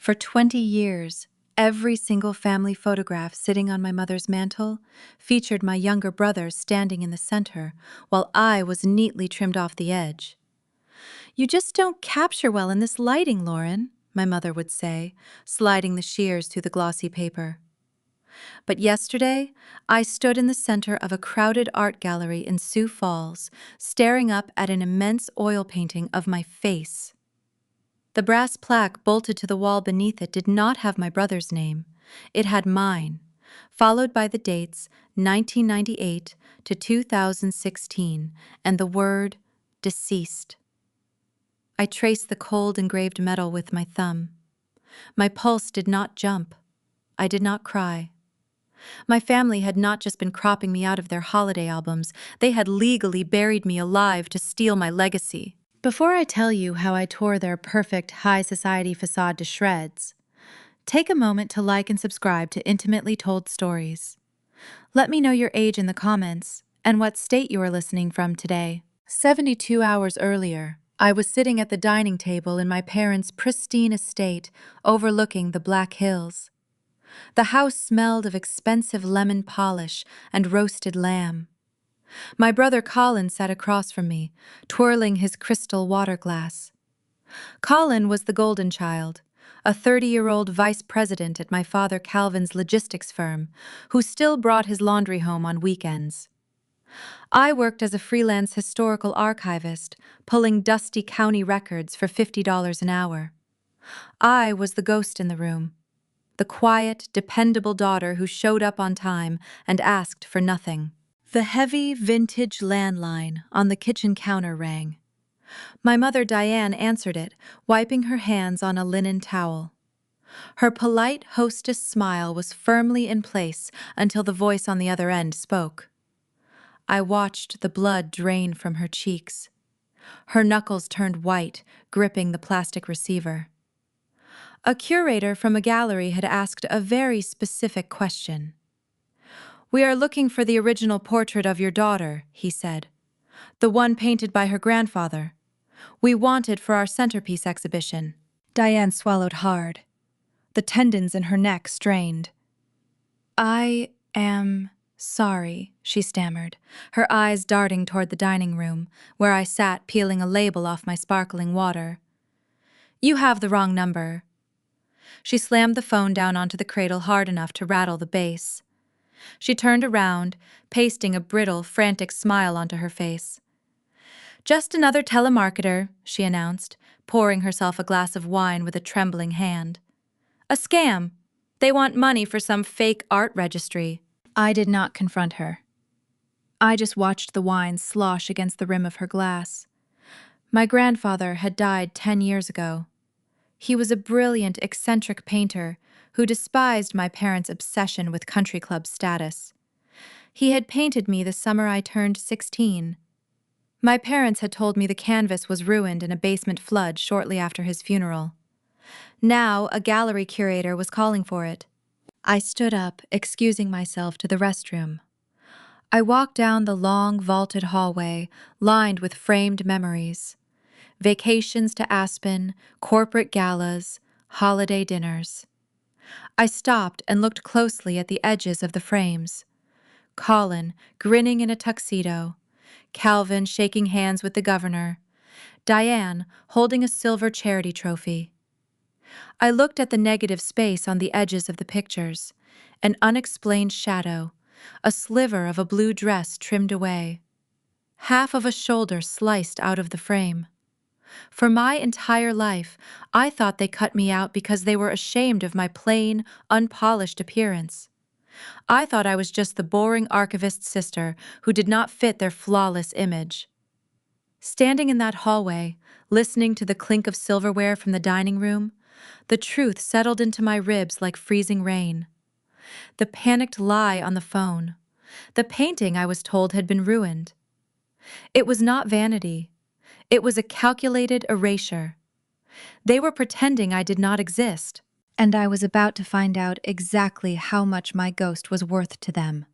For 20 years, every single family photograph sitting on my mother's mantel featured my younger brother standing in the center while I was neatly trimmed off the edge. "You just don't capture well in this lighting, Lauren," my mother would say, sliding the shears through the glossy paper. But yesterday, I stood in the center of a crowded art gallery in Sioux Falls, staring up at an immense oil painting of my face. The brass plaque bolted to the wall beneath it did not have my brother's name. It had mine, followed by the dates 1998 to 2016 and the word deceased. I traced the cold engraved metal with my thumb. My pulse did not jump. I did not cry. My family had not just been cropping me out of their holiday albums, they had legally buried me alive to steal my legacy. Before I tell you how I tore their perfect high society facade to shreds, take a moment to like and subscribe to Intimately Told Stories. Let me know your age in the comments and what state you are listening from today. 72 hours earlier, I was sitting at the dining table in my parents' pristine estate overlooking the Black Hills. The house smelled of expensive lemon polish and roasted lamb. My brother Colin sat across from me, twirling his crystal water glass. Colin was the golden child, a 30-year-old vice president at my father Calvin's logistics firm, who still brought his laundry home on weekends. I worked as a freelance historical archivist, pulling dusty county records for $50 an hour. I was the ghost in the room, the quiet, dependable daughter who showed up on time and asked for nothing. The heavy, vintage landline on the kitchen counter rang. My mother Diane answered it, wiping her hands on a linen towel. Her polite hostess smile was firmly in place until the voice on the other end spoke. I watched the blood drain from her cheeks. Her knuckles turned white, gripping the plastic receiver. A curator from a gallery had asked a very specific question. "We are looking for the original portrait of your daughter," he said. "The one painted by her grandfather. We want it for our centerpiece exhibition." Diane swallowed hard. The tendons in her neck strained. "I am sorry," she stammered, her eyes darting toward the dining room, where I sat peeling a label off my sparkling water. "You have the wrong number." She slammed the phone down onto the cradle hard enough to rattle the base. She turned around, pasting a brittle, frantic smile onto her face. "Just another telemarketer," she announced, pouring herself a glass of wine with a trembling hand. "A scam. They want money for some fake art registry." I did not confront her. I just watched the wine slosh against the rim of her glass. My grandfather had died 10 years ago. He was a brilliant, eccentric painter who despised my parents' obsession with country club status. He had painted me the summer I turned 16. My parents had told me the canvas was ruined in a basement flood shortly after his funeral. Now a gallery curator was calling for it. I stood up, excusing myself to the restroom. I walked down the long, vaulted hallway, lined with framed memories. Vacations to Aspen, corporate galas, holiday dinners. I stopped and looked closely at the edges of the frames. Colin, grinning in a tuxedo. Calvin shaking hands with the governor. Diane, holding a silver charity trophy. I looked at the negative space on the edges of the pictures. An unexplained shadow, a sliver of a blue dress trimmed away. Half of a shoulder sliced out of the frame. For my entire life, I thought they cut me out because they were ashamed of my plain, unpolished appearance. I thought I was just the boring archivist's sister who did not fit their flawless image. Standing in that hallway, listening to the clink of silverware from the dining room, the truth settled into my ribs like freezing rain. The panicked lie on the phone. The painting, I was told, had been ruined. It was not vanity. It was a calculated erasure. They were pretending I did not exist, and I was about to find out exactly how much my ghost was worth to them.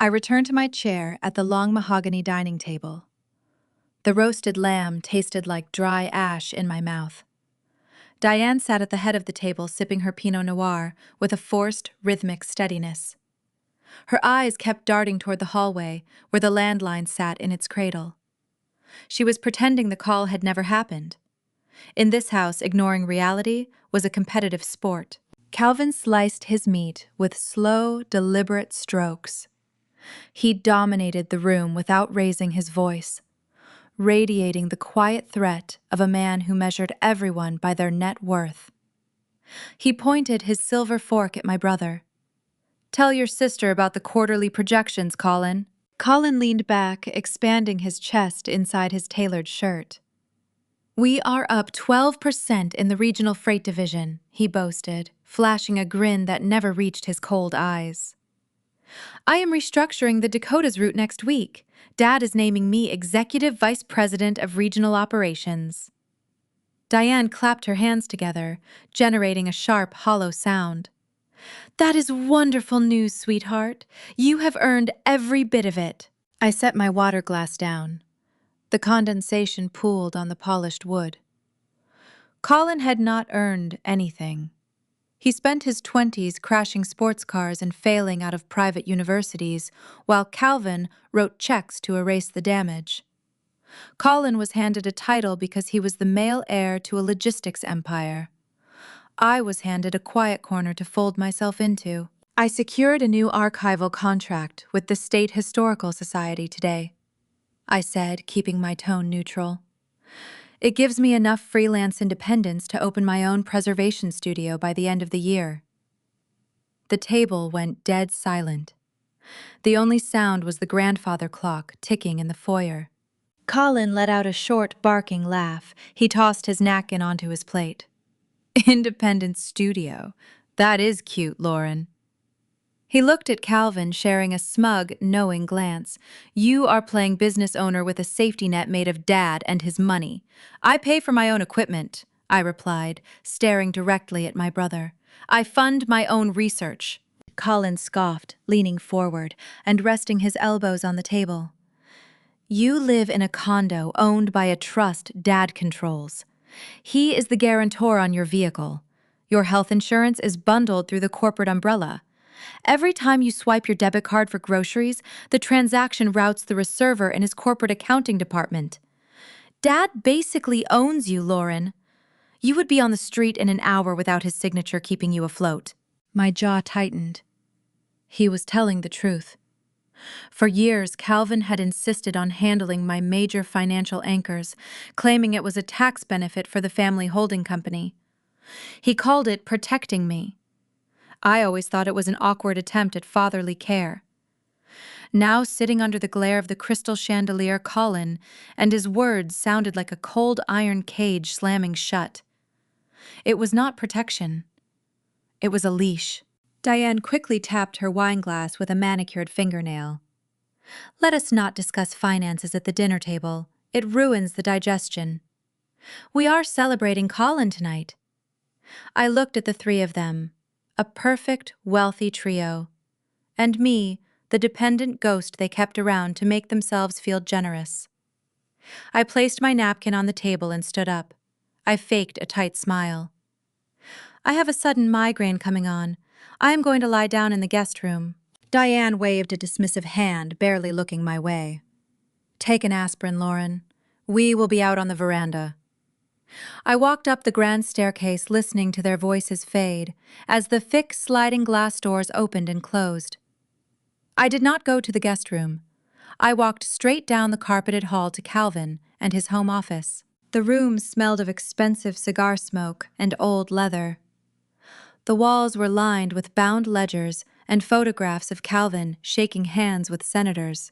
I returned to my chair at the long mahogany dining table. The roasted lamb tasted like dry ash in my mouth. Diane sat at the head of the table sipping her Pinot Noir with a forced, rhythmic steadiness. Her eyes kept darting toward the hallway where the landline sat in its cradle. She was pretending the call had never happened. In this house, ignoring reality was a competitive sport. Calvin sliced his meat with slow, deliberate strokes. He dominated the room without raising his voice, radiating the quiet threat of a man who measured everyone by their net worth. He pointed his silver fork at my brother. "Tell your sister about the quarterly projections, Colin." Colin leaned back, expanding his chest inside his tailored shirt. "We are up 12% in the regional freight division," he boasted, flashing a grin that never reached his cold eyes. "I am restructuring the Dakotas route next week. Dad is naming me Executive Vice President of Regional Operations." Diane clapped her hands together, generating a sharp, hollow sound. "That is wonderful news, sweetheart. You have earned every bit of it." I set my water glass down. The condensation pooled on the polished wood. Colin had not earned anything. He spent his 20s crashing sports cars and failing out of private universities, while Calvin wrote checks to erase the damage. Colin was handed a title because he was the male heir to a logistics empire. I was handed a quiet corner to fold myself into. I secured a new archival contract with the State Historical Society today, I said, keeping my tone neutral. It gives me enough freelance independence to open my own preservation studio by the end of the year. The table went dead silent. The only sound was the grandfather clock ticking in the foyer. Colin let out a short, barking laugh. He tossed his napkin onto his plate. "Independent studio. That is cute, Lauren." He looked at Calvin, sharing a smug, knowing glance. "You are playing business owner with a safety net made of Dad and his money. I pay for my own equipment," I replied, staring directly at my brother. "I fund my own research." Colin scoffed, leaning forward and resting his elbows on the table. "You live in a condo owned by a trust Dad controls. He is the guarantor on your vehicle. Your health insurance is bundled through the corporate umbrella. Every time you swipe your debit card for groceries, the transaction routes through a server in his corporate accounting department. Dad basically owns you, Lauren. You would be on the street in an hour without his signature keeping you afloat." My jaw tightened. He was telling the truth. For years, Calvin had insisted on handling my major financial anchors, claiming it was a tax benefit for the family holding company. He called it protecting me. I always thought it was an awkward attempt at fatherly care. Now, sitting under the glare of the crystal chandelier, Colin, and his words sounded like a cold iron cage slamming shut. It was not protection. It was a leash. Diane quickly tapped her wineglass with a manicured fingernail. "Let us not discuss finances at the dinner table. It ruins the digestion. We are celebrating Colin tonight." I looked at the three of them, a perfect, wealthy trio, and me, the dependent ghost they kept around to make themselves feel generous. I placed my napkin on the table and stood up. I faked a tight smile. "I have a sudden migraine coming on. I am going to lie down in the guest room." Diane waved a dismissive hand, barely looking my way. "Take an aspirin, Lauren. We will be out on the veranda." I walked up the grand staircase, listening to their voices fade as the thick sliding glass doors opened and closed. I did not go to the guest room. I walked straight down the carpeted hall to Calvin and his home office. The room smelled of expensive cigar smoke and old leather. The walls were lined with bound ledgers and photographs of Calvin shaking hands with senators.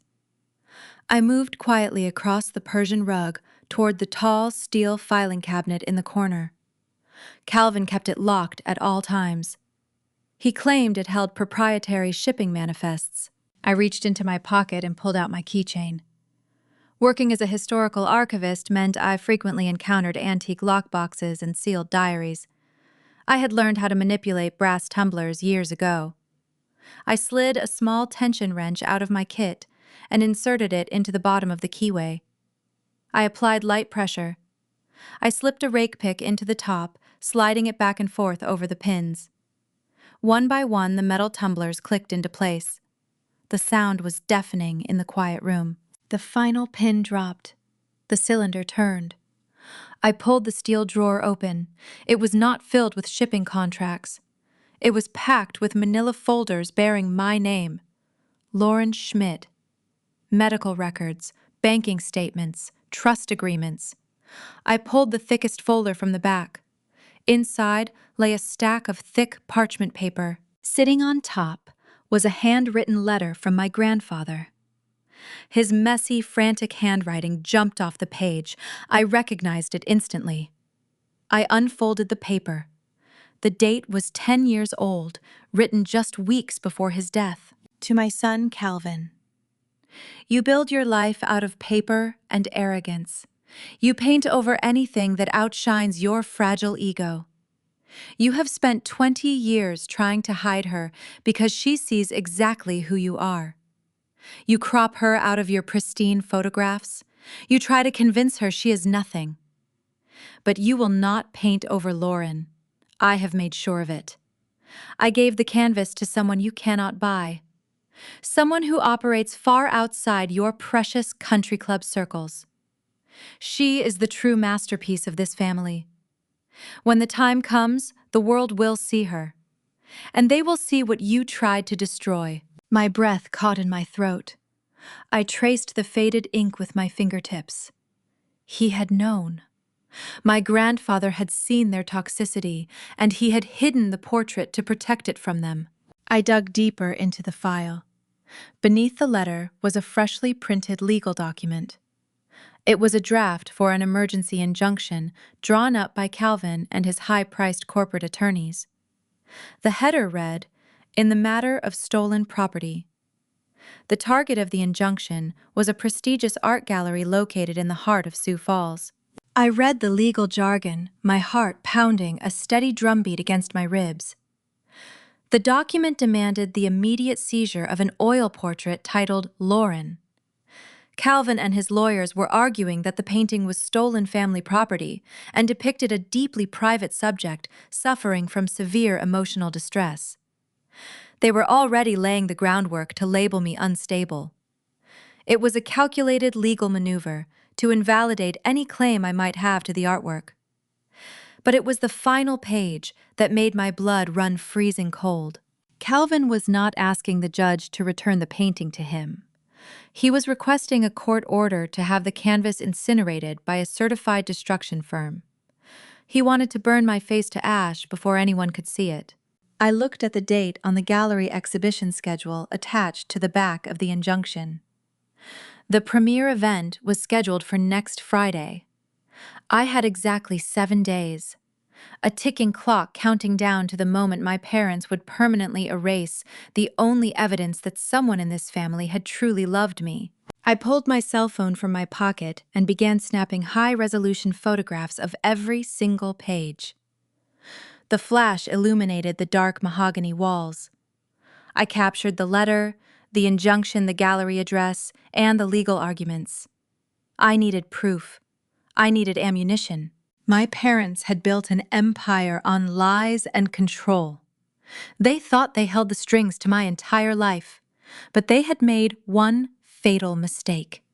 I moved quietly across the Persian rug toward the tall steel filing cabinet in the corner. Calvin kept it locked at all times. He claimed it held proprietary shipping manifests. I reached into my pocket and pulled out my keychain. Working as a historical archivist meant I frequently encountered antique lockboxes and sealed diaries. I had learned how to manipulate brass tumblers years ago. I slid a small tension wrench out of my kit and inserted it into the bottom of the keyway. I applied light pressure. I slipped a rake pick into the top, sliding it back and forth over the pins. One by one, the metal tumblers clicked into place. The sound was deafening in the quiet room. The final pin dropped. The cylinder turned. I pulled the steel drawer open. It was not filled with shipping contracts. It was packed with manila folders bearing my name, Lauren Schmidt. Medical records, banking statements, trust agreements. I pulled the thickest folder from the back. Inside lay a stack of thick parchment paper. Sitting on top was a handwritten letter from my grandfather. His messy, frantic handwriting jumped off the page. I recognized it instantly. I unfolded the paper. The date was 10 years old, written just weeks before his death. To my son, Calvin. You build your life out of paper and arrogance. You paint over anything that outshines your fragile ego. You have spent 20 years trying to hide her because she sees exactly who you are. You crop her out of your pristine photographs. You try to convince her she is nothing. But you will not paint over Lauren. I have made sure of it. I gave the canvas to someone you cannot buy. Someone who operates far outside your precious country club circles. She is the true masterpiece of this family. When the time comes, the world will see her. And they will see what you tried to destroy. My breath caught in my throat. I traced the faded ink with my fingertips. He had known. My grandfather had seen their toxicity, and he had hidden the portrait to protect it from them. I dug deeper into the file. Beneath the letter was a freshly printed legal document. It was a draft for an emergency injunction drawn up by Calvin and his high-priced corporate attorneys. The header read, "In the matter of stolen property." The target of the injunction was a prestigious art gallery located in the heart of Sioux Falls. I read the legal jargon, my heart pounding a steady drumbeat against my ribs. The document demanded the immediate seizure of an oil portrait titled Lauren. Calvin and his lawyers were arguing that the painting was stolen family property and depicted a deeply private subject suffering from severe emotional distress. They were already laying the groundwork to label me unstable. It was a calculated legal maneuver to invalidate any claim I might have to the artwork. But it was the final page that made my blood run freezing cold. Calvin was not asking the judge to return the painting to him. He was requesting a court order to have the canvas incinerated by a certified destruction firm. He wanted to burn my face to ash before anyone could see it. I looked at the date on the gallery exhibition schedule attached to the back of the injunction. The premiere event was scheduled for next Friday. I had exactly 7 days. A ticking clock counting down to the moment my parents would permanently erase the only evidence that someone in this family had truly loved me. I pulled my cell phone from my pocket and began snapping high-resolution photographs of every single page. The flash illuminated the dark mahogany walls. I captured the letter, the injunction, the gallery address, and the legal arguments. I needed proof. I needed ammunition. My parents had built an empire on lies and control. They thought they held the strings to my entire life, but they had made one fatal mistake.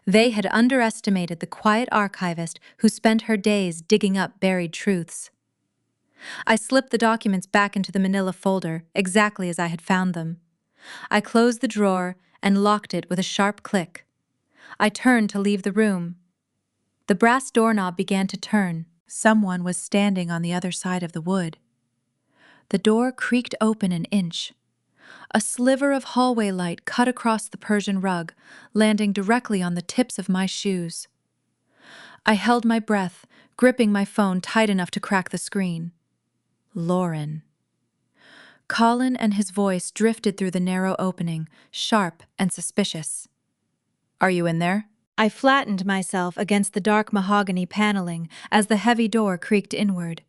They had underestimated the quiet archivist who spent her days digging up buried truths. I slipped the documents back into the manila folder, exactly as I had found them. I closed the drawer and locked it with a sharp click. I turned to leave the room. The brass doorknob began to turn. Someone was standing on the other side of the wood. The door creaked open an inch. A sliver of hallway light cut across the Persian rug, landing directly on the tips of my shoes. I held my breath, gripping my phone tight enough to crack the screen. Lauren. Colin and his voice drifted through the narrow opening, sharp and suspicious. "Are you in there?" I flattened myself against the dark mahogany paneling as the heavy door creaked inward.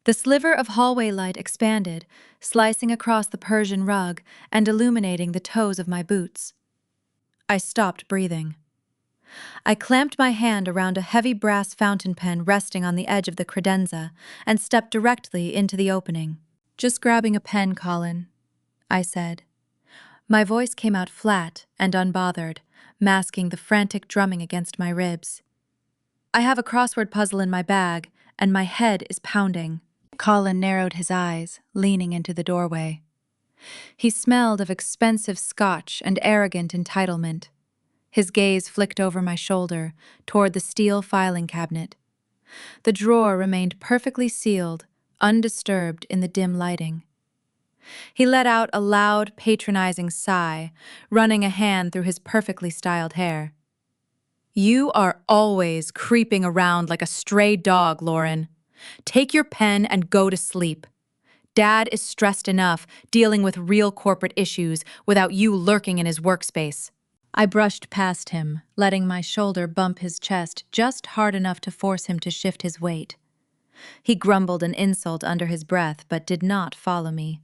The sliver of hallway light expanded, slicing across the Persian rug and illuminating the toes of my boots. I stopped breathing. I clamped my hand around a heavy brass fountain pen resting on the edge of the credenza and stepped directly into the opening. "Just grabbing a pen, Colin," I said. My voice came out flat and unbothered, masking the frantic drumming against my ribs. "I have a crossword puzzle in my bag, and my head is pounding." Colin narrowed his eyes, leaning into the doorway. He smelled of expensive scotch and arrogant entitlement. His gaze flicked over my shoulder, toward the steel filing cabinet. The drawer remained perfectly sealed, undisturbed in the dim lighting. He let out a loud, patronizing sigh, running a hand through his perfectly styled hair. "You are always creeping around like a stray dog, Lauren. Take your pen and go to sleep. Dad is stressed enough dealing with real corporate issues without you lurking in his workspace." I brushed past him, letting my shoulder bump his chest just hard enough to force him to shift his weight. He grumbled an insult under his breath, but did not follow me.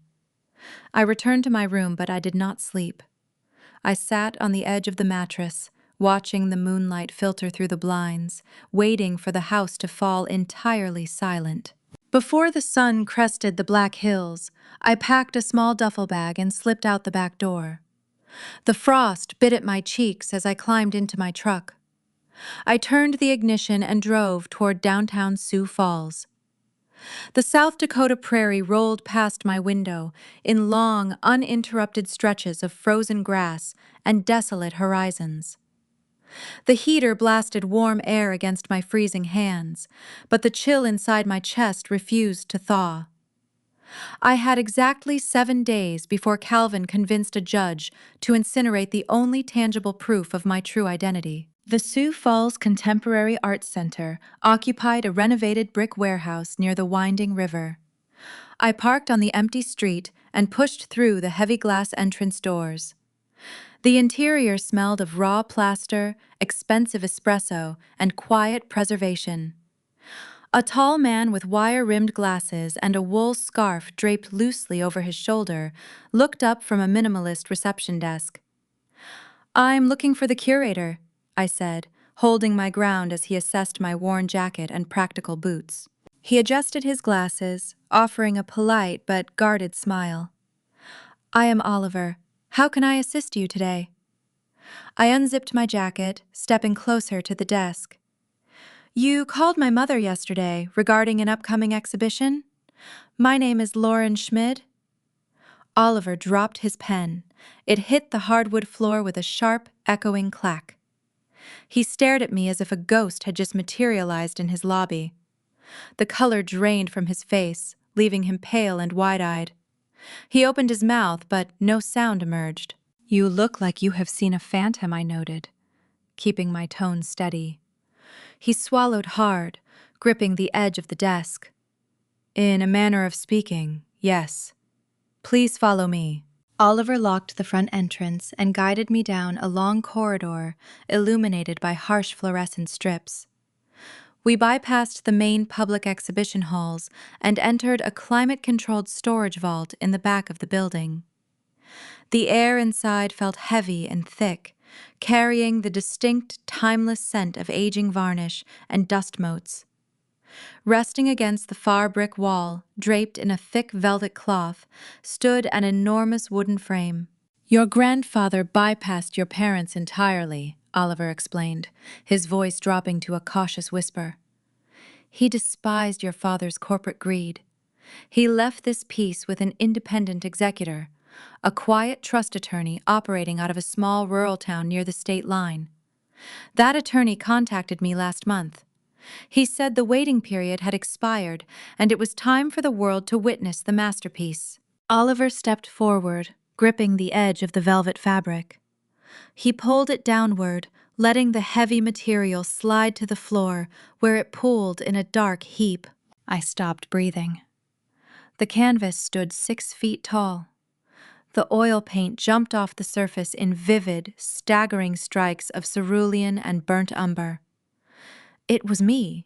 I returned to my room, but I did not sleep. I sat on the edge of the mattress, watching the moonlight filter through the blinds, waiting for the house to fall entirely silent. Before the sun crested the black hills, I packed a small duffel bag and slipped out the back door. The frost bit at my cheeks as I climbed into my truck. I turned the ignition and drove toward downtown Sioux Falls. The South Dakota prairie rolled past my window in long, uninterrupted stretches of frozen grass and desolate horizons. The heater blasted warm air against my freezing hands, but the chill inside my chest refused to thaw. I had exactly 7 days before Calvin convinced a judge to incinerate the only tangible proof of my true identity. The Sioux Falls Contemporary Arts Center occupied a renovated brick warehouse near the winding river. I parked on the empty street and pushed through the heavy glass entrance doors. The interior smelled of raw plaster, expensive espresso, and quiet preservation. A tall man with wire-rimmed glasses and a wool scarf draped loosely over his shoulder looked up from a minimalist reception desk. "I'm looking for the curator," I said, holding my ground as he assessed my worn jacket and practical boots. He adjusted his glasses, offering a polite but guarded smile. "I am Oliver. How can I assist you today?" I unzipped my jacket, stepping closer to the desk. "You called my mother yesterday regarding an upcoming exhibition? My name is Lauren Schmid." Oliver dropped his pen. It hit the hardwood floor with a sharp, echoing clack. He stared at me as if a ghost had just materialized in his lobby. The color drained from his face, leaving him pale and wide-eyed. He opened his mouth, but no sound emerged. "You look like you have seen a phantom," I noted, keeping my tone steady. He swallowed hard, gripping the edge of the desk. "In a manner of speaking, yes. Please follow me." Oliver locked the front entrance and guided me down a long corridor illuminated by harsh fluorescent strips. We bypassed the main public exhibition halls and entered a climate-controlled storage vault in the back of the building. The air inside felt heavy and thick, carrying the distinct, timeless scent of aging varnish and dust motes. Resting against the far brick wall, draped in a thick velvet cloth, stood an enormous wooden frame. "Your grandfather bypassed your parents entirely," Oliver explained, his voice dropping to a cautious whisper. "He despised your father's corporate greed. He left this piece with an independent executor, a quiet trust attorney operating out of a small rural town near the state line. That attorney contacted me last month. He said the waiting period had expired and it was time for the world to witness the masterpiece." Oliver stepped forward, gripping the edge of the velvet fabric. He pulled it downward, letting the heavy material slide to the floor, where it pooled in a dark heap. I stopped breathing. The canvas stood 6 feet tall. The oil paint jumped off the surface in vivid, staggering strikes of cerulean and burnt umber. It was me.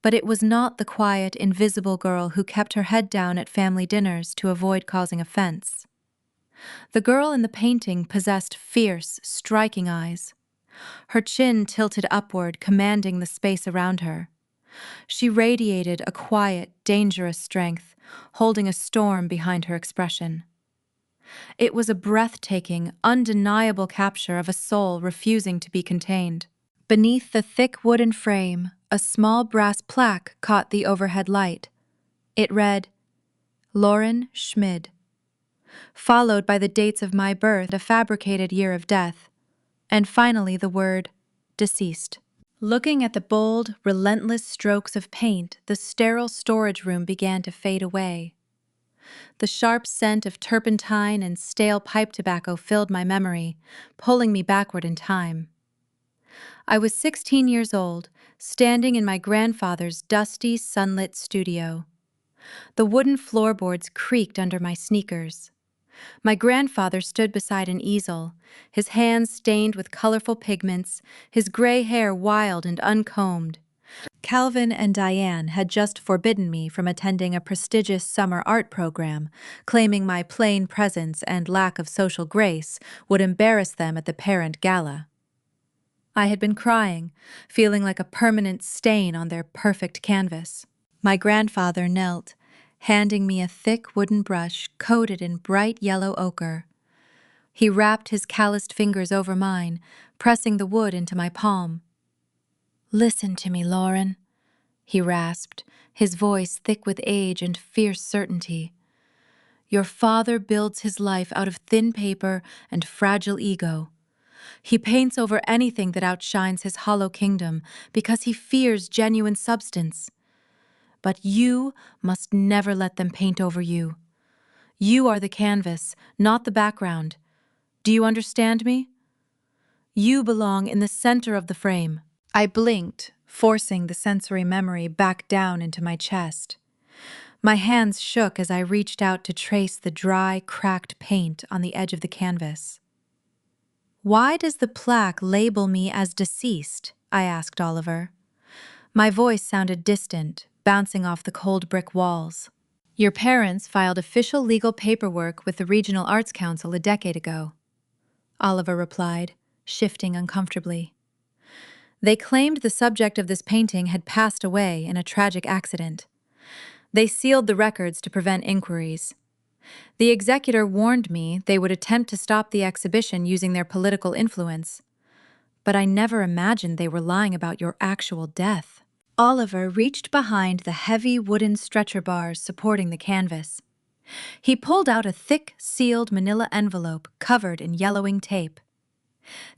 But it was not the quiet, invisible girl who kept her head down at family dinners to avoid causing offense. The girl in the painting possessed fierce, striking eyes. Her chin tilted upward, commanding the space around her. She radiated a quiet, dangerous strength, holding a storm behind her expression. It was a breathtaking, undeniable capture of a soul refusing to be contained. Beneath the thick wooden frame, a small brass plaque caught the overhead light. It read, Lauren Schmid, followed by the dates of my birth, a fabricated year of death, and finally the word, deceased. Looking at the bold, relentless strokes of paint, the sterile storage room began to fade away. The sharp scent of turpentine and stale pipe tobacco filled my memory, pulling me backward in time. I was 16 years old, standing in my grandfather's dusty, sunlit studio. The wooden floorboards creaked under my sneakers. My grandfather stood beside an easel, his hands stained with colorful pigments, his gray hair wild and uncombed. Calvin and Diane had just forbidden me from attending a prestigious summer art program, claiming my plain presence and lack of social grace would embarrass them at the parent gala. I had been crying, feeling like a permanent stain on their perfect canvas. My grandfather knelt, handing me a thick wooden brush coated in bright yellow ochre. He wrapped his calloused fingers over mine, pressing the wood into my palm. "Listen to me, Lauren," he rasped, his voice thick with age and fierce certainty. "Your father builds his life out of thin paper and fragile ego. He paints over anything that outshines his hollow kingdom because he fears genuine substance. But you must never let them paint over you. You are the canvas, not the background. Do you understand me? You belong in the center of the frame." I blinked, forcing the sensory memory back down into my chest. My hands shook as I reached out to trace the dry, cracked paint on the edge of the canvas. "Why does the plaque label me as deceased?" I asked Oliver. My voice sounded distant, bouncing off the cold brick walls. "Your parents filed official legal paperwork with the Regional Arts Council a decade ago," Oliver replied, shifting uncomfortably. "They claimed the subject of this painting had passed away in a tragic accident. They sealed the records to prevent inquiries. The executor warned me they would attempt to stop the exhibition using their political influence. But I never imagined they were lying about your actual death." Oliver reached behind the heavy wooden stretcher bars supporting the canvas. He pulled out a thick, sealed manila envelope covered in yellowing tape.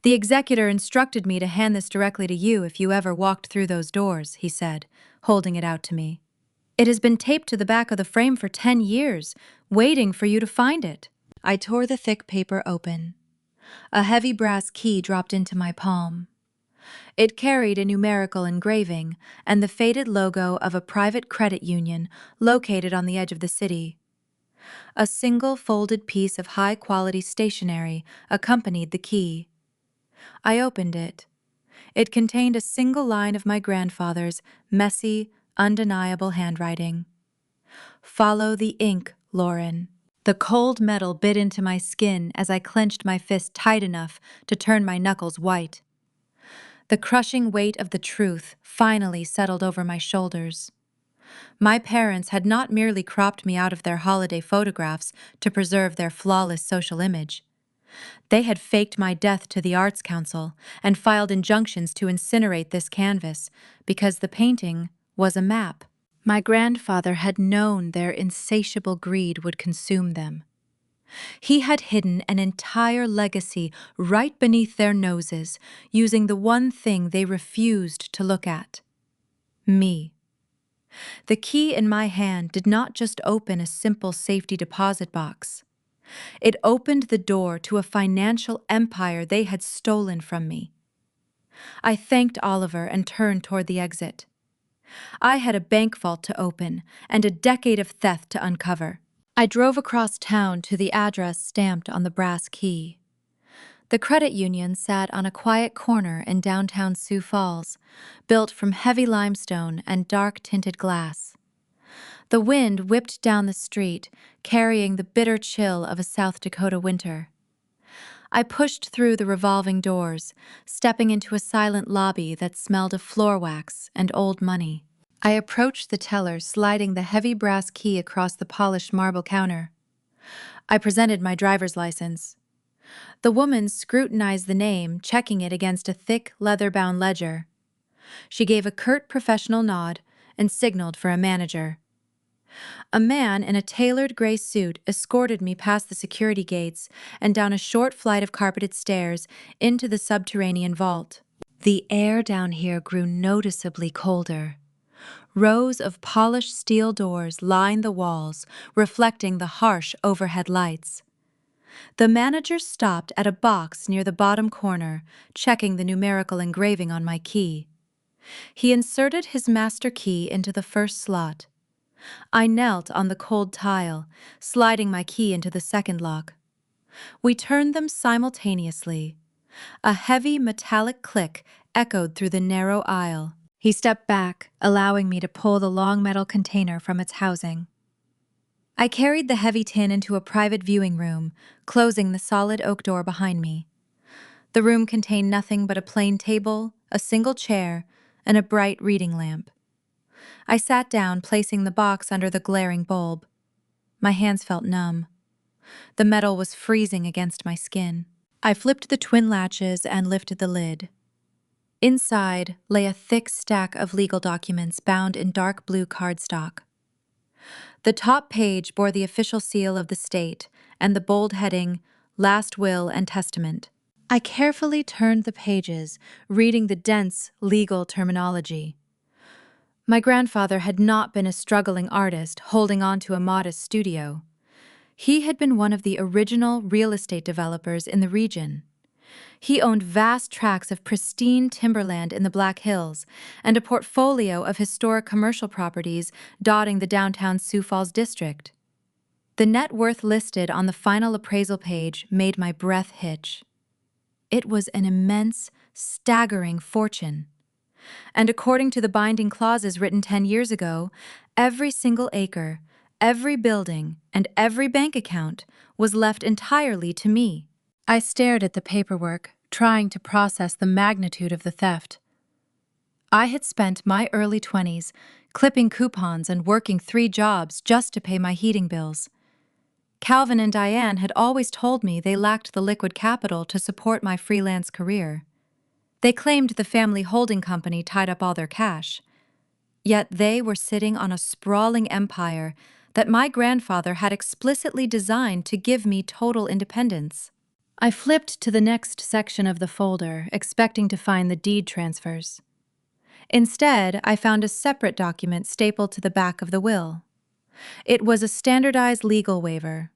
"The executor instructed me to hand this directly to you if you ever walked through those doors," he said, holding it out to me. "It has been taped to the back of the frame for 10 years, waiting for you to find it." I tore the thick paper open. A heavy brass key dropped into my palm. It carried a numerical engraving and the faded logo of a private credit union located on the edge of the city. A single folded piece of high-quality stationery accompanied the key. I opened it. It contained a single line of my grandfather's messy, undeniable handwriting. "Follow the ink, Lauren." The cold metal bit into my skin as I clenched my fist tight enough to turn my knuckles white. The crushing weight of the truth finally settled over my shoulders. My parents had not merely cropped me out of their holiday photographs to preserve their flawless social image. They had faked my death to the Arts Council and filed injunctions to incinerate this canvas because the painting was a map. My grandfather had known their insatiable greed would consume them. He had hidden an entire legacy right beneath their noses, using the one thing they refused to look at: me. The key in my hand did not just open a simple safety deposit box. It opened the door to a financial empire they had stolen from me. I thanked Oliver and turned toward the exit. I had a bank vault to open and a decade of theft to uncover. I drove across town to the address stamped on the brass key. The credit union sat on a quiet corner in downtown Sioux Falls, built from heavy limestone and dark-tinted glass. The wind whipped down the street, carrying the bitter chill of a South Dakota winter. I pushed through the revolving doors, stepping into a silent lobby that smelled of floor wax and old money. I approached the teller, sliding the heavy brass key across the polished marble counter. I presented my driver's license. The woman scrutinized the name, checking it against a thick, leather-bound ledger. She gave a curt professional nod and signaled for a manager. A man in a tailored gray suit escorted me past the security gates and down a short flight of carpeted stairs into the subterranean vault. The air down here grew noticeably colder. Rows of polished steel doors lined the walls, reflecting the harsh overhead lights. The manager stopped at a box near the bottom corner, checking the numerical engraving on my key. He inserted his master key into the first slot. I knelt on the cold tile, sliding my key into the second lock. We turned them simultaneously. A heavy metallic click echoed through the narrow aisle. He stepped back, allowing me to pull the long metal container from its housing. I carried the heavy tin into a private viewing room, closing the solid oak door behind me. The room contained nothing but a plain table, a single chair, and a bright reading lamp. I sat down, placing the box under the glaring bulb. My hands felt numb. The metal was freezing against my skin. I flipped the twin latches and lifted the lid. Inside lay a thick stack of legal documents bound in dark blue cardstock. The top page bore the official seal of the state and the bold heading, Last Will and Testament. I carefully turned the pages, reading the dense legal terminology. My grandfather had not been a struggling artist holding on to a modest studio. He had been one of the original real estate developers in the region. He owned vast tracts of pristine timberland in the Black Hills and a portfolio of historic commercial properties dotting the downtown Sioux Falls district. The net worth listed on the final appraisal page made my breath hitch. It was an immense, staggering fortune. And according to the binding clauses written 10 years ago, every single acre, every building, and every bank account was left entirely to me. I stared at the paperwork, trying to process the magnitude of the theft. I had spent my early 20s clipping coupons and working 3 jobs just to pay my heating bills. Calvin and Diane had always told me they lacked the liquid capital to support my freelance career. They claimed the family holding company tied up all their cash. Yet they were sitting on a sprawling empire that my grandfather had explicitly designed to give me total independence. I flipped to the next section of the folder, expecting to find the deed transfers. Instead, I found a separate document stapled to the back of the will. It was a standardized legal waiver.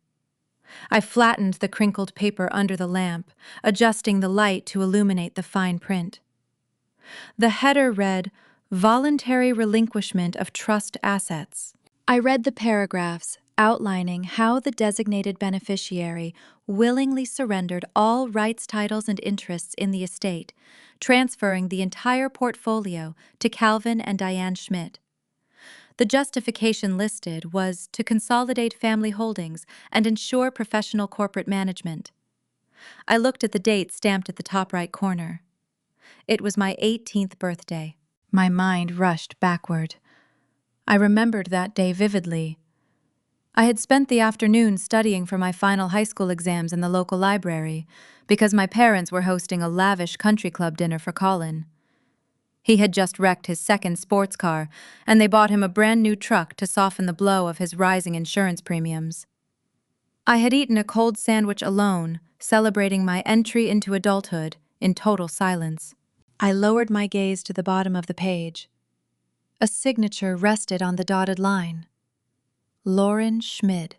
I flattened the crinkled paper under the lamp, adjusting the light to illuminate the fine print. The header read, "Voluntary relinquishment of trust assets." I read the paragraphs outlining how the designated beneficiary willingly surrendered all rights, titles, and interests in the estate, transferring the entire portfolio to Calvin and Diane Schmidt. The justification listed was to consolidate family holdings and ensure professional corporate management. I looked at the date stamped at the top right corner. It was my 18th birthday. My mind rushed backward. I remembered that day vividly. I had spent the afternoon studying for my final high school exams in the local library because my parents were hosting a lavish country club dinner for Colin. He had just wrecked his second sports car, and they bought him a brand new truck to soften the blow of his rising insurance premiums. I had eaten a cold sandwich alone, celebrating my entry into adulthood in total silence. I lowered my gaze to the bottom of the page. A signature rested on the dotted line. Lauren Schmid.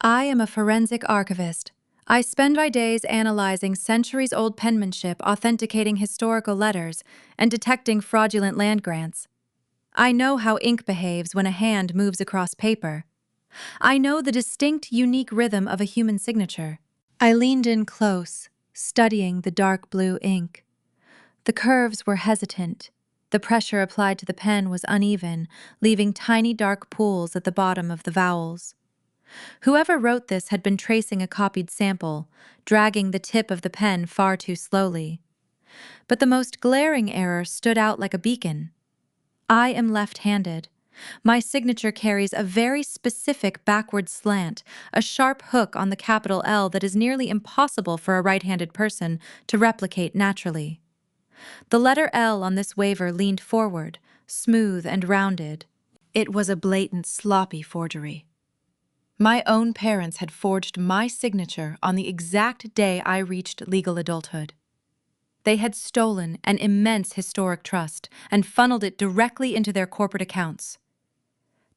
I am a forensic archivist. I spend my days analyzing centuries-old penmanship, authenticating historical letters, and detecting fraudulent land grants. I know how ink behaves when a hand moves across paper. I know the distinct, unique rhythm of a human signature. I leaned in close, studying the dark blue ink. The curves were hesitant. The pressure applied to the pen was uneven, leaving tiny dark pools at the bottom of the vowels. Whoever wrote this had been tracing a copied sample, dragging the tip of the pen far too slowly. But the most glaring error stood out like a beacon. I am left-handed. My signature carries a very specific backward slant, a sharp hook on the capital L that is nearly impossible for a right-handed person to replicate naturally. The letter L on this waiver leaned forward, smooth and rounded. It was a blatant, sloppy forgery. My own parents had forged my signature on the exact day I reached legal adulthood. They had stolen an immense historic trust and funneled it directly into their corporate accounts.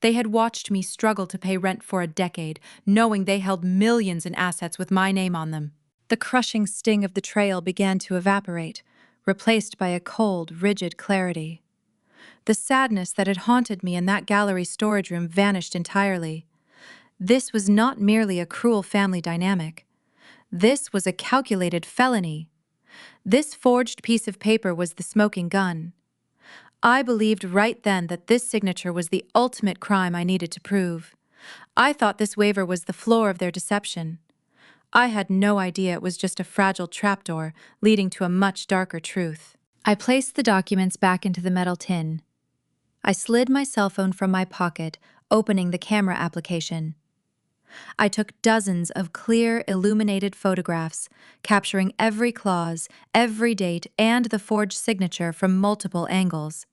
They had watched me struggle to pay rent for a decade, knowing they held millions in assets with my name on them. The crushing sting of betrayal began to evaporate, replaced by a cold, rigid clarity. The sadness that had haunted me in that gallery storage room vanished entirely. This was not merely a cruel family dynamic. This was a calculated felony. This forged piece of paper was the smoking gun. I believed right then that this signature was the ultimate crime I needed to prove. I thought this waiver was the floor of their deception. I had no idea it was just a fragile trapdoor leading to a much darker truth. I placed the documents back into the metal tin. I slid my cell phone from my pocket, opening the camera application. I took dozens of clear, illuminated photographs, capturing every clause, every date, and the forged signature from multiple angles.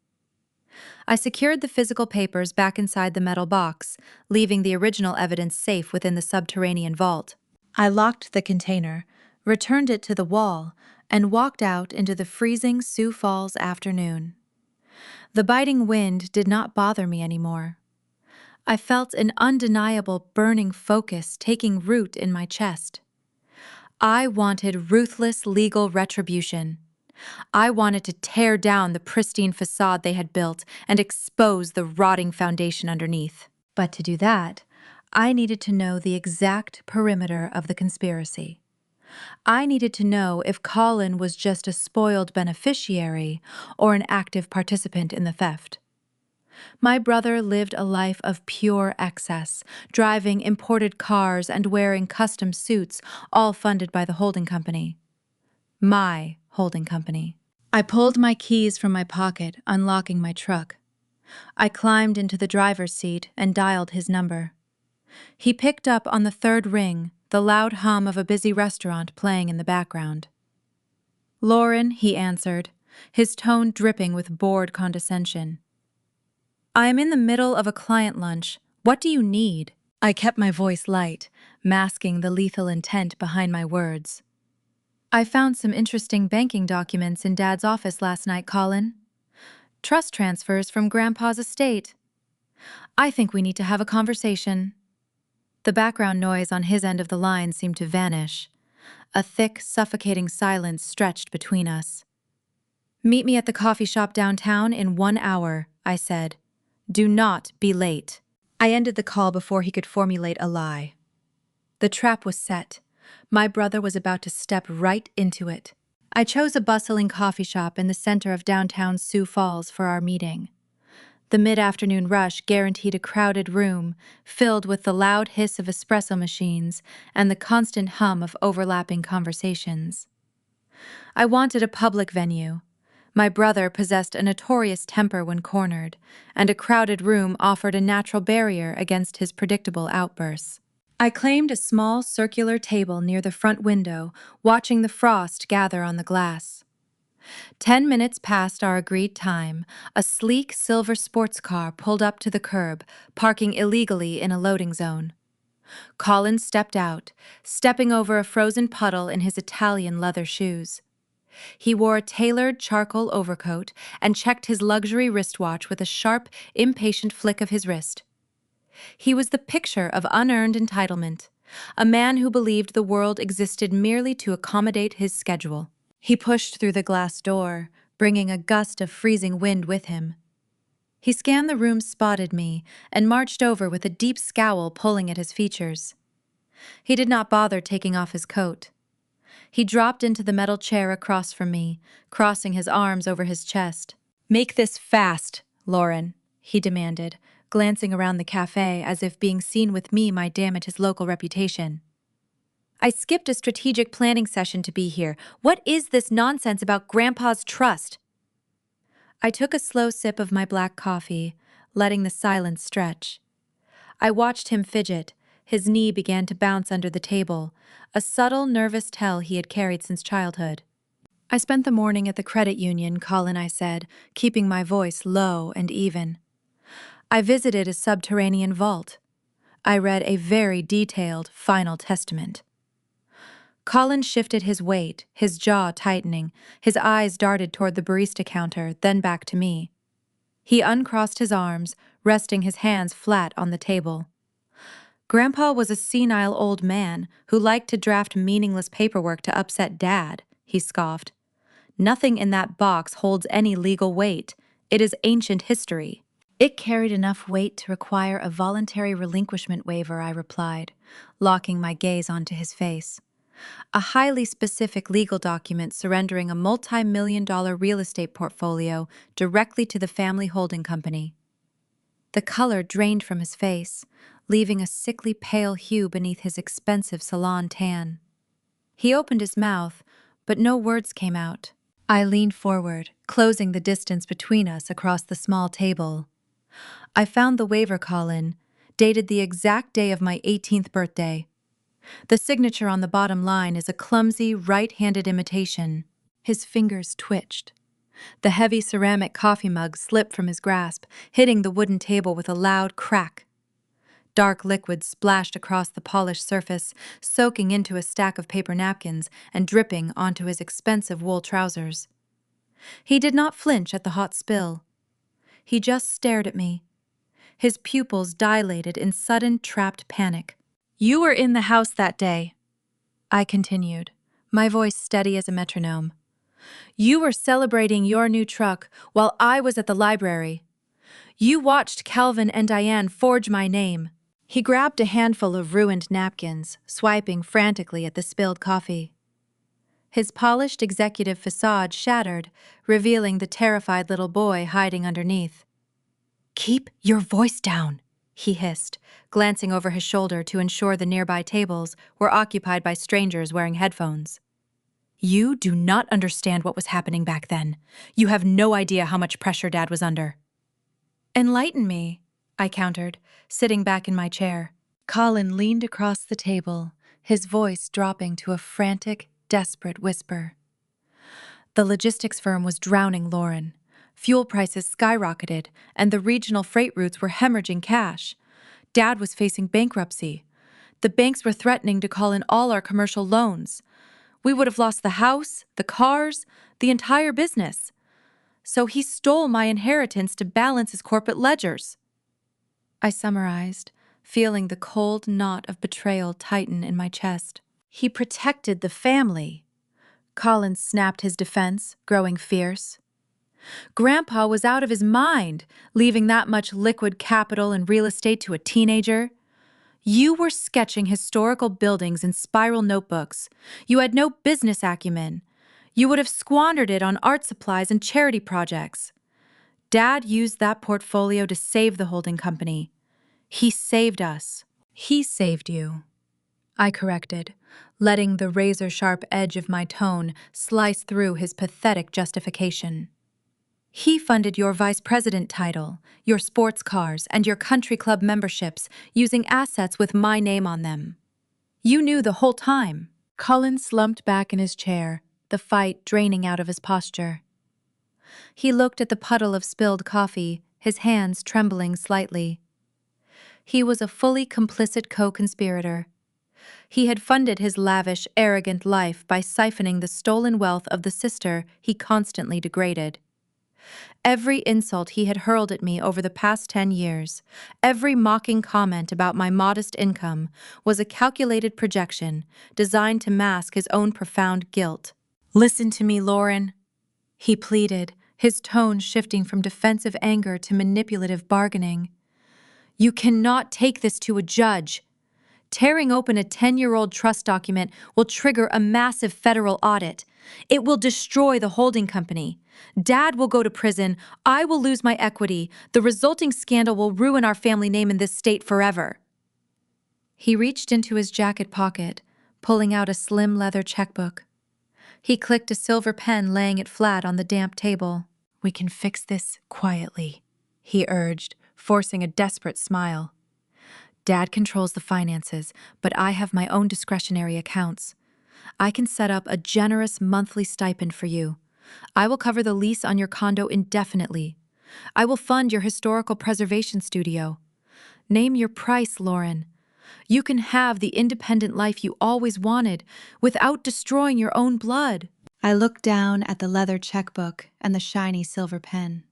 I secured the physical papers back inside the metal box, leaving the original evidence safe within the subterranean vault. I locked the container, returned it to the wall, and walked out into the freezing Sioux Falls afternoon. The biting wind did not bother me anymore. I felt an undeniable burning focus taking root in my chest. I wanted ruthless legal retribution. I wanted to tear down the pristine facade they had built and expose the rotting foundation underneath. But to do that, I needed to know the exact perimeter of the conspiracy. I needed to know if Colin was just a spoiled beneficiary or an active participant in the theft. My brother lived a life of pure excess, driving imported cars and wearing custom suits, all funded by the holding company. My holding company. I pulled my keys from my pocket, unlocking my truck. I climbed into the driver's seat and dialed his number. He picked up on the third ring, the loud hum of a busy restaurant playing in the background. "Lauren," he answered, his tone dripping with bored condescension. "I am in the middle of a client lunch. What do you need?" I kept my voice light, masking the lethal intent behind my words. "I found some interesting banking documents in Dad's office last night, Colin. Trust transfers from Grandpa's estate. I think we need to have a conversation." The background noise on his end of the line seemed to vanish. A thick, suffocating silence stretched between us. "Meet me at the coffee shop downtown in 1 hour," I said. "Do not be late." I ended the call before he could formulate a lie. The trap was set. My brother was about to step right into it. I chose a bustling coffee shop in the center of downtown Sioux Falls for our meeting. The mid-afternoon rush guaranteed a crowded room, filled with the loud hiss of espresso machines and the constant hum of overlapping conversations. I wanted a public venue. My brother possessed a notorious temper when cornered, and a crowded room offered a natural barrier against his predictable outbursts. I claimed a small circular table near the front window, watching the frost gather on the glass. 10 minutes past our agreed time, a sleek silver sports car pulled up to the curb, parking illegally in a loading zone. Colin stepped out, stepping over a frozen puddle in his Italian leather shoes. He wore a tailored charcoal overcoat and checked his luxury wristwatch with a sharp, impatient flick of his wrist. He was the picture of unearned entitlement, a man who believed the world existed merely to accommodate his schedule. He pushed through the glass door, bringing a gust of freezing wind with him. He scanned the room, spotted me, and marched over with a deep scowl pulling at his features. He did not bother taking off his coat. He dropped into the metal chair across from me, crossing his arms over his chest. "Make this fast, Lauren," he demanded, glancing around the cafe as if being seen with me might damage his local reputation. I skipped a strategic planning session to be here. What is this nonsense about Grandpa's trust? I took a slow sip of my black coffee, letting the silence stretch. I watched him fidget. His knee began to bounce under the table, a subtle, nervous tell he had carried since childhood. I spent the morning at the credit union, Colin, I said, keeping my voice low and even. I visited a subterranean vault. I read a very detailed final testament. Colin shifted his weight, his jaw tightening. His eyes darted toward the barista counter, then back to me. He uncrossed his arms, resting his hands flat on the table. Grandpa was a senile old man who liked to draft meaningless paperwork to upset Dad, he scoffed. Nothing in that box holds any legal weight. It is ancient history. It carried enough weight to require a voluntary relinquishment waiver, I replied, locking my gaze onto his face. A highly specific legal document surrendering a multi-million-dollar real estate portfolio directly to the family holding company. The color drained from his face, leaving a sickly pale hue beneath his expensive salon tan. He opened his mouth, but no words came out. I leaned forward, closing the distance between us across the small table. I found the waiver, Colin, dated the exact day of my 18th birthday. The signature on the bottom line is a clumsy, right-handed imitation. His fingers twitched. The heavy ceramic coffee mug slipped from his grasp, hitting the wooden table with a loud crack. Dark liquid splashed across the polished surface, soaking into a stack of paper napkins and dripping onto his expensive wool trousers. He did not flinch at the hot spill. He just stared at me. His pupils dilated in sudden, trapped panic. "You were in the house that day," I continued, my voice steady as a metronome. "You were celebrating your new truck while I was at the library. You watched Calvin and Diane forge my name." He grabbed a handful of ruined napkins, swiping frantically at the spilled coffee. His polished executive facade shattered, revealing the terrified little boy hiding underneath. "Keep your voice down," he hissed, glancing over his shoulder to ensure the nearby tables were occupied by strangers wearing headphones. "You do not understand what was happening back then. You have no idea how much pressure Dad was under." "Enlighten me," I countered, sitting back in my chair. Colin leaned across the table, his voice dropping to a frantic, desperate whisper. The logistics firm was drowning Lauren. Fuel prices skyrocketed, and the regional freight routes were hemorrhaging cash. Dad was facing bankruptcy. The banks were threatening to call in all our commercial loans. We would have lost the house, the cars, the entire business. So he stole my inheritance to balance his corporate ledgers. I summarized, feeling the cold knot of betrayal tighten in my chest. He protected the family. Colin snapped his defense, growing fierce. Grandpa was out of his mind, leaving that much liquid capital and real estate to a teenager. You were sketching historical buildings in spiral notebooks. You had no business acumen. You would have squandered it on art supplies and charity projects. Dad used that portfolio to save the holding company. He saved us. He saved you, I corrected, letting the razor-sharp edge of my tone slice through his pathetic justification. He funded your vice president title, your sports cars, and your country club memberships using assets with my name on them. You knew the whole time. Cullen slumped back in his chair, the fight draining out of his posture. He looked at the puddle of spilled coffee, his hands trembling slightly. He was a fully complicit co-conspirator. He had funded his lavish, arrogant life by siphoning the stolen wealth of the sister he constantly degraded. Every insult he had hurled at me over the past 10 years, every mocking comment about my modest income, was a calculated projection designed to mask his own profound guilt. "Listen to me, Lauren," he pleaded, his tone shifting from defensive anger to manipulative bargaining. "You cannot take this to a judge. Tearing open a 10-year-old trust document will trigger a massive federal audit. It will destroy the holding company. Dad will go to prison. I will lose my equity. The resulting scandal will ruin our family name in this state forever. He reached into his jacket pocket, pulling out a slim leather checkbook. He clicked a silver pen, laying it flat on the damp table. "We can fix this quietly," he urged, forcing a desperate smile. "Dad controls the finances, but I have my own discretionary accounts. I can set up a generous monthly stipend for you. I will cover the lease on your condo indefinitely. I will fund your historical preservation studio. Name your price, Lauren. You can have the independent life you always wanted without destroying your own blood." I looked down at the leather checkbook and the shiny silver pen.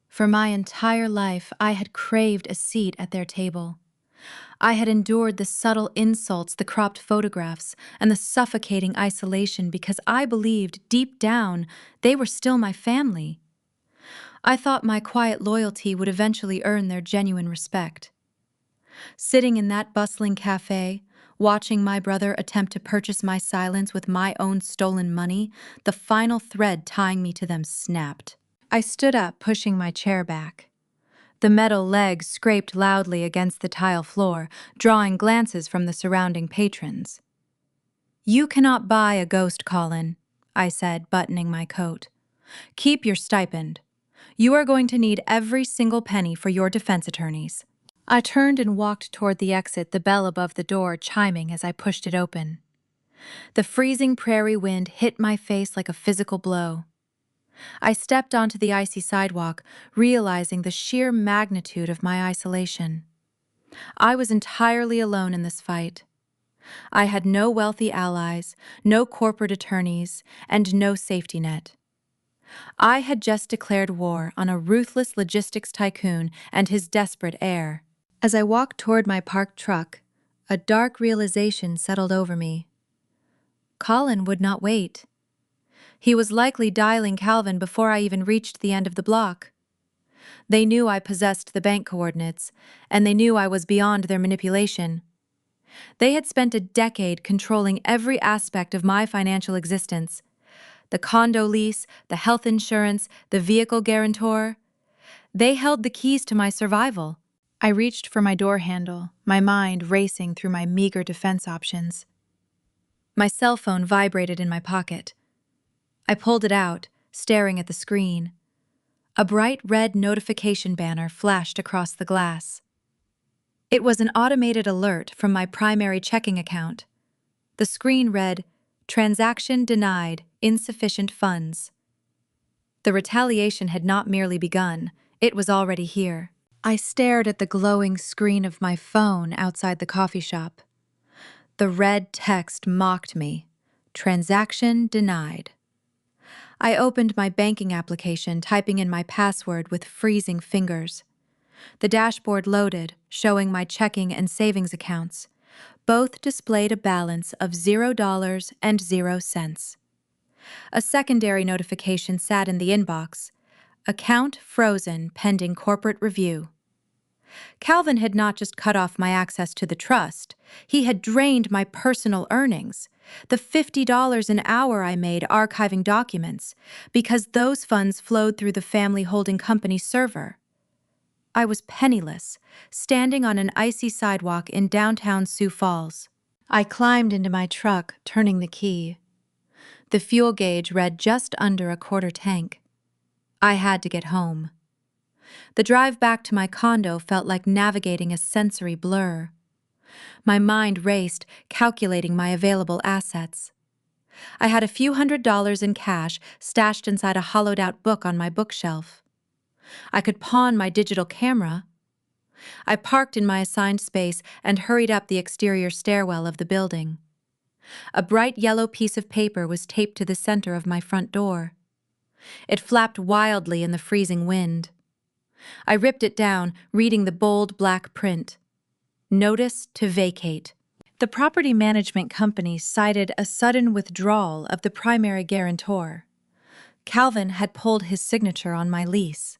For my entire life, I had craved a seat at their table. I had endured the subtle insults, the cropped photographs, and the suffocating isolation because I believed, deep down, they were still my family. I thought my quiet loyalty would eventually earn their genuine respect. Sitting in that bustling cafe, watching my brother attempt to purchase my silence with my own stolen money, the final thread tying me to them snapped. I stood up, pushing my chair back. The metal legs scraped loudly against the tile floor, drawing glances from the surrounding patrons. "You cannot buy a ghost, Colin," I said, buttoning my coat. "Keep your stipend. You are going to need every single penny for your defense attorneys." I turned and walked toward the exit, the bell above the door chiming as I pushed it open. The freezing prairie wind hit my face like a physical blow. I stepped onto the icy sidewalk, realizing the sheer magnitude of my isolation. I was entirely alone in this fight. I had no wealthy allies, no corporate attorneys, and no safety net. I had just declared war on a ruthless logistics tycoon and his desperate heir. As I walked toward my parked truck, a dark realization settled over me. Colin would not wait. He was likely dialing Calvin before I even reached the end of the block. They knew I possessed the bank coordinates, and they knew I was beyond their manipulation. They had spent a decade controlling every aspect of my financial existence. The condo lease, the health insurance, the vehicle guarantor. They held the keys to my survival. I reached for my door handle, my mind racing through my meager defense options. My cell phone vibrated in my pocket. I pulled it out, staring at the screen. A bright red notification banner flashed across the glass. It was an automated alert from my primary checking account. The screen read, "Transaction denied, insufficient funds." The retaliation had not merely begun, it was already here. I stared at the glowing screen of my phone outside the coffee shop. The red text mocked me. "Transaction denied." I opened my banking application, typing in my password with freezing fingers. The dashboard loaded, showing my checking and savings accounts. Both displayed a balance of $0 and 0 cents. A secondary notification sat in the inbox. "Account frozen pending corporate review." Calvin had not just cut off my access to the trust, he had drained my personal earnings, the $50 an hour I made archiving documents, because those funds flowed through the family holding company server. I was penniless, standing on an icy sidewalk in downtown Sioux Falls. I climbed into my truck, turning the key. The fuel gauge read just under a quarter tank. I had to get home. The drive back to my condo felt like navigating a sensory blur. My mind raced, calculating my available assets. I had a few $100s in cash stashed inside a hollowed-out book on my bookshelf. I could pawn my digital camera. I parked in my assigned space and hurried up the exterior stairwell of the building. A bright yellow piece of paper was taped to the center of my front door. It flapped wildly in the freezing wind. I ripped it down, reading the bold black print. "Notice to vacate." The property management company cited a sudden withdrawal of the primary guarantor. Calvin had pulled his signature on my lease.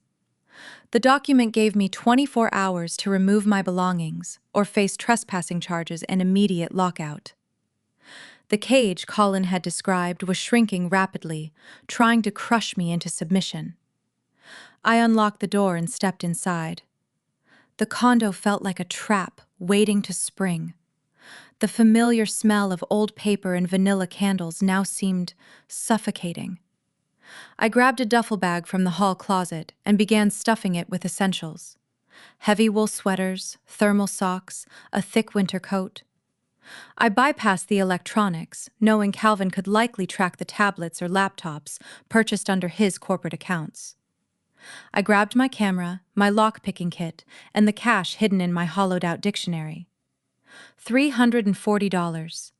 The document gave me 24 hours to remove my belongings or face trespassing charges and immediate lockout. The cage Colin had described was shrinking rapidly, trying to crush me into submission. I unlocked the door and stepped inside. The condo felt like a trap waiting to spring. The familiar smell of old paper and vanilla candles now seemed suffocating. I grabbed a duffel bag from the hall closet and began stuffing it with essentials: heavy wool sweaters, thermal socks, a thick winter coat. I bypassed the electronics, knowing Calvin could likely track the tablets or laptops purchased under his corporate accounts. I grabbed my camera, my lock-picking kit, and the cash hidden in my hollowed-out dictionary. $340.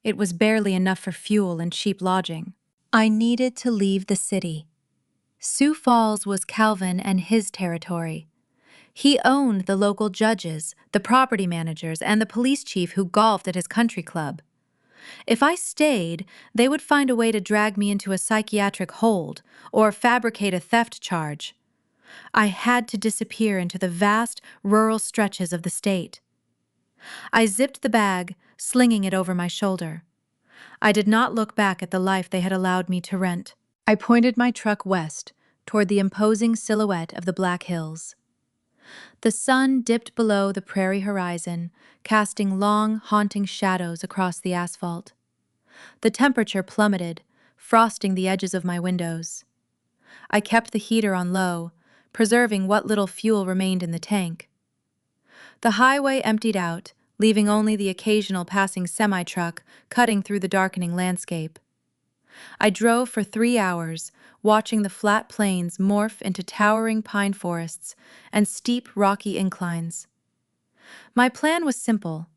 It was barely enough for fuel and cheap lodging. I needed to leave the city. Sioux Falls was Calvin and his territory. He owned the local judges, the property managers, and the police chief who golfed at his country club. If I stayed, they would find a way to drag me into a psychiatric hold or fabricate a theft charge. I had to disappear into the vast, rural stretches of the state. I zipped the bag, slinging it over my shoulder. I did not look back at the life they had allowed me to rent. I pointed my truck west, toward the imposing silhouette of the Black Hills. The sun dipped below the prairie horizon, casting long, haunting shadows across the asphalt. The temperature plummeted, frosting the edges of my windows. I kept the heater on low, preserving what little fuel remained in the tank. The highway emptied out, leaving only the occasional passing semi-truck cutting through the darkening landscape. I drove for 3 hours, watching the flat plains morph into towering pine forests and steep, rocky inclines. My plan was simple: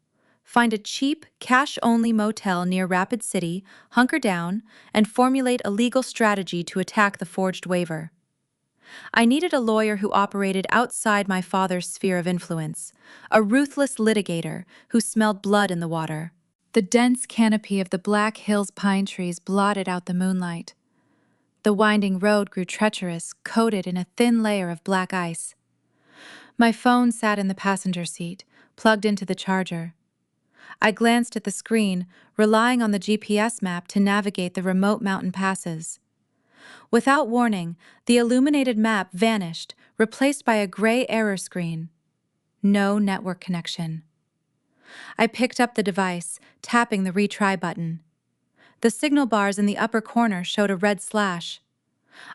find a cheap, cash-only motel near Rapid City, hunker down, and formulate a legal strategy to attack the forged waiver. I needed a lawyer who operated outside my father's sphere of influence, a ruthless litigator who smelled blood in the water. The dense canopy of the Black Hills pine trees blotted out the moonlight. The winding road grew treacherous, coated in a thin layer of black ice. My phone sat in the passenger seat, plugged into the charger. I glanced at the screen, relying on the GPS map to navigate the remote mountain passes. Without warning, the illuminated map vanished, replaced by a gray error screen. No network connection. I picked up the device, tapping the retry button. The signal bars in the upper corner showed a red slash.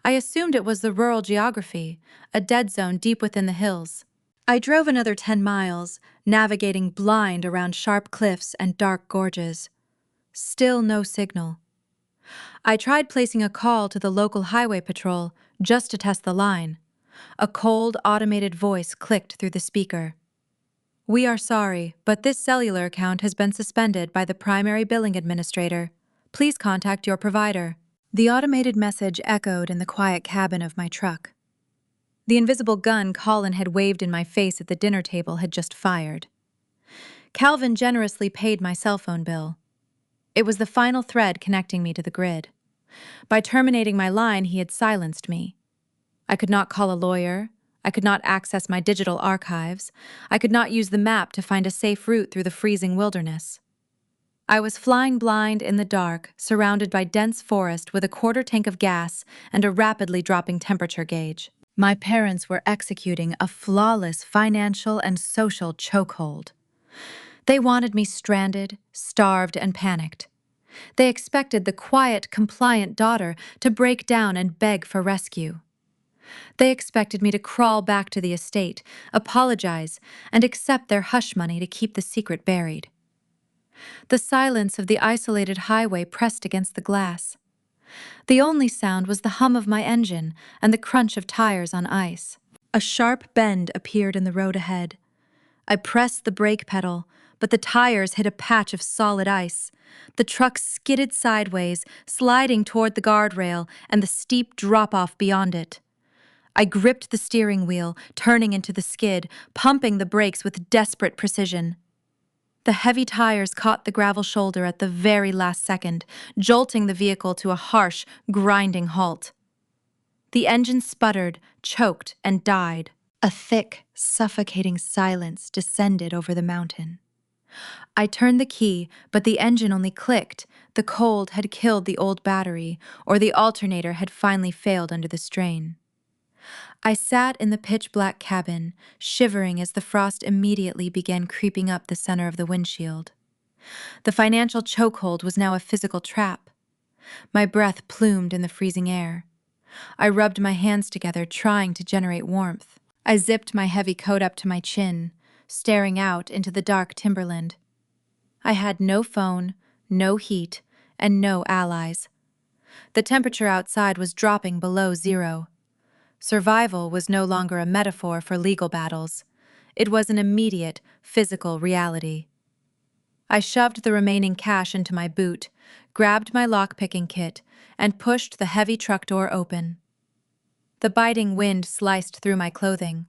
I assumed it was the rural geography, a dead zone deep within the hills. I drove another 10 miles, navigating blind around sharp cliffs and dark gorges. Still no signal. I tried placing a call to the local highway patrol just to test the line. A cold, automated voice clicked through the speaker. "We are sorry, but this cellular account has been suspended by the primary billing administrator. Please contact your provider." The automated message echoed in the quiet cabin of my truck. The invisible gun Colin had waved in my face at the dinner table had just fired. Calvin generously paid my cell phone bill. It was the final thread connecting me to the grid. By terminating my line, he had silenced me. I could not call a lawyer. I could not access my digital archives. I could not use the map to find a safe route through the freezing wilderness. I was flying blind in the dark, surrounded by dense forest with a quarter tank of gas and a rapidly dropping temperature gauge. My parents were executing a flawless financial and social chokehold. They wanted me stranded, starved, and panicked. They expected the quiet, compliant daughter to break down and beg for rescue. They expected me to crawl back to the estate, apologize, and accept their hush money to keep the secret buried. The silence of the isolated highway pressed against the glass. The only sound was the hum of my engine and the crunch of tires on ice. A sharp bend appeared in the road ahead. I pressed the brake pedal, but the tires hit a patch of solid ice. The truck skidded sideways, sliding toward the guardrail and the steep drop-off beyond it. I gripped the steering wheel, turning into the skid, pumping the brakes with desperate precision. The heavy tires caught the gravel shoulder at the very last second, jolting the vehicle to a harsh, grinding halt. The engine sputtered, choked, and died. A thick, suffocating silence descended over the mountain. I turned the key, but the engine only clicked. The cold had killed the old battery, or the alternator had finally failed under the strain. I sat in the pitch-black cabin, shivering as the frost immediately began creeping up the center of the windshield. The financial chokehold was now a physical trap. My breath plumed in the freezing air. I rubbed my hands together, trying to generate warmth. I zipped my heavy coat up to my chin, staring out into the dark timberland. I had no phone, no heat, and no allies. The temperature outside was dropping below zero. Survival was no longer a metaphor for legal battles. It was an immediate, physical reality. I shoved the remaining cash into my boot, grabbed my lock-picking kit, and pushed the heavy truck door open. The biting wind sliced through my clothing.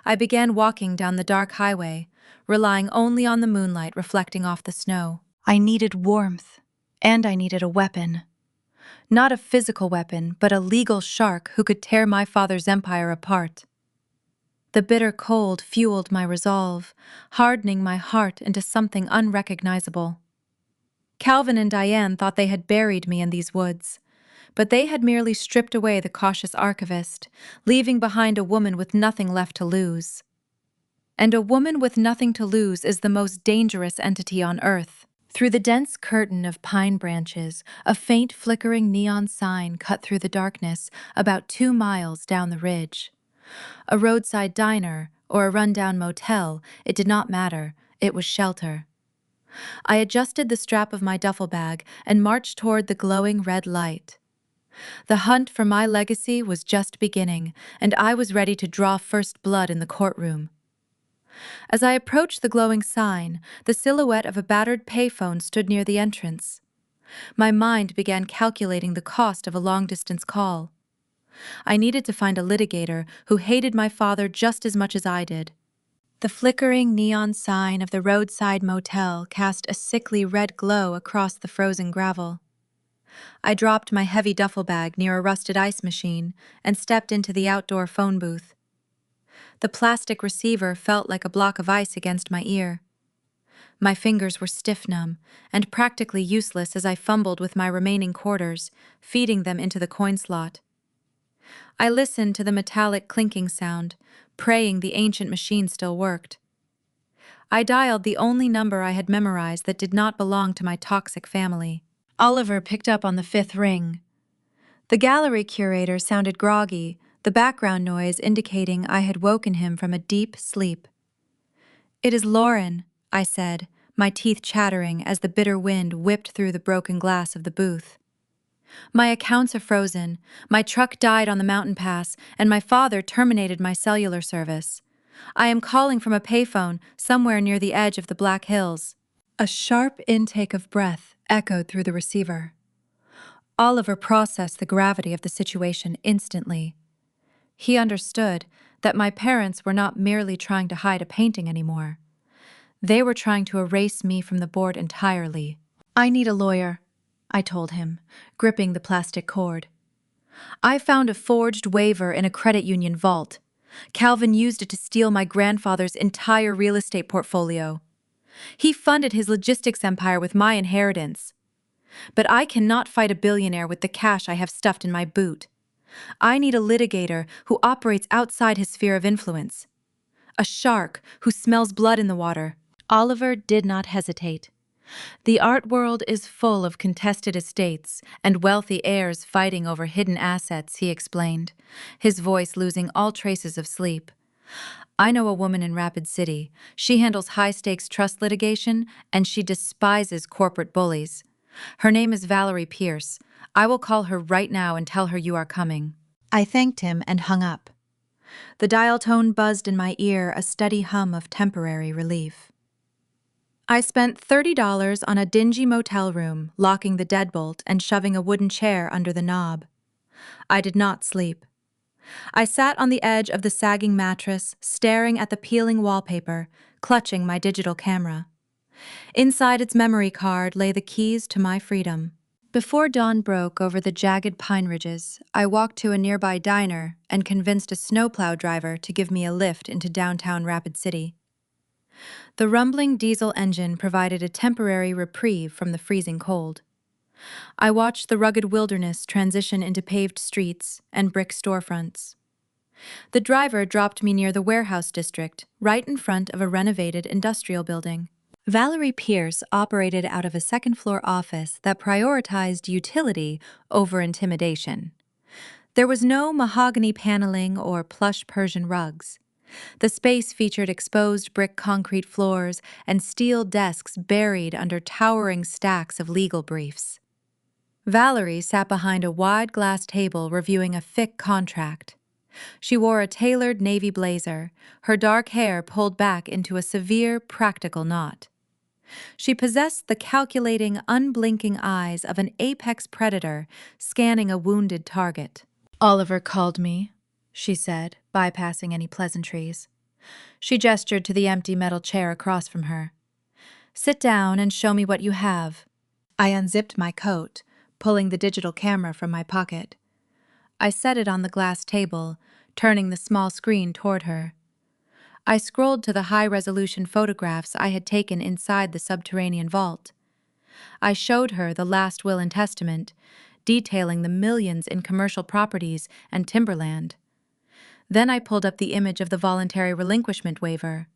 I began walking down the dark highway, relying only on the moonlight reflecting off the snow. I needed warmth, and I needed a weapon. Not a physical weapon, but a legal shark who could tear my father's empire apart. The bitter cold fueled my resolve, hardening my heart into something unrecognizable. Calvin and Diane thought they had buried me in these woods, but they had merely stripped away the cautious archivist, leaving behind a woman with nothing left to lose. And a woman with nothing to lose is the most dangerous entity on Earth. Through the dense curtain of pine branches, a faint flickering neon sign cut through the darkness about 2 miles down the ridge. A roadside diner or a rundown motel, it did not matter, it was shelter. I adjusted the strap of my duffel bag and marched toward the glowing red light. The hunt for my legacy was just beginning, and I was ready to draw first blood in the courtroom. As I approached the glowing sign, the silhouette of a battered payphone stood near the entrance. My mind began calculating the cost of a long-distance call. I needed to find a litigator who hated my father just as much as I did. The flickering neon sign of the roadside motel cast a sickly red glow across the frozen gravel. I dropped my heavy duffel bag near a rusted ice machine and stepped into the outdoor phone booth. The plastic receiver felt like a block of ice against my ear. My fingers were stiff-numb and practically useless as I fumbled with my remaining quarters, feeding them into the coin slot. I listened to the metallic clinking sound, praying the ancient machine still worked. I dialed the only number I had memorized that did not belong to my toxic family. Oliver picked up on the 5th ring. The gallery curator sounded groggy, the background noise indicating I had woken him from a deep sleep. "It is Lauren," I said, my teeth chattering as the bitter wind whipped through the broken glass of the booth. "My accounts are frozen, my truck died on the mountain pass, and my father terminated my cellular service. I am calling from a payphone somewhere near the edge of the Black Hills." A sharp intake of breath echoed through the receiver. Oliver processed the gravity of the situation instantly. He understood that my parents were not merely trying to hide a painting anymore. They were trying to erase me from the board entirely. "I need a lawyer," I told him, gripping the plastic cord. "I found a forged waiver in a credit union vault. Calvin used it to steal my grandfather's entire real estate portfolio. He funded his logistics empire with my inheritance. But I cannot fight a billionaire with the cash I have stuffed in my boot. I need a litigator who operates outside his sphere of influence. A shark who smells blood in the water." Oliver did not hesitate. "The art world is full of contested estates and wealthy heirs fighting over hidden assets," he explained, his voice losing all traces of sleep. "I know a woman in Rapid City. She handles high-stakes trust litigation, and she despises corporate bullies. Her name is Valerie Pierce. I will call her right now and tell her you are coming." I thanked him and hung up. The dial tone buzzed in my ear, a steady hum of temporary relief. I spent $30 on a dingy motel room, locking the deadbolt and shoving a wooden chair under the knob. I did not sleep. I sat on the edge of the sagging mattress, staring at the peeling wallpaper, clutching my digital camera. Inside its memory card lay the keys to my freedom. Before dawn broke over the jagged pine ridges, I walked to a nearby diner and convinced a snowplow driver to give me a lift into downtown Rapid City. The rumbling diesel engine provided a temporary reprieve from the freezing cold. I watched the rugged wilderness transition into paved streets and brick storefronts. The driver dropped me near the warehouse district, right in front of a renovated industrial building. Valerie Pierce operated out of a second-floor office that prioritized utility over intimidation. There was no mahogany paneling or plush Persian rugs. The space featured exposed brick concrete floors and steel desks buried under towering stacks of legal briefs. Valerie sat behind a wide glass table reviewing a thick contract. She wore a tailored navy blazer, her dark hair pulled back into a severe, practical knot. She possessed the calculating, unblinking eyes of an apex predator scanning a wounded target. "Oliver called me," she said, bypassing any pleasantries. She gestured to the empty metal chair across from her. "Sit down and show me what you have." I unzipped my coat, pulling the digital camera from my pocket. I set it on the glass table, turning the small screen toward her. I scrolled to the high-resolution photographs I had taken inside the subterranean vault. I showed her the last will and testament, detailing the millions in commercial properties and timberland. Then I pulled up the image of the voluntary relinquishment waiver.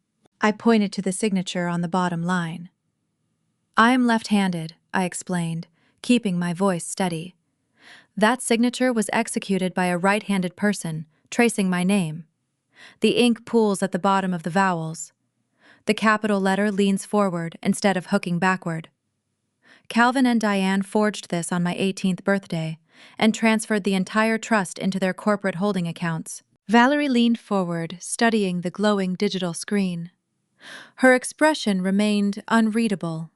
I pointed to the signature on the bottom line. "I am left-handed," I explained, keeping my voice steady. "That signature was executed by a right-handed person, tracing my name. The ink pools at the bottom of the vowels. The capital letter leans forward instead of hooking backward. Calvin and Diane forged this on my 18th birthday and transferred the entire trust into their corporate holding accounts." Valerie leaned forward, studying the glowing digital screen. Her expression remained unreadable.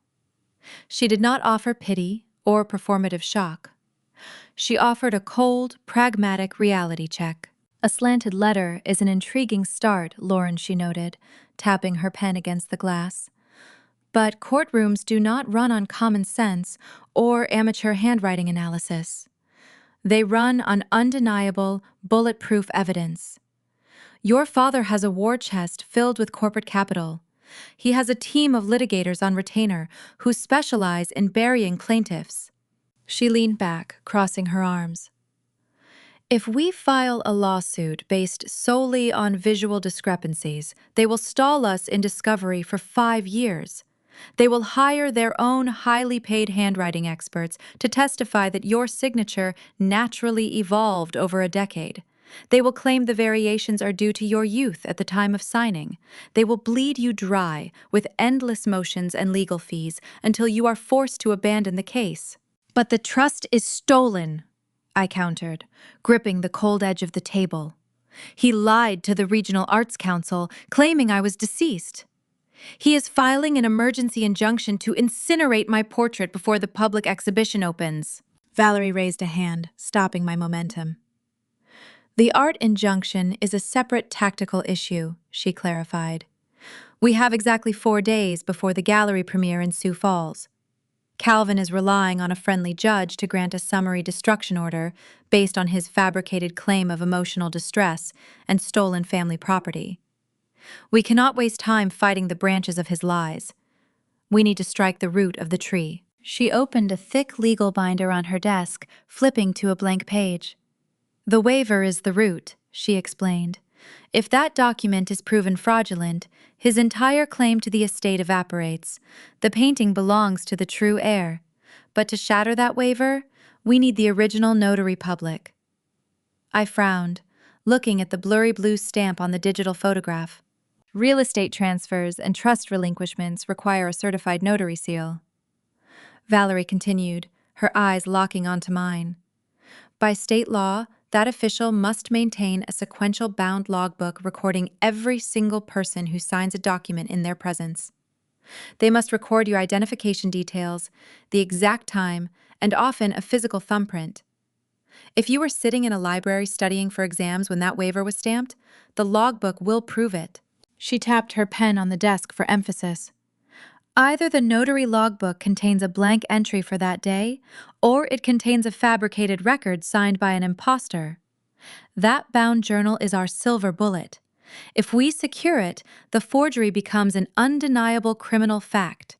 She did not offer pity or performative shock. She offered a cold, pragmatic reality check. "A slanted letter is an intriguing start," Lauren, she noted, tapping her pen against the glass. "But courtrooms do not run on common sense or amateur handwriting analysis. They run on undeniable, bulletproof evidence. Your father has a war chest filled with corporate capital. He has a team of litigators on retainer who specialize in burying plaintiffs." She leaned back, crossing her arms. "If we file a lawsuit based solely on visual discrepancies, they will stall us in discovery for 5 years. They will hire their own highly paid handwriting experts to testify that your signature naturally evolved over a decade. They will claim the variations are due to your youth at the time of signing. They will bleed you dry with endless motions and legal fees until you are forced to abandon the case." "But the trust is stolen," I countered, gripping the cold edge of the table. "He lied to the Regional Arts Council, claiming I was deceased. He is filing an emergency injunction to incinerate my portrait before the public exhibition opens." Valerie raised a hand, stopping my momentum. "The art injunction is a separate tactical issue," she clarified. "We have exactly 4 days before the gallery premiere in Sioux Falls. Calvin is relying on a friendly judge to grant a summary destruction order based on his fabricated claim of emotional distress and stolen family property. We cannot waste time fighting the branches of his lies. We need to strike the root of the tree." She opened a thick legal binder on her desk, flipping to a blank page. "The waiver is the root," she explained. "If that document is proven fraudulent, his entire claim to the estate evaporates. The painting belongs to the true heir. But to shatter that waiver, we need the original notary public." I frowned, looking at the blurry blue stamp on the digital photograph. "Real estate transfers and trust relinquishments require a certified notary seal." Valerie continued, her eyes locking onto mine. "By state law, that official must maintain a sequential bound logbook recording every single person who signs a document in their presence. They must record your identification details, the exact time, and often a physical thumbprint. If you were sitting in a library studying for exams when that waiver was stamped, the logbook will prove it." She tapped her pen on the desk for emphasis. Either the notary logbook contains a blank entry for that day, or it contains a fabricated record signed by an imposter. That bound journal is our silver bullet. If we secure it, the forgery becomes an undeniable criminal fact.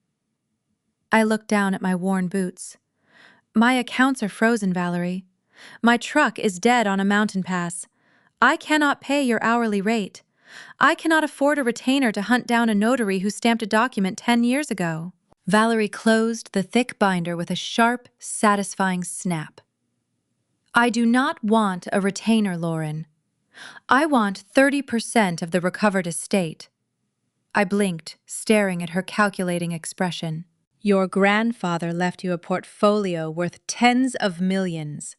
I looked down at my worn boots. My accounts are frozen, Valerie. My truck is dead on a mountain pass. I cannot pay your hourly rate. I cannot afford a retainer to hunt down a notary who stamped a document 10 years ago. Valerie closed the thick binder with a sharp, satisfying snap. I do not want a retainer, Lauren. I want 30% of the recovered estate. I blinked, staring at her calculating expression. Your grandfather left you a portfolio worth tens of millions,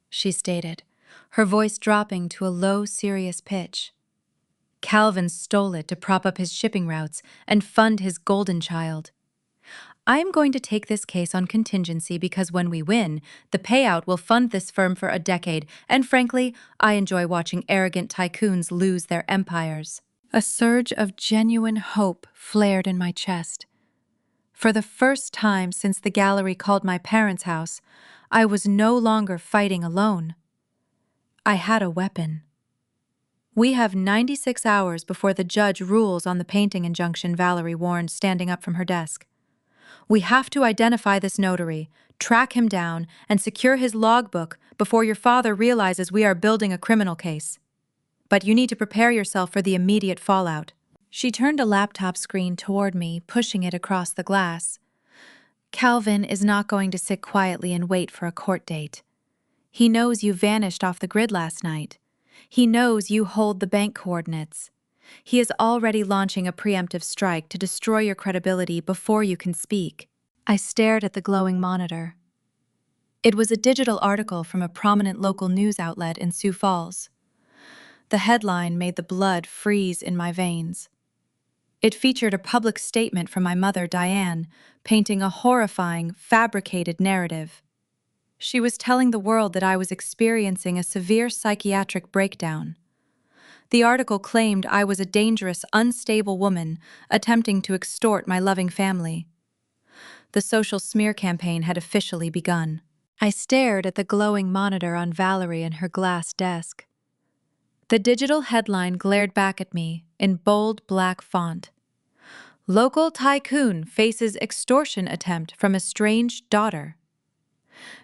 she stated, her voice dropping to a low, serious pitch. Calvin stole it to prop up his shipping routes and fund his golden child. I am going to take this case on contingency because when we win, the payout will fund this firm for a decade, and frankly, I enjoy watching arrogant tycoons lose their empires. A surge of genuine hope flared in my chest. For the first time since the gallery called my parents' house, I was no longer fighting alone. I had a weapon. We have 96 hours before the judge rules on the painting injunction, Valerie warned, standing up from her desk. We have to identify this notary, track him down, and secure his logbook before your father realizes we are building a criminal case. But you need to prepare yourself for the immediate fallout. She turned a laptop screen toward me, pushing it across the glass. Calvin is not going to sit quietly and wait for a court date. He knows you vanished off the grid last night. He knows you hold the bank coordinates. He is already launching a preemptive strike to destroy your credibility before you can speak. I stared at the glowing monitor. It was a digital article from a prominent local news outlet in Sioux Falls. The headline made the blood freeze in my veins. It featured a public statement from my mother, Diane, painting a horrifying, fabricated narrative. She was telling the world that I was experiencing a severe psychiatric breakdown. The article claimed I was a dangerous, unstable woman attempting to extort my loving family. The social smear campaign had officially begun. I stared at the glowing monitor on Valerie and her glass desk. The digital headline glared back at me in bold black font. Local tycoon faces extortion attempt from estranged daughter.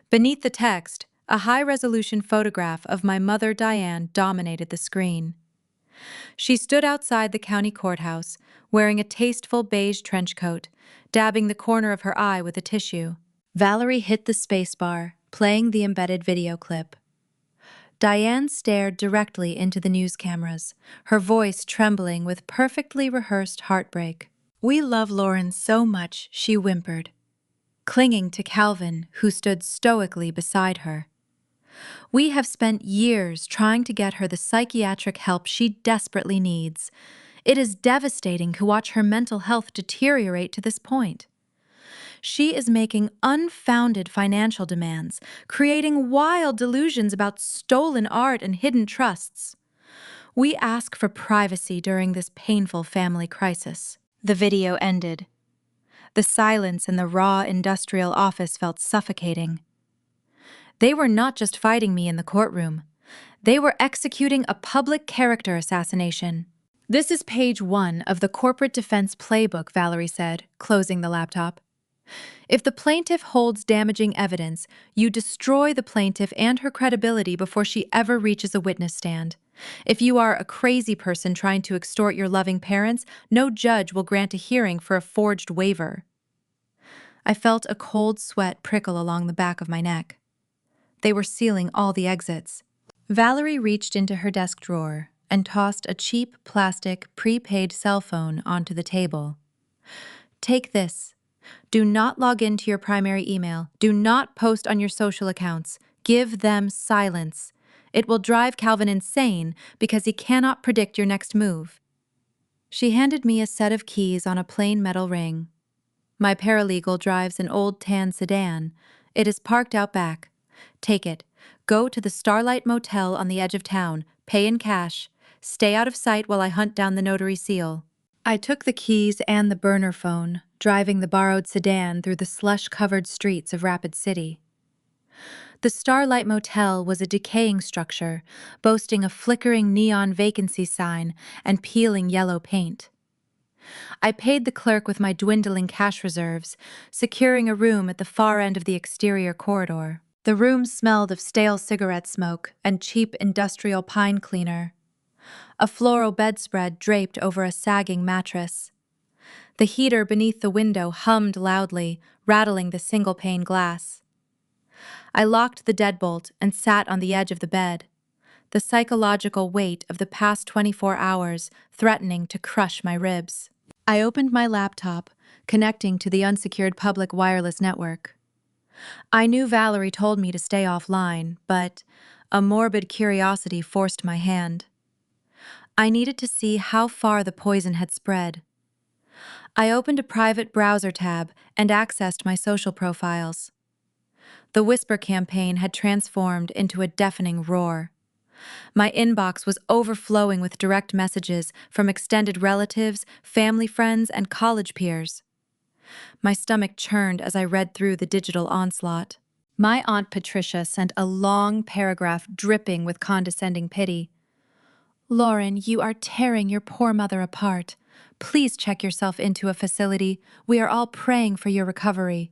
Beneath the text, a high-resolution photograph of my mother Diane dominated the screen. She stood outside the county courthouse, wearing a tasteful beige trench coat, dabbing the corner of her eye with a tissue. Valerie hit the spacebar, playing the embedded video clip. Diane stared directly into the news cameras, her voice trembling with perfectly rehearsed heartbreak. We love Lauren so much, she whimpered, clinging to Calvin, who stood stoically beside her. We have spent years trying to get her the psychiatric help she desperately needs. It is devastating to watch her mental health deteriorate to this point. She is making unfounded financial demands, creating wild delusions about stolen art and hidden trusts. We ask for privacy during this painful family crisis. The video ended. The silence in the raw industrial office felt suffocating. They were not just fighting me in the courtroom. They were executing a public character assassination. This is page 1 of the corporate defense playbook, Valerie said, closing the laptop. If the plaintiff holds damaging evidence, you destroy the plaintiff and her credibility before she ever reaches a witness stand. If you are a crazy person trying to extort your loving parents, no judge will grant a hearing for a forged waiver. I felt a cold sweat prickle along the back of my neck. They were sealing all the exits. Valerie reached into her desk drawer and tossed a cheap plastic prepaid cell phone onto the table. Take this. Do not log into your primary email. Do not post on your social accounts. Give them silence. It will drive Calvin insane because he cannot predict your next move. She handed me a set of keys on a plain metal ring. My paralegal drives an old tan sedan. It is parked out back. Take it. Go to the Starlight Motel on the edge of town. Pay in cash. Stay out of sight while I hunt down the notary seal. I took the keys and the burner phone, driving the borrowed sedan through the slush-covered streets of Rapid City. The Starlight Motel was a decaying structure, boasting a flickering neon vacancy sign and peeling yellow paint. I paid the clerk with my dwindling cash reserves, securing a room at the far end of the exterior corridor. The room smelled of stale cigarette smoke and cheap industrial pine cleaner. A floral bedspread draped over a sagging mattress. The heater beneath the window hummed loudly, rattling the single-pane glass. I locked the deadbolt and sat on the edge of the bed, the psychological weight of the past 24 hours threatening to crush my ribs. I opened my laptop, connecting to the unsecured public wireless network. I knew Valerie told me to stay offline, but a morbid curiosity forced my hand. I needed to see how far the poison had spread. I opened a private browser tab and accessed my social profiles. The Whisper campaign had transformed into a deafening roar. My inbox was overflowing with direct messages from extended relatives, family friends, and college peers. My stomach churned as I read through the digital onslaught. My Aunt Patricia sent a long paragraph dripping with condescending pity. "Lauren, you are tearing your poor mother apart. Please check yourself into a facility. We are all praying for your recovery."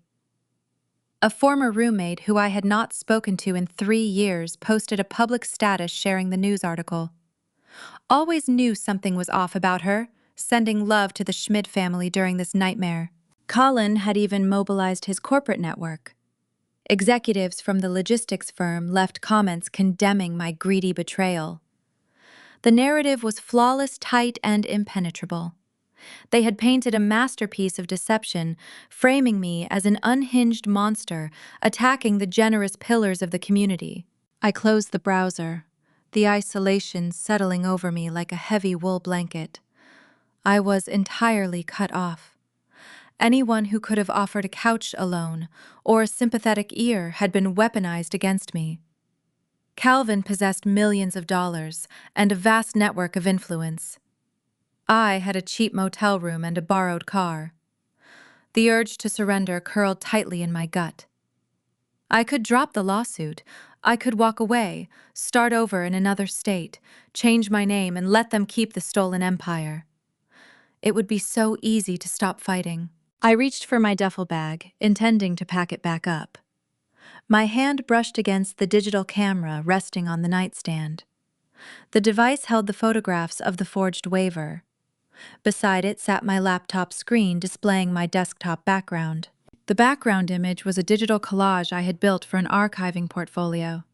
A former roommate who I had not spoken to in 3 years posted a public status sharing the news article. "Always knew something was off about her. Sending love to the Schmidt family during this nightmare." Colin had even mobilized his corporate network. Executives from the logistics firm left comments condemning my greedy betrayal. The narrative was flawless, tight, and impenetrable. They had painted a masterpiece of deception, framing me as an unhinged monster attacking the generous pillars of the community. I closed the browser, the isolation settling over me like a heavy wool blanket. I was entirely cut off. Anyone who could have offered a couch alone or a sympathetic ear had been weaponized against me. Calvin possessed millions of dollars and a vast network of influence. I had a cheap motel room and a borrowed car. The urge to surrender curled tightly in my gut. I could drop the lawsuit. I could walk away, start over in another state, change my name, and let them keep the stolen empire. It would be so easy to stop fighting. I reached for my duffel bag, intending to pack it back up. My hand brushed against the digital camera resting on the nightstand. The device held the photographs of the forged waiver. Beside it sat my laptop screen displaying my desktop background. The background image was a digital collage I had built for an archiving portfolio.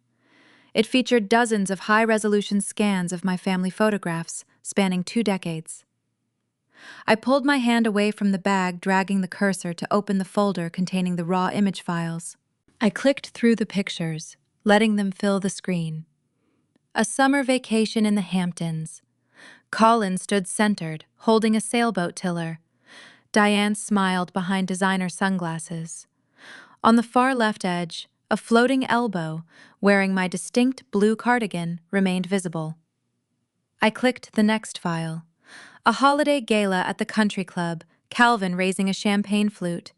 It featured dozens of high-resolution scans of my family photographs, spanning 2 decades. I pulled my hand away from the bag, dragging the cursor to open the folder containing the raw image files. I clicked through the pictures, letting them fill the screen. A summer vacation in the Hamptons. Colin stood centered, holding a sailboat tiller. Diane smiled behind designer sunglasses. On the far left edge, a floating elbow, wearing my distinct blue cardigan, remained visible. I clicked the next file. A holiday gala at the country club, Calvin raising a champagne flute.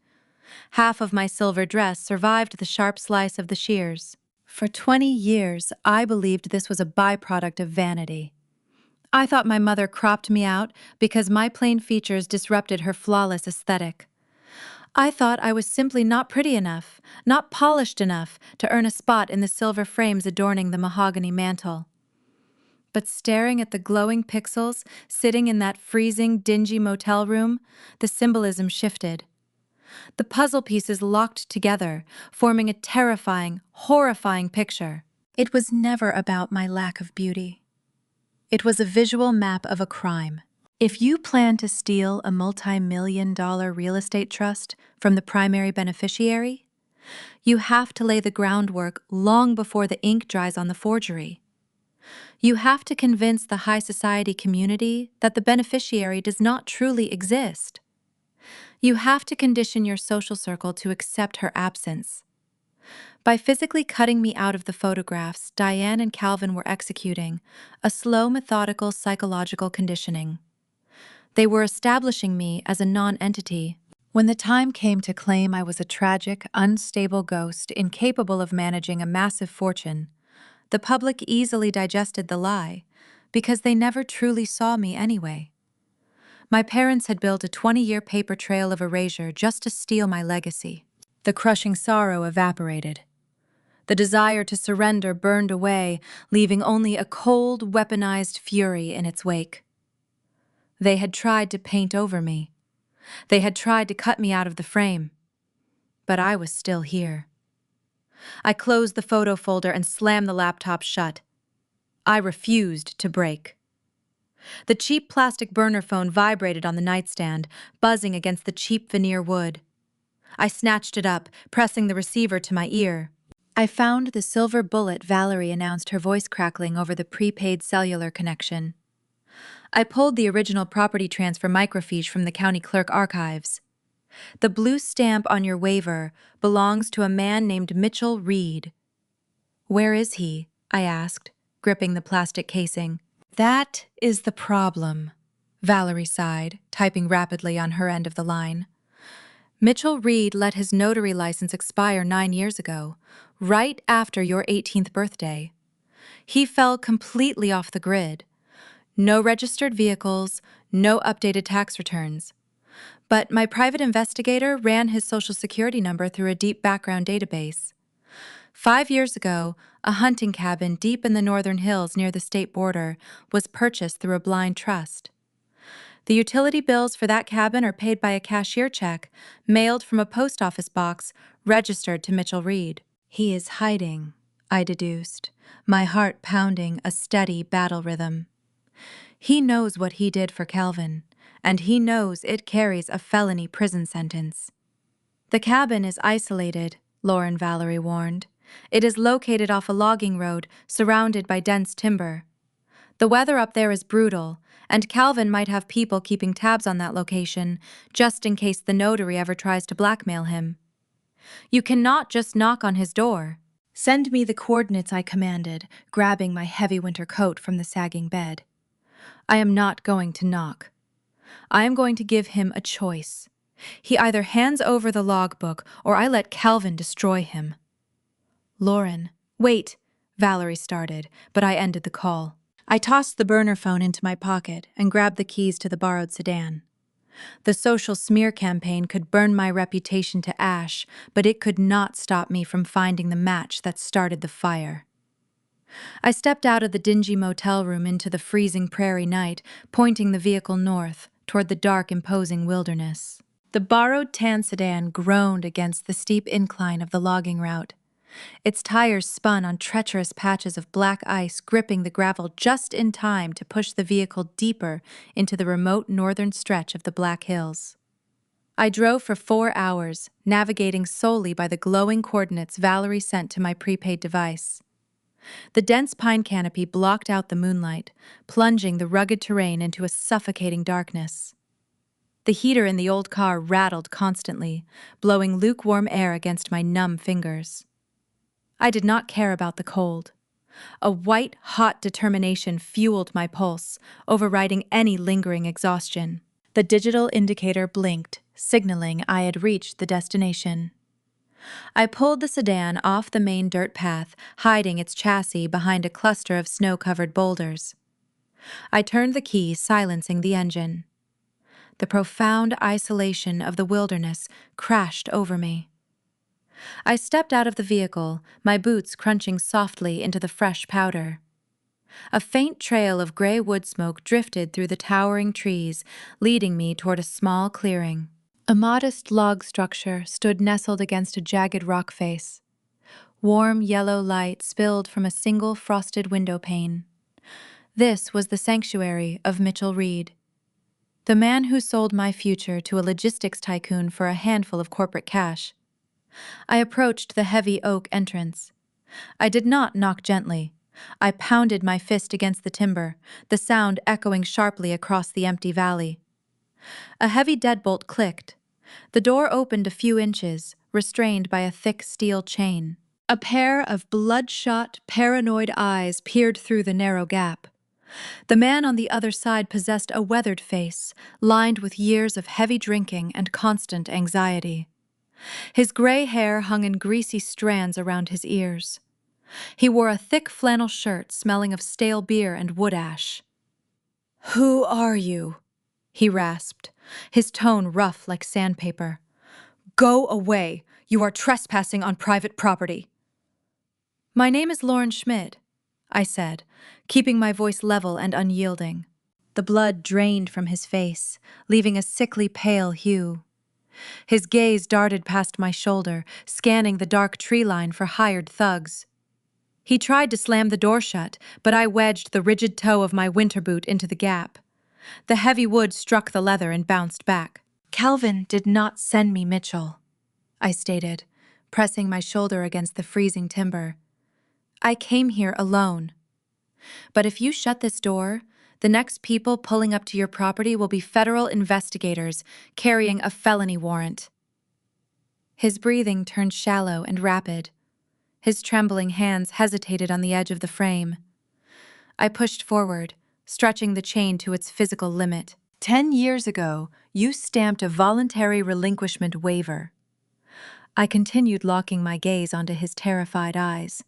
Half of my silver dress survived the sharp slice of the shears. For 20 years, I believed this was a byproduct of vanity. I thought my mother cropped me out because my plain features disrupted her flawless aesthetic. I thought I was simply not pretty enough, not polished enough to earn a spot in the silver frames adorning the mahogany mantel. But staring at the glowing pixels sitting in that freezing, dingy motel room, the symbolism shifted. The puzzle pieces locked together, forming a terrifying, horrifying picture. It was never about my lack of beauty. It was a visual map of a crime. If you plan to steal a multi-million-dollar real estate trust from the primary beneficiary, you have to lay the groundwork long before the ink dries on the forgery. You have to convince the high society community that the beneficiary does not truly exist. You have to condition your social circle to accept her absence. By physically cutting me out of the photographs, Diane and Calvin were executing a slow, methodical psychological conditioning. They were establishing me as a non-entity. When the time came to claim I was a tragic, unstable ghost incapable of managing a massive fortune, the public easily digested the lie, because they never truly saw me anyway. My parents had built a 20-year paper trail of erasure just to steal my legacy. The crushing sorrow evaporated. The desire to surrender burned away, leaving only a cold, weaponized fury in its wake. They had tried to paint over me. They had tried to cut me out of the frame. But I was still here. I closed the photo folder and slammed the laptop shut. I refused to break. The cheap plastic burner phone vibrated on the nightstand, buzzing against the cheap veneer wood. I snatched it up, pressing the receiver to my ear. I found the silver bullet Valerie announced, her voice crackling over the prepaid cellular connection. I pulled the original property transfer microfiche from the county clerk archives. The blue stamp on your waiver belongs to a man named Mitchell Reed. Where is he? I asked, gripping the plastic casing. That is the problem, Valerie sighed, typing rapidly on her end of the line. Mitchell Reed let his notary license expire 9 years ago, right after your 18th birthday. He fell completely off the grid. No registered vehicles, no updated tax returns. But my private investigator ran his social security number through a deep background database. 5 years ago, a hunting cabin deep in the northern hills near the state border was purchased through a blind trust. The utility bills for that cabin are paid by a cashier check, mailed from a post office box, registered to Mitchell Reed. He is hiding, I deduced, my heart pounding a steady battle rhythm. He knows what he did for Calvin, and he knows it carries a felony prison sentence. The cabin is isolated, Lauren Valerie warned. It is located off a logging road, surrounded by dense timber. The weather up there is brutal, and Calvin might have people keeping tabs on that location, just in case the notary ever tries to blackmail him. You cannot just knock on his door. Send me the coordinates, I commanded, grabbing my heavy winter coat from the sagging bed. I am not going to knock. I am going to give him a choice. He either hands over the logbook or I let Calvin destroy him. Lauren, wait, Valerie started, but I ended the call. I tossed the burner phone into my pocket and grabbed the keys to the borrowed sedan. The social smear campaign could burn my reputation to ash, but it could not stop me from finding the match that started the fire. I stepped out of the dingy motel room into the freezing prairie night, pointing the vehicle north, toward the dark, imposing wilderness. The borrowed tan sedan groaned against the steep incline of the logging route. Its tires spun on treacherous patches of black ice, gripping the gravel just in time to push the vehicle deeper into the remote northern stretch of the Black Hills. I drove for 4 hours, navigating solely by the glowing coordinates Valerie sent to my prepaid device. The dense pine canopy blocked out the moonlight, plunging the rugged terrain into a suffocating darkness. The heater in the old car rattled constantly, blowing lukewarm air against my numb fingers. I did not care about the cold. A white-hot determination fueled my pulse, overriding any lingering exhaustion. The digital indicator blinked, signaling I had reached the destination. I pulled the sedan off the main dirt path, hiding its chassis behind a cluster of snow-covered boulders. I turned the key, silencing the engine. The profound isolation of the wilderness crashed over me. I stepped out of the vehicle, my boots crunching softly into the fresh powder. A faint trail of gray wood smoke drifted through the towering trees, leading me toward a small clearing. A modest log structure stood nestled against a jagged rock face. Warm yellow light spilled from a single frosted window pane. This was the sanctuary of Mitchell Reed, the man who sold my future to a logistics tycoon for a handful of corporate cash. I approached the heavy oak entrance. I did not knock gently. I pounded my fist against the timber, the sound echoing sharply across the empty valley. A heavy deadbolt clicked. The door opened a few inches, restrained by a thick steel chain. A pair of bloodshot, paranoid eyes peered through the narrow gap. The man on the other side possessed a weathered face, lined with years of heavy drinking and constant anxiety. His gray hair hung in greasy strands around his ears. He wore a thick flannel shirt smelling of stale beer and wood ash. "Who are you?" he rasped, his tone rough like sandpaper. "Go away! You are trespassing on private property." "My name is Lauren Schmidt," I said, keeping my voice level and unyielding. The blood drained from his face, leaving a sickly pale hue. His gaze darted past my shoulder, scanning the dark tree line for hired thugs. He tried to slam the door shut, but I wedged the rigid toe of my winter boot into the gap. The heavy wood struck the leather and bounced back. "Calvin did not send me Mitchell," I stated, pressing my shoulder against the freezing timber. "I came here alone. But if you shut this door, the next people pulling up to your property will be federal investigators carrying a felony warrant." His breathing turned shallow and rapid. His trembling hands hesitated on the edge of the frame. I pushed forward, stretching the chain to its physical limit. 10 years ago, you stamped a voluntary relinquishment waiver." I continued locking my gaze onto his terrified eyes.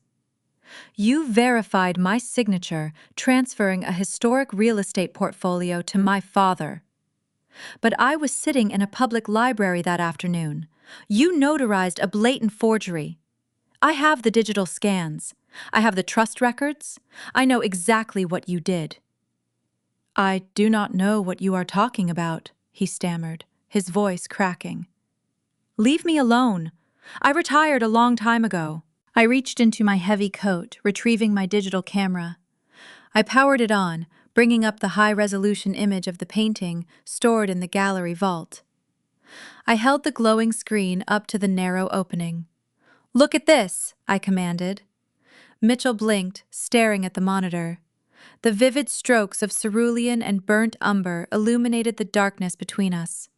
"You verified my signature, transferring a historic real estate portfolio to my father. But I was sitting in a public library that afternoon. You notarized a blatant forgery. I have the digital scans. I have the trust records. I know exactly what you did." "I do not know what you are talking about," he stammered, his voice cracking. "Leave me alone. I retired a long time ago." I reached into my heavy coat, retrieving my digital camera. I powered it on, bringing up the high-resolution image of the painting stored in the gallery vault. I held the glowing screen up to the narrow opening. "Look at this," I commanded. Mitchell blinked, staring at the monitor. The vivid strokes of cerulean and burnt umber illuminated the darkness between us.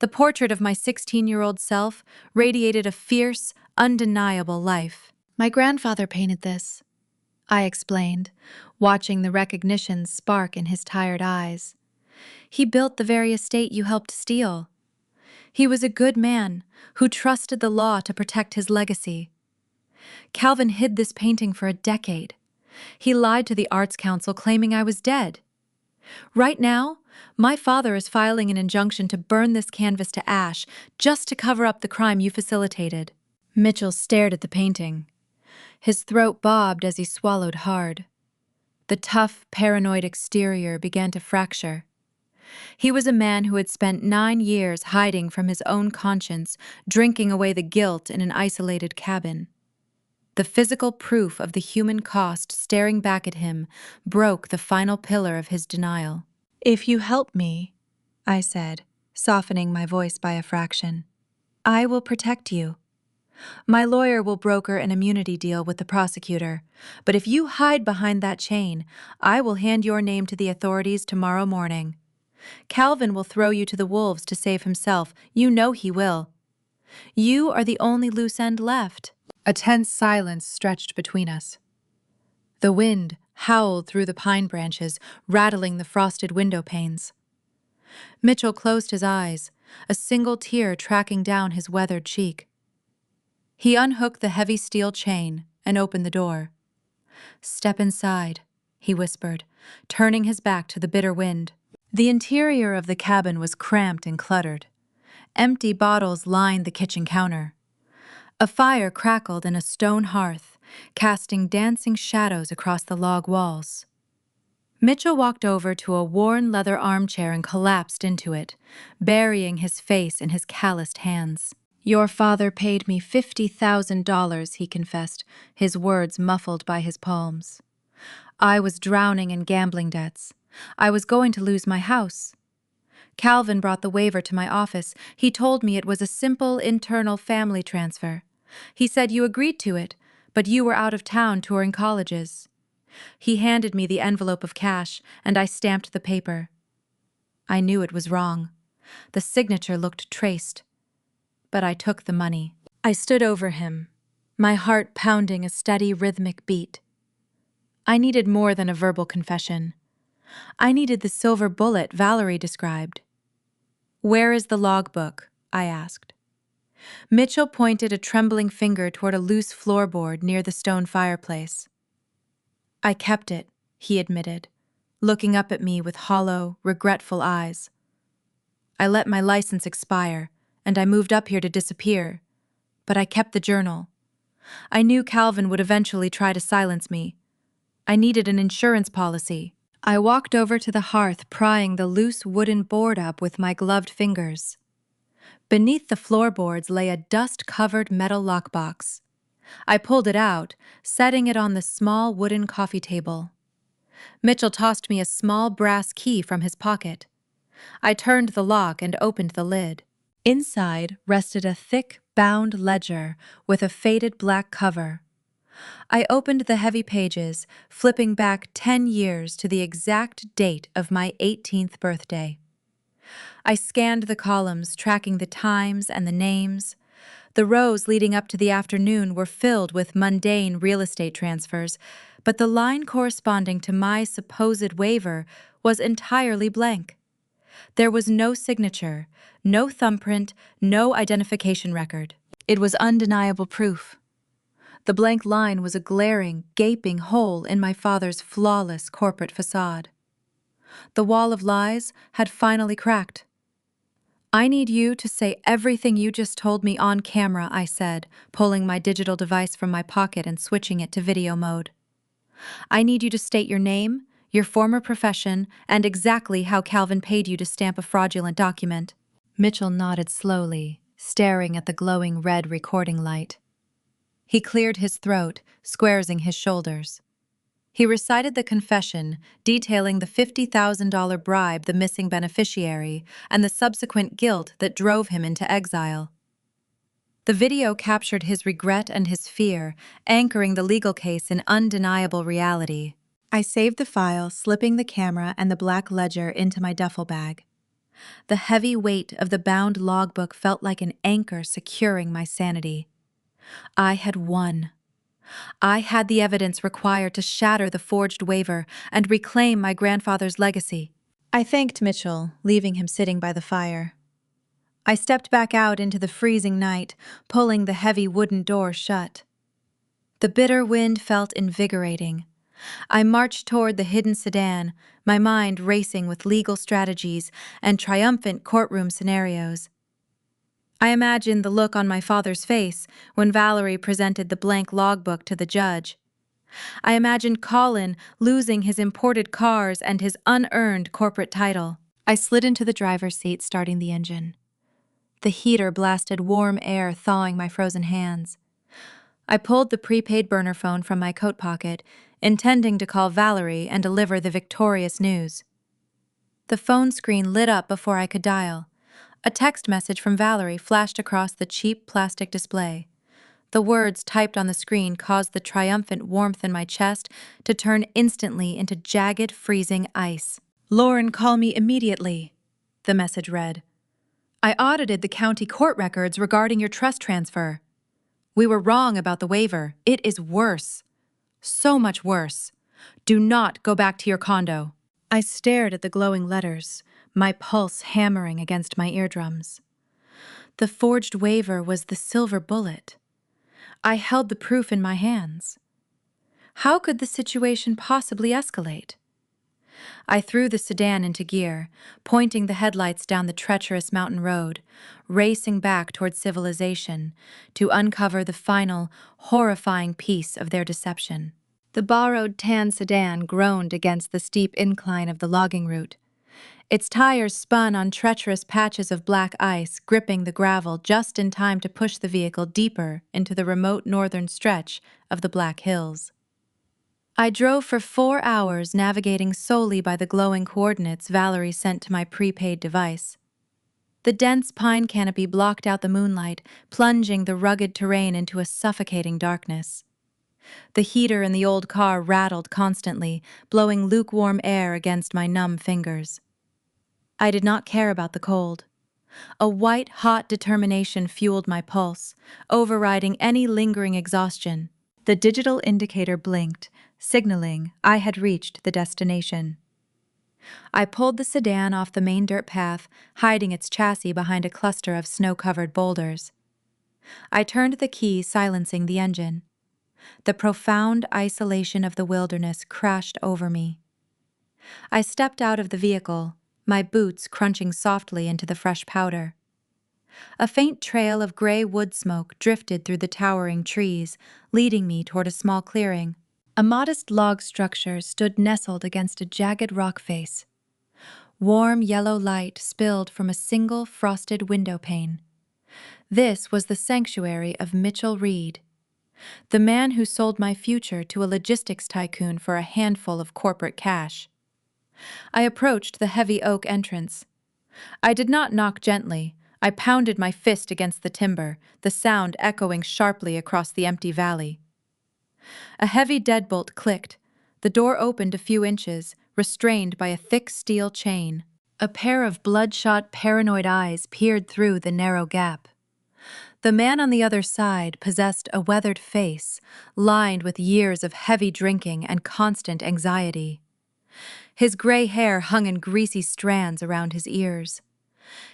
The portrait of my 16-year-old self radiated a fierce, undeniable life. "My grandfather painted this," I explained, watching the recognition spark in his tired eyes. "He built the very estate you helped steal. He was a good man who trusted the law to protect his legacy. Calvin hid this painting for a decade. He lied to the Arts Council claiming I was dead. Right now, my father is filing an injunction to burn this canvas to ash just to cover up the crime you facilitated." Mitchell stared at the painting. His throat bobbed as he swallowed hard. The tough, paranoid exterior began to fracture. He was a man who had spent 9 years hiding from his own conscience, drinking away the guilt in an isolated cabin. The physical proof of the human cost staring back at him broke the final pillar of his denial. "If you help me," I said, softening my voice by a fraction, "I will protect you. My lawyer will broker an immunity deal with the prosecutor, but if you hide behind that chain, I will hand your name to the authorities tomorrow morning. Calvin will throw you to the wolves to save himself. You know he will. You are the only loose end left." A tense silence stretched between us. The wind howled through the pine branches, rattling the frosted window panes. Mitchell closed his eyes, a single tear tracking down his weathered cheek. He unhooked the heavy steel chain and opened the door. "Step inside," he whispered, turning his back to the bitter wind. The interior of the cabin was cramped and cluttered. Empty bottles lined the kitchen counter. A fire crackled in a stone hearth, casting dancing shadows across the log walls. Mitchell walked over to a worn leather armchair and collapsed into it, burying his face in his calloused hands. "Your father paid me $50,000, he confessed, his words muffled by his palms. "I was drowning in gambling debts. I was going to lose my house. Calvin brought the waiver to my office. He told me it was a simple internal family transfer. He said you agreed to it, but you were out of town touring colleges. He handed me the envelope of cash, and I stamped the paper. I knew it was wrong. The signature looked traced. But I took the money." I stood over him, my heart pounding a steady rhythmic beat. I needed more than a verbal confession. I needed the silver bullet Valerie described. "Where is the logbook?" I asked. Mitchell pointed a trembling finger toward a loose floorboard near the stone fireplace. "I kept it," he admitted, looking up at me with hollow, regretful eyes. "I let my license expire, and I moved up here to disappear. But I kept the journal. I knew Calvin would eventually try to silence me. I needed an insurance policy." I walked over to the hearth, prying the loose wooden board up with my gloved fingers. Beneath the floorboards lay a dust-covered metal lockbox. I pulled it out, setting it on the small wooden coffee table. Mitchell tossed me a small brass key from his pocket. I turned the lock and opened the lid. Inside rested a thick, bound ledger with a faded black cover. I opened the heavy pages, flipping back 10 years to the exact date of my 18th birthday. I scanned the columns, tracking the times and the names. The rows leading up to the afternoon were filled with mundane real estate transfers, but the line corresponding to my supposed waiver was entirely blank. There was no signature, no thumbprint, no identification record. It was undeniable proof. The blank line was a glaring, gaping hole in my father's flawless corporate facade. The wall of lies had finally cracked. "I need you to say everything you just told me on camera," I said, pulling my digital device from my pocket and switching it to video mode. "I need you to state your name, your former profession, and exactly how Calvin paid you to stamp a fraudulent document." Mitchell nodded slowly, staring at the glowing red recording light. He cleared his throat, squaring his shoulders. He recited the confession, detailing the $50,000 bribe the missing beneficiary and the subsequent guilt that drove him into exile. The video captured his regret and his fear, anchoring the legal case in undeniable reality. I saved the file, slipping the camera and the black ledger into my duffel bag. The heavy weight of the bound logbook felt like an anchor securing my sanity. I had won. I had the evidence required to shatter the forged waiver and reclaim my grandfather's legacy. I thanked Mitchell, leaving him sitting by the fire. I stepped back out into the freezing night, pulling the heavy wooden door shut. The bitter wind felt invigorating. I marched toward the hidden sedan, my mind racing with legal strategies and triumphant courtroom scenarios. I imagined the look on my father's face when Valerie presented the blank logbook to the judge. I imagined Colin losing his imported cars and his unearned corporate title. I slid into the driver's seat, starting the engine. The heater blasted warm air, thawing my frozen hands. I pulled the prepaid burner phone from my coat pocket, intending to call Valerie and deliver the victorious news. The phone screen lit up before I could dial. A text message from Valerie flashed across the cheap plastic display. The words typed on the screen caused the triumphant warmth in my chest to turn instantly into jagged, freezing ice. "Lauren, call me immediately," the message read. "I audited the county court records regarding your trust transfer. We were wrong about the waiver. It is worse. So much worse. Do not go back to your condo." I stared at the glowing letters, my pulse hammering against my eardrums. The forged waiver was the silver bullet. I held the proof in my hands. How could the situation possibly escalate? I threw the sedan into gear, pointing the headlights down the treacherous mountain road, racing back toward civilization to uncover the final, horrifying piece of their deception. The borrowed tan sedan groaned against the steep incline of the logging route. Its tires spun on treacherous patches of black ice, gripping the gravel just in time to push the vehicle deeper into the remote northern stretch of the Black Hills. I drove for 4 hours, navigating solely by the glowing coordinates Valerie sent to my prepaid device. The dense pine canopy blocked out the moonlight, plunging the rugged terrain into a suffocating darkness. The heater in the old car rattled constantly, blowing lukewarm air against my numb fingers. I did not care about the cold. A white-hot determination fueled my pulse, overriding any lingering exhaustion. The digital indicator blinked, signaling I had reached the destination. I pulled the sedan off the main dirt path, hiding its chassis behind a cluster of snow-covered boulders. I turned the key, silencing the engine. The profound isolation of the wilderness crashed over me. I stepped out of the vehicle, my boots crunching softly into the fresh powder. A faint trail of gray wood smoke drifted through the towering trees, leading me toward a small clearing. A modest log structure stood nestled against a jagged rock face. Warm yellow light spilled from a single frosted window pane. This was the sanctuary of Mitchell Reed, the man who sold my future to a logistics tycoon for a handful of corporate cash. I approached the heavy oak entrance. I did not knock gently. I pounded my fist against the timber, the sound echoing sharply across the empty valley. A heavy deadbolt clicked. The door opened a few inches, restrained by a thick steel chain. A pair of bloodshot, paranoid eyes peered through the narrow gap. The man on the other side possessed a weathered face, lined with years of heavy drinking and constant anxiety. His gray hair hung in greasy strands around his ears.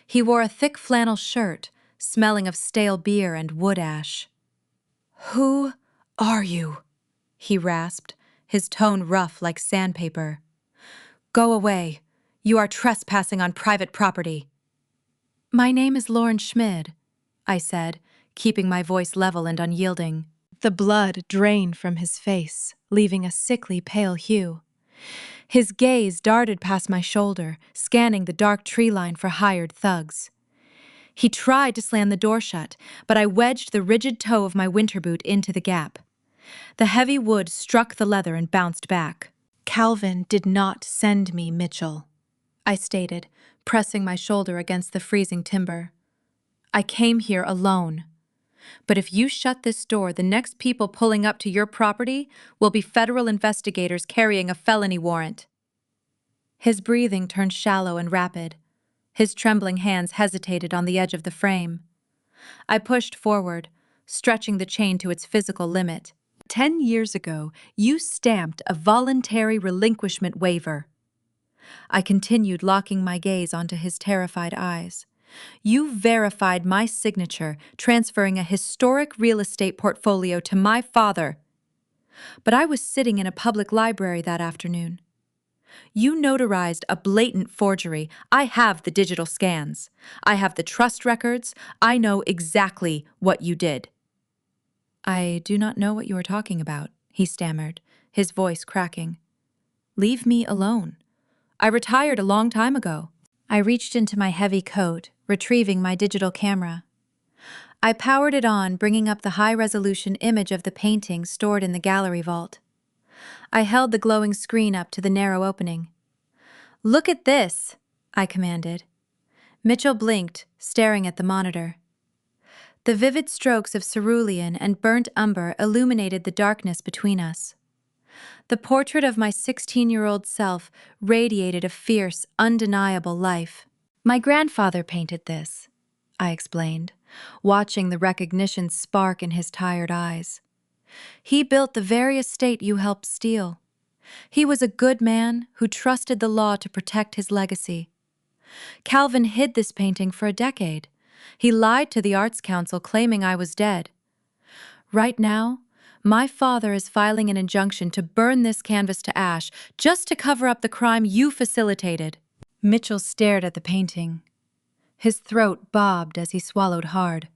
He wore a thick flannel shirt, smelling of stale beer and wood ash. "Who are you?" he rasped, his tone rough like sandpaper. "Go away. You are trespassing on private property." "My name is Lauren Schmid," I said, keeping my voice level and unyielding. The blood drained from his face, leaving a sickly pale hue. His gaze darted past my shoulder, scanning the dark tree line for hired thugs. He tried to slam the door shut, but I wedged the rigid toe of my winter boot into the gap. The heavy wood struck the leather and bounced back. "Calvin did not send me, Mitchell," I stated, pressing my shoulder against the freezing timber. "I came here alone. But if you shut this door, the next people pulling up to your property will be federal investigators carrying a felony warrant." His breathing turned shallow and rapid. His trembling hands hesitated on the edge of the frame. I pushed forward, stretching the chain to its physical limit. 10 years ago, you stamped a voluntary relinquishment waiver." I continued, locking my gaze onto his terrified eyes. "You verified my signature, transferring a historic real estate portfolio to my father. But I was sitting in a public library that afternoon. You notarized a blatant forgery. I have the digital scans. I have the trust records. I know exactly what you did." "I do not know what you are talking about," he stammered, his voice cracking. "Leave me alone. I retired a long time ago." I reached into my heavy coat, retrieving my digital camera. I powered it on, bringing up the high-resolution image of the painting stored in the gallery vault. I held the glowing screen up to the narrow opening. "Look at this," I commanded. Mitchell blinked, staring at the monitor. The vivid strokes of cerulean and burnt umber illuminated the darkness between us. The portrait of my 16-year-old self radiated a fierce, undeniable life. "My grandfather painted this," I explained, watching the recognition spark in his tired eyes. "He built the very estate you helped steal. He was a good man who trusted the law to protect his legacy. Calvin hid this painting for a decade. He lied to the Arts Council, claiming I was dead. Right now, my father is filing an injunction to burn this canvas to ash just to cover up the crime you facilitated." Mitchell stared at the painting. His throat bobbed as he swallowed hard.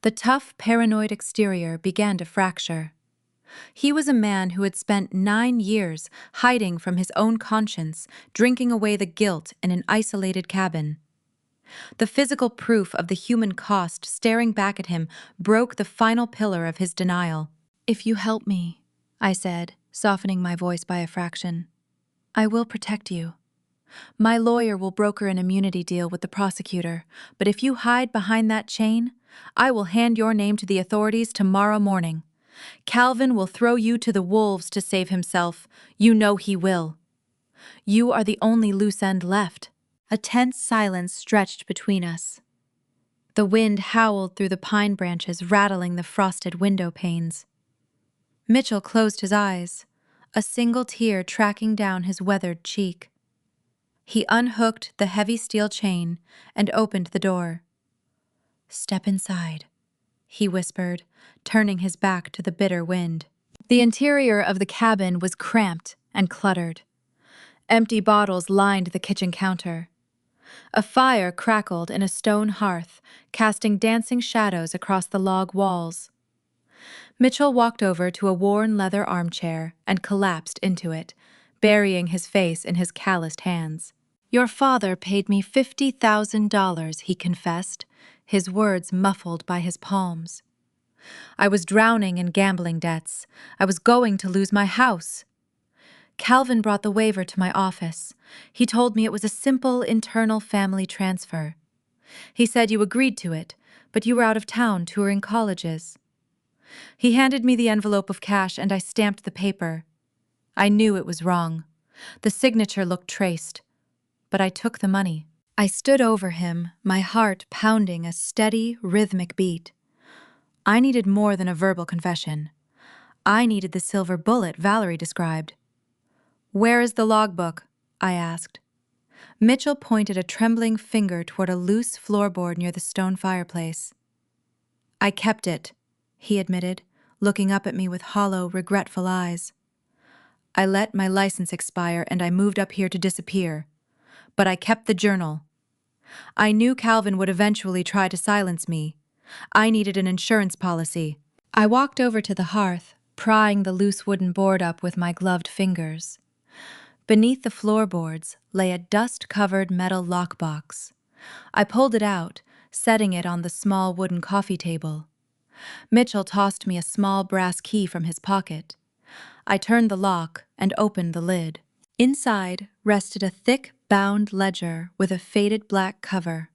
The tough, paranoid exterior began to fracture. He was a man who had spent 9 years hiding from his own conscience, drinking away the guilt in an isolated cabin. The physical proof of the human cost staring back at him broke the final pillar of his denial. "If you help me," I said, softening my voice by a fraction, "I will protect you. My lawyer will broker an immunity deal with the prosecutor, but if you hide behind that chain, I will hand your name to the authorities tomorrow morning. Calvin will throw you to the wolves to save himself. You know he will. You are the only loose end left." A tense silence stretched between us. The wind howled through the pine branches, rattling the frosted window panes. Mitchell closed his eyes, a single tear tracking down his weathered cheek. He unhooked the heavy steel chain and opened the door. "Step inside," he whispered, turning his back to the bitter wind. The interior of the cabin was cramped and cluttered. Empty bottles lined the kitchen counter. A fire crackled in a stone hearth, casting dancing shadows across the log walls. Mitchell walked over to a worn leather armchair and collapsed into it, burying his face in his calloused hands. "Your father paid me $50,000, he confessed, his words muffled by his palms. I was drowning in gambling debts. I was going to lose my house. Calvin brought the waiver to my office. He told me it was a simple internal family transfer. He said you agreed to it, but you were out of town touring colleges. He handed me the envelope of cash and I stamped the paper. I knew it was wrong. The signature looked traced, but I took the money." I stood over him, my heart pounding a steady, rhythmic beat. I needed more than a verbal confession. I needed the silver bullet Valerie described. "Where is the logbook?" I asked. Mitchell pointed a trembling finger toward a loose floorboard near the stone fireplace. "I kept it," he admitted, looking up at me with hollow, regretful eyes. "I let my license expire and I moved up here to disappear. But I kept the journal. I knew Calvin would eventually try to silence me. I needed an insurance policy." I walked over to the hearth, prying the loose wooden board up with my gloved fingers. Beneath the floorboards lay a dust-covered metal lockbox. I pulled it out, setting it on the small wooden coffee table. Mitchell tossed me a small brass key from his pocket. I turned the lock and opened the lid. Inside rested a thick, bound ledger with a faded black cover.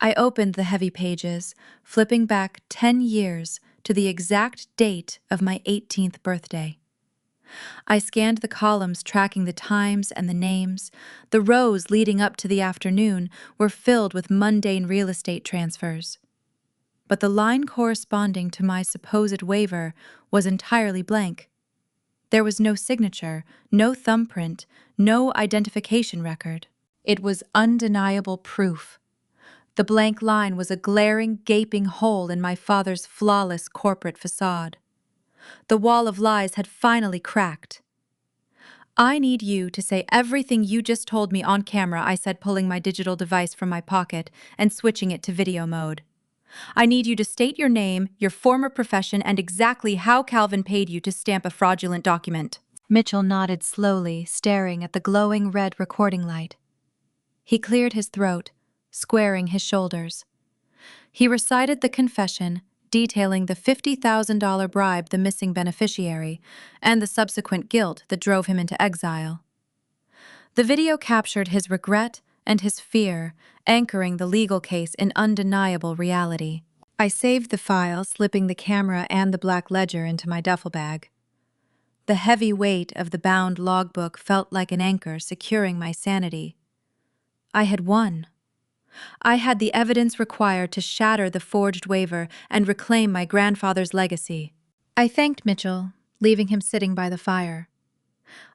I opened the heavy pages, flipping back 10 years to the exact date of my 18th birthday. I scanned the columns tracking the times and the names. The rows leading up to the afternoon were filled with mundane real estate transfers. But the line corresponding to my supposed waiver was entirely blank. There was no signature, no thumbprint, no identification record. It was undeniable proof. The blank line was a glaring, gaping hole in my father's flawless corporate facade. The wall of lies had finally cracked. "I need you to say everything you just told me on camera," I said, pulling my digital device from my pocket and switching it to video mode. "I need you to state your name, your former profession, and exactly how Calvin paid you to stamp a fraudulent document." Mitchell nodded slowly, staring at the glowing red recording light. He cleared his throat, squaring his shoulders. He recited the confession, detailing the $50,000 bribe the missing beneficiary, and the subsequent guilt that drove him into exile. The video captured his regret and his fear, anchoring the legal case in undeniable reality. I saved the file, slipping the camera and the black ledger into my duffel bag. The heavy weight of the bound logbook felt like an anchor securing my sanity. I had won. I had the evidence required to shatter the forged waiver and reclaim my grandfather's legacy. I thanked Mitchell, leaving him sitting by the fire.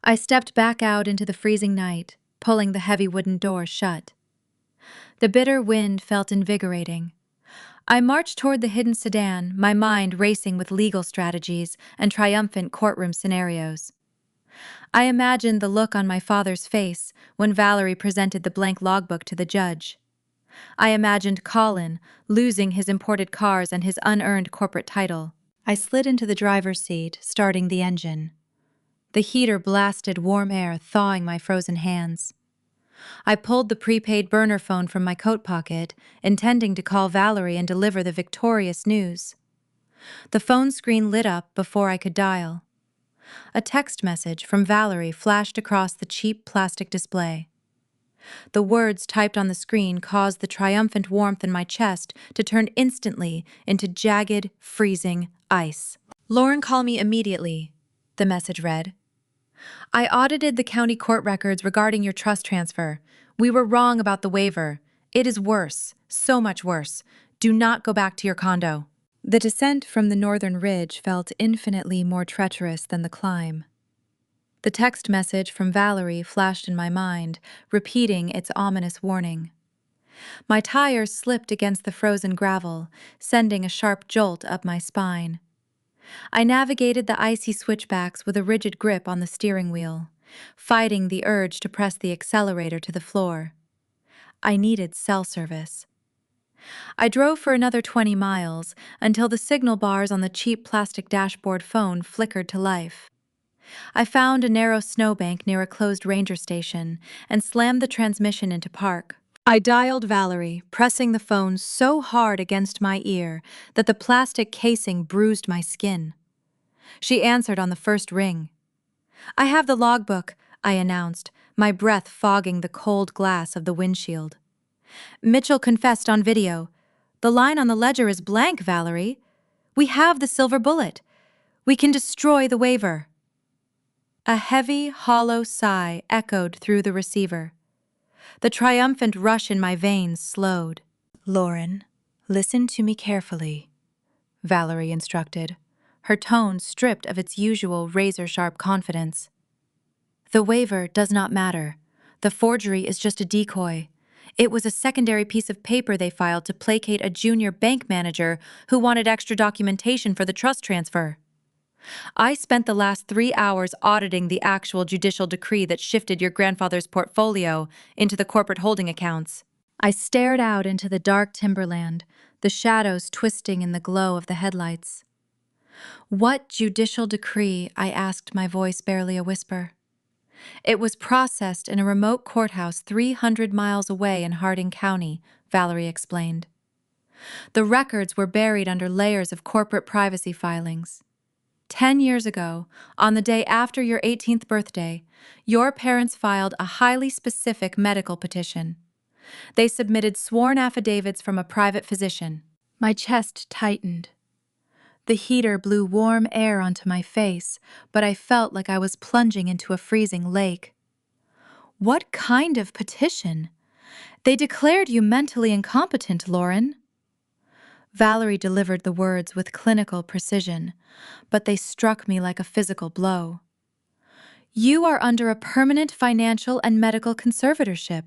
I stepped back out into the freezing night, pulling the heavy wooden door shut. The bitter wind felt invigorating. I marched toward the hidden sedan, my mind racing with legal strategies and triumphant courtroom scenarios. I imagined the look on my father's face when Valerie presented the blank logbook to the judge. I imagined Colin losing his imported cars and his unearned corporate title. I slid into the driver's seat, starting the engine. The heater blasted warm air, thawing my frozen hands. I pulled the prepaid burner phone from my coat pocket, intending to call Valerie and deliver the victorious news. The phone screen lit up before I could dial. A text message from Valerie flashed across the cheap plastic display. The words typed on the screen caused the triumphant warmth in my chest to turn instantly into jagged, freezing ice. "Lauren, call me immediately," the message read. "I audited the county court records regarding your trust transfer. We were wrong about the waiver. It is worse, so much worse. Do not go back to your condo." The descent from the northern ridge felt infinitely more treacherous than the climb. The text message from Valerie flashed in my mind, repeating its ominous warning. My tires slipped against the frozen gravel, sending a sharp jolt up my spine. I navigated the icy switchbacks with a rigid grip on the steering wheel, fighting the urge to press the accelerator to the floor. I needed cell service. I drove for another 20 miles until the signal bars on the cheap plastic dashboard phone flickered to life. I found a narrow snowbank near a closed ranger station and slammed the transmission into park. I dialed Valerie, pressing the phone so hard against my ear that the plastic casing bruised my skin. She answered on the first ring. "I have the logbook," I announced, my breath fogging the cold glass of the windshield. "Mitchell confessed on video. The line on the ledger is blank, Valerie. We have the silver bullet. We can destroy the waiver." A heavy, hollow sigh echoed through the receiver. The triumphant rush in my veins slowed. "Lauren, listen to me carefully," Valerie instructed, her tone stripped of its usual razor-sharp confidence. "The waiver does not matter. The forgery is just a decoy. It was a secondary piece of paper they filed to placate a junior bank manager who wanted extra documentation for the trust transfer. I spent the last 3 hours auditing the actual judicial decree that shifted your grandfather's portfolio into the corporate holding accounts." I stared out into the dark timberland, the shadows twisting in the glow of the headlights. "What judicial decree?" I asked, my voice barely a whisper. "It was processed in a remote courthouse 300 miles away in Harding County," Valerie explained. "The records were buried under layers of corporate privacy filings. 10 years ago, on the day after your 18th birthday, your parents filed a highly specific medical petition. They submitted sworn affidavits from a private physician." My chest tightened. The heater blew warm air onto my face, but I felt like I was plunging into a freezing lake. "What kind of petition? They declared you mentally incompetent, Lauren." Valerie delivered the words with clinical precision, but they struck me like a physical blow. "You are under a permanent financial and medical conservatorship.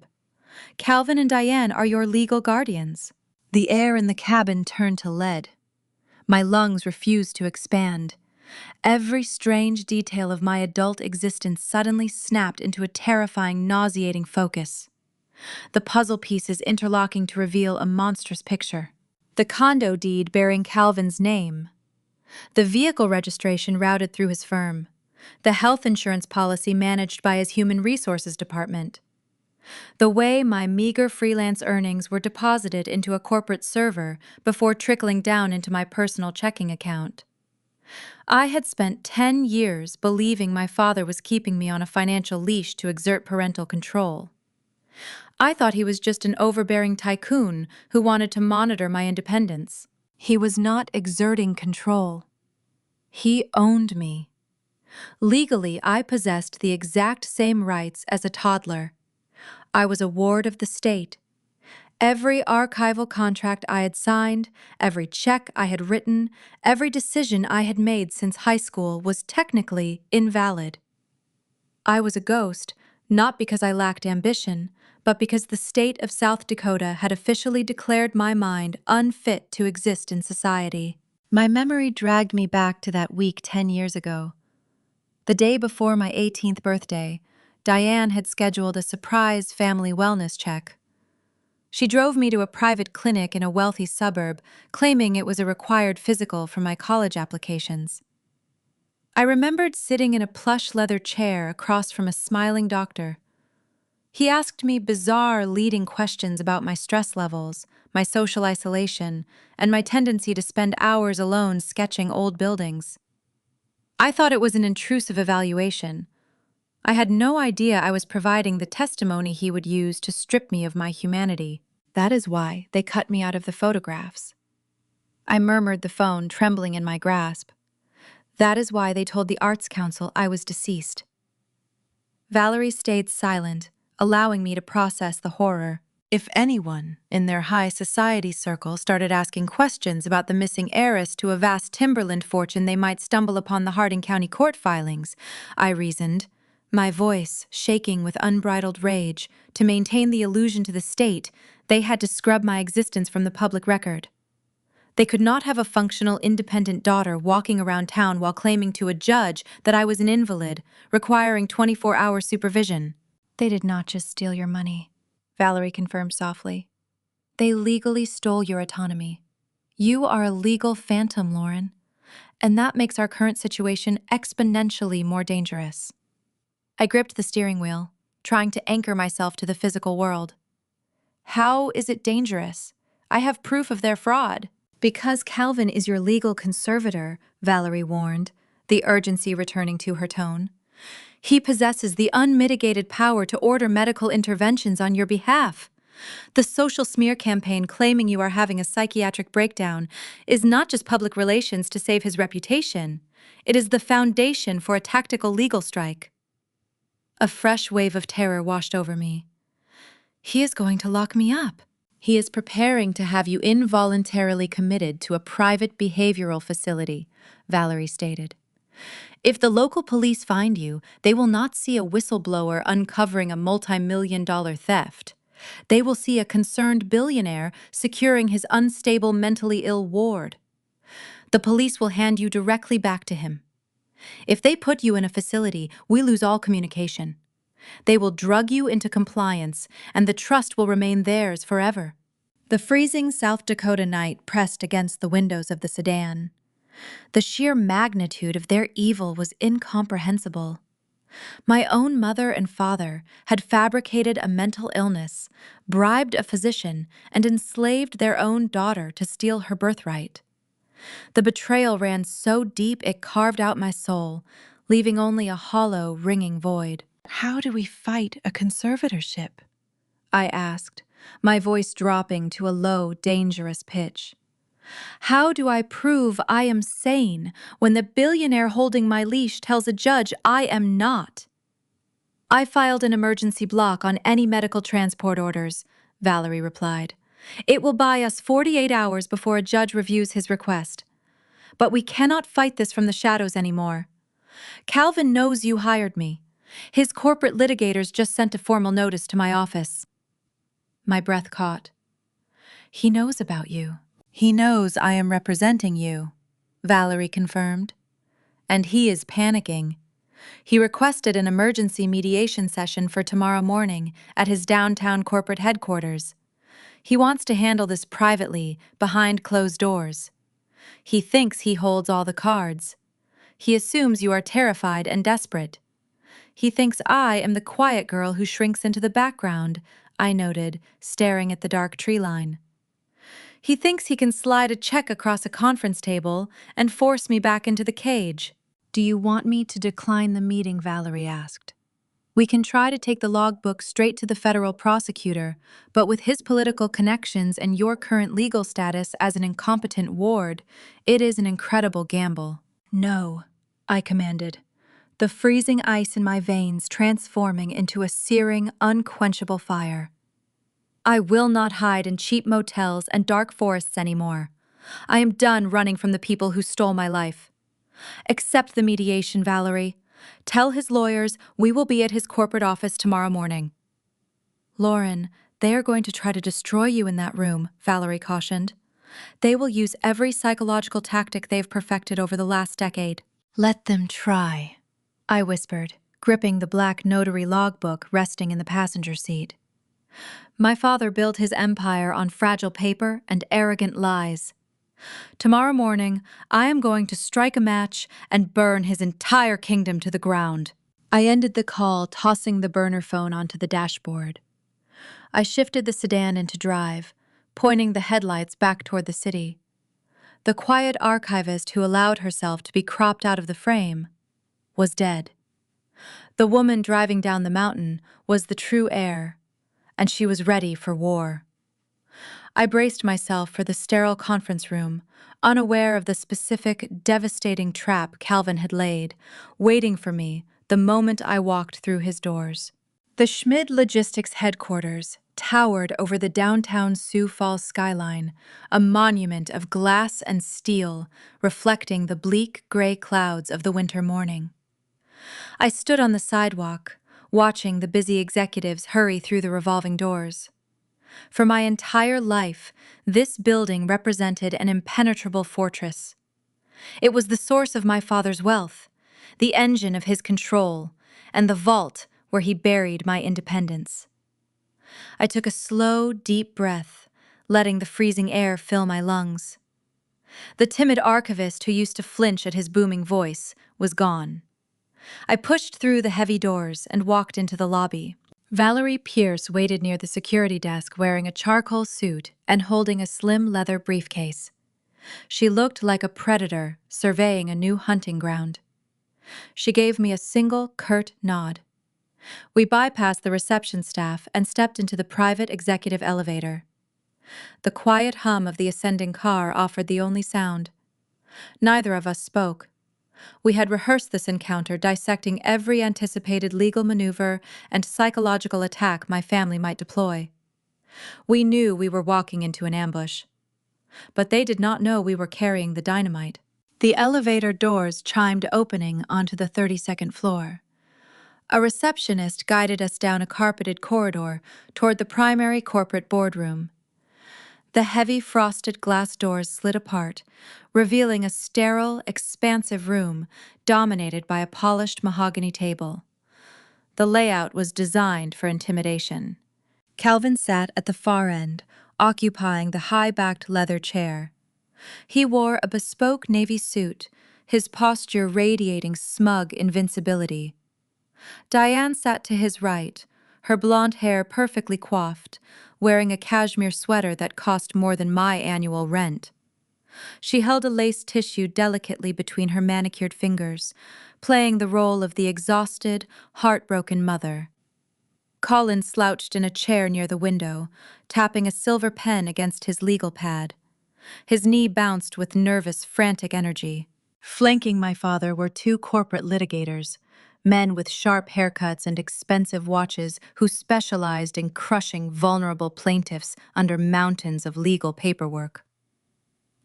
Calvin and Diane are your legal guardians." The air in the cabin turned to lead. My lungs refused to expand. Every strange detail of my adult existence suddenly snapped into a terrifying, nauseating focus. The puzzle pieces interlocking to reveal a monstrous picture. The condo deed bearing Calvin's name. The vehicle registration routed through his firm. The health insurance policy managed by his human resources department. The way my meager freelance earnings were deposited into a corporate server before trickling down into my personal checking account. I had spent 10 years believing my father was keeping me on a financial leash to exert parental control. I thought he was just an overbearing tycoon who wanted to monitor my independence. He was not exerting control. He owned me. Legally, I possessed the exact same rights as a toddler. I was a ward of the state. Every archival contract I had signed, every check I had written, every decision I had made since high school was technically invalid. I was a ghost, not because I lacked ambition, but because the state of South Dakota had officially declared my mind unfit to exist in society. My memory dragged me back to that week 10 years ago. The day before my 18th birthday, Diane had scheduled a surprise family wellness check. She drove me to a private clinic in a wealthy suburb, claiming it was a required physical for my college applications. I remembered sitting in a plush leather chair across from a smiling doctor. He asked me bizarre, leading questions about my stress levels, my social isolation, and my tendency to spend hours alone sketching old buildings. I thought it was an intrusive evaluation. I had no idea I was providing the testimony he would use to strip me of my humanity. "That is why they cut me out of the photographs." I murmured, the phone trembling in my grasp. "That is why they told the Arts Council I was deceased." Valerie stayed silent, allowing me to process the horror. If anyone in their high society circle started asking questions about the missing heiress to a vast timberland fortune, they might stumble upon the Harding County court filings, I reasoned. My voice shaking with unbridled rage. To maintain the illusion to the state, they had to scrub my existence from the public record. They could not have a functional, independent daughter walking around town while claiming to a judge that I was an invalid, requiring 24-hour supervision. They did not just steal your money, Valerie confirmed softly. They legally stole your autonomy. You are a legal phantom, Lauren, and that makes our current situation exponentially more dangerous. I gripped the steering wheel, trying to anchor myself to the physical world. How is it dangerous? I have proof of their fraud. Because Calvin is your legal conservator, Valerie warned, the urgency returning to her tone. He possesses the unmitigated power to order medical interventions on your behalf. The social smear campaign claiming you are having a psychiatric breakdown is not just public relations to save his reputation. It is the foundation for a tactical legal strike. A fresh wave of terror washed over me. He is going to lock me up. He is preparing to have you involuntarily committed to a private behavioral facility, Valerie stated. If the local police find you, they will not see a whistleblower uncovering a multi-million-dollar theft. They will see a concerned billionaire securing his unstable mentally ill ward. The police will hand you directly back to him. If they put you in a facility, we lose all communication. They will drug you into compliance, and the trust will remain theirs forever. The freezing South Dakota night pressed against the windows of the sedan. The sheer magnitude of their evil was incomprehensible. My own mother and father had fabricated a mental illness, bribed a physician, and enslaved their own daughter to steal her birthright. The betrayal ran so deep it carved out my soul, leaving only a hollow, ringing void. How do we fight a conservatorship? I asked, my voice dropping to a low, dangerous pitch. How do I prove I am sane when the billionaire holding my leash tells a judge I am not? I filed an emergency block on any medical transport orders, Valerie replied. It will buy us 48 hours before a judge reviews his request. But we cannot fight this from the shadows anymore. Calvin knows you hired me. His corporate litigators just sent a formal notice to my office. My breath caught. He knows about you. He knows I am representing you, Valerie confirmed. And he is panicking. He requested an emergency mediation session for tomorrow morning at his downtown corporate headquarters. He wants to handle this privately, behind closed doors. He thinks he holds all the cards. He assumes you are terrified and desperate. He thinks I am the quiet girl who shrinks into the background, I noted, staring at the dark tree line. He thinks he can slide a check across a conference table and force me back into the cage. Do you want me to decline the meeting? Valerie asked. We can try to take the logbook straight to the federal prosecutor, but with his political connections and your current legal status as an incompetent ward, it is an incredible gamble. No, I commanded, the freezing ice in my veins transforming into a searing, unquenchable fire. I will not hide in cheap motels and dark forests anymore. I am done running from the people who stole my life. Accept the mediation, Valerie. Tell his lawyers we will be at his corporate office tomorrow morning. Lauren, they are going to try to destroy you in that room, Valerie cautioned. They will use every psychological tactic they've perfected over the last decade. Let them try, I whispered, gripping the black notary logbook resting in the passenger seat. My father built his empire on fragile paper and arrogant lies. Tomorrow morning, I am going to strike a match and burn his entire kingdom to the ground. I ended the call, tossing the burner phone onto the dashboard. I shifted the sedan into drive, pointing the headlights back toward the city. The quiet archivist who allowed herself to be cropped out of the frame was dead. The woman driving down the mountain was the true heir, and she was ready for war. I braced myself for the sterile conference room, unaware of the specific, devastating trap Calvin had laid, waiting for me the moment I walked through his doors. The Schmid Logistics headquarters towered over the downtown Sioux Falls skyline, a monument of glass and steel reflecting the bleak gray clouds of the winter morning. I stood on the sidewalk, watching the busy executives hurry through the revolving doors. For my entire life, this building represented an impenetrable fortress. It was the source of my father's wealth, the engine of his control, and the vault where he buried my independence. I took a slow, deep breath, letting the freezing air fill my lungs. The timid archivist who used to flinch at his booming voice was gone. I pushed through the heavy doors and walked into the lobby. Valerie Pierce waited near the security desk wearing a charcoal suit and holding a slim leather briefcase. She looked like a predator surveying a new hunting ground. She gave me a single, curt nod. We bypassed the reception staff and stepped into the private executive elevator. The quiet hum of the ascending car offered the only sound. Neither of us spoke. We had rehearsed this encounter, dissecting every anticipated legal maneuver and psychological attack my family might deploy. We knew we were walking into an ambush. But they did not know we were carrying the dynamite. The elevator doors chimed opening onto the 32nd floor. A receptionist guided us down a carpeted corridor toward the primary corporate boardroom. The heavy frosted glass doors slid apart, revealing a sterile, expansive room dominated by a polished mahogany table. The layout was designed for intimidation. Calvin sat at the far end, occupying the high-backed leather chair. He wore a bespoke navy suit, his posture radiating smug invincibility. Diane sat to his right, her blonde hair perfectly coiffed, wearing a cashmere sweater that cost more than my annual rent. She held a lace tissue delicately between her manicured fingers, playing the role of the exhausted, heartbroken mother. Colin slouched in a chair near the window, tapping a silver pen against his legal pad. His knee bounced with nervous, frantic energy. Flanking my father were two corporate litigators, men with sharp haircuts and expensive watches who specialized in crushing vulnerable plaintiffs under mountains of legal paperwork.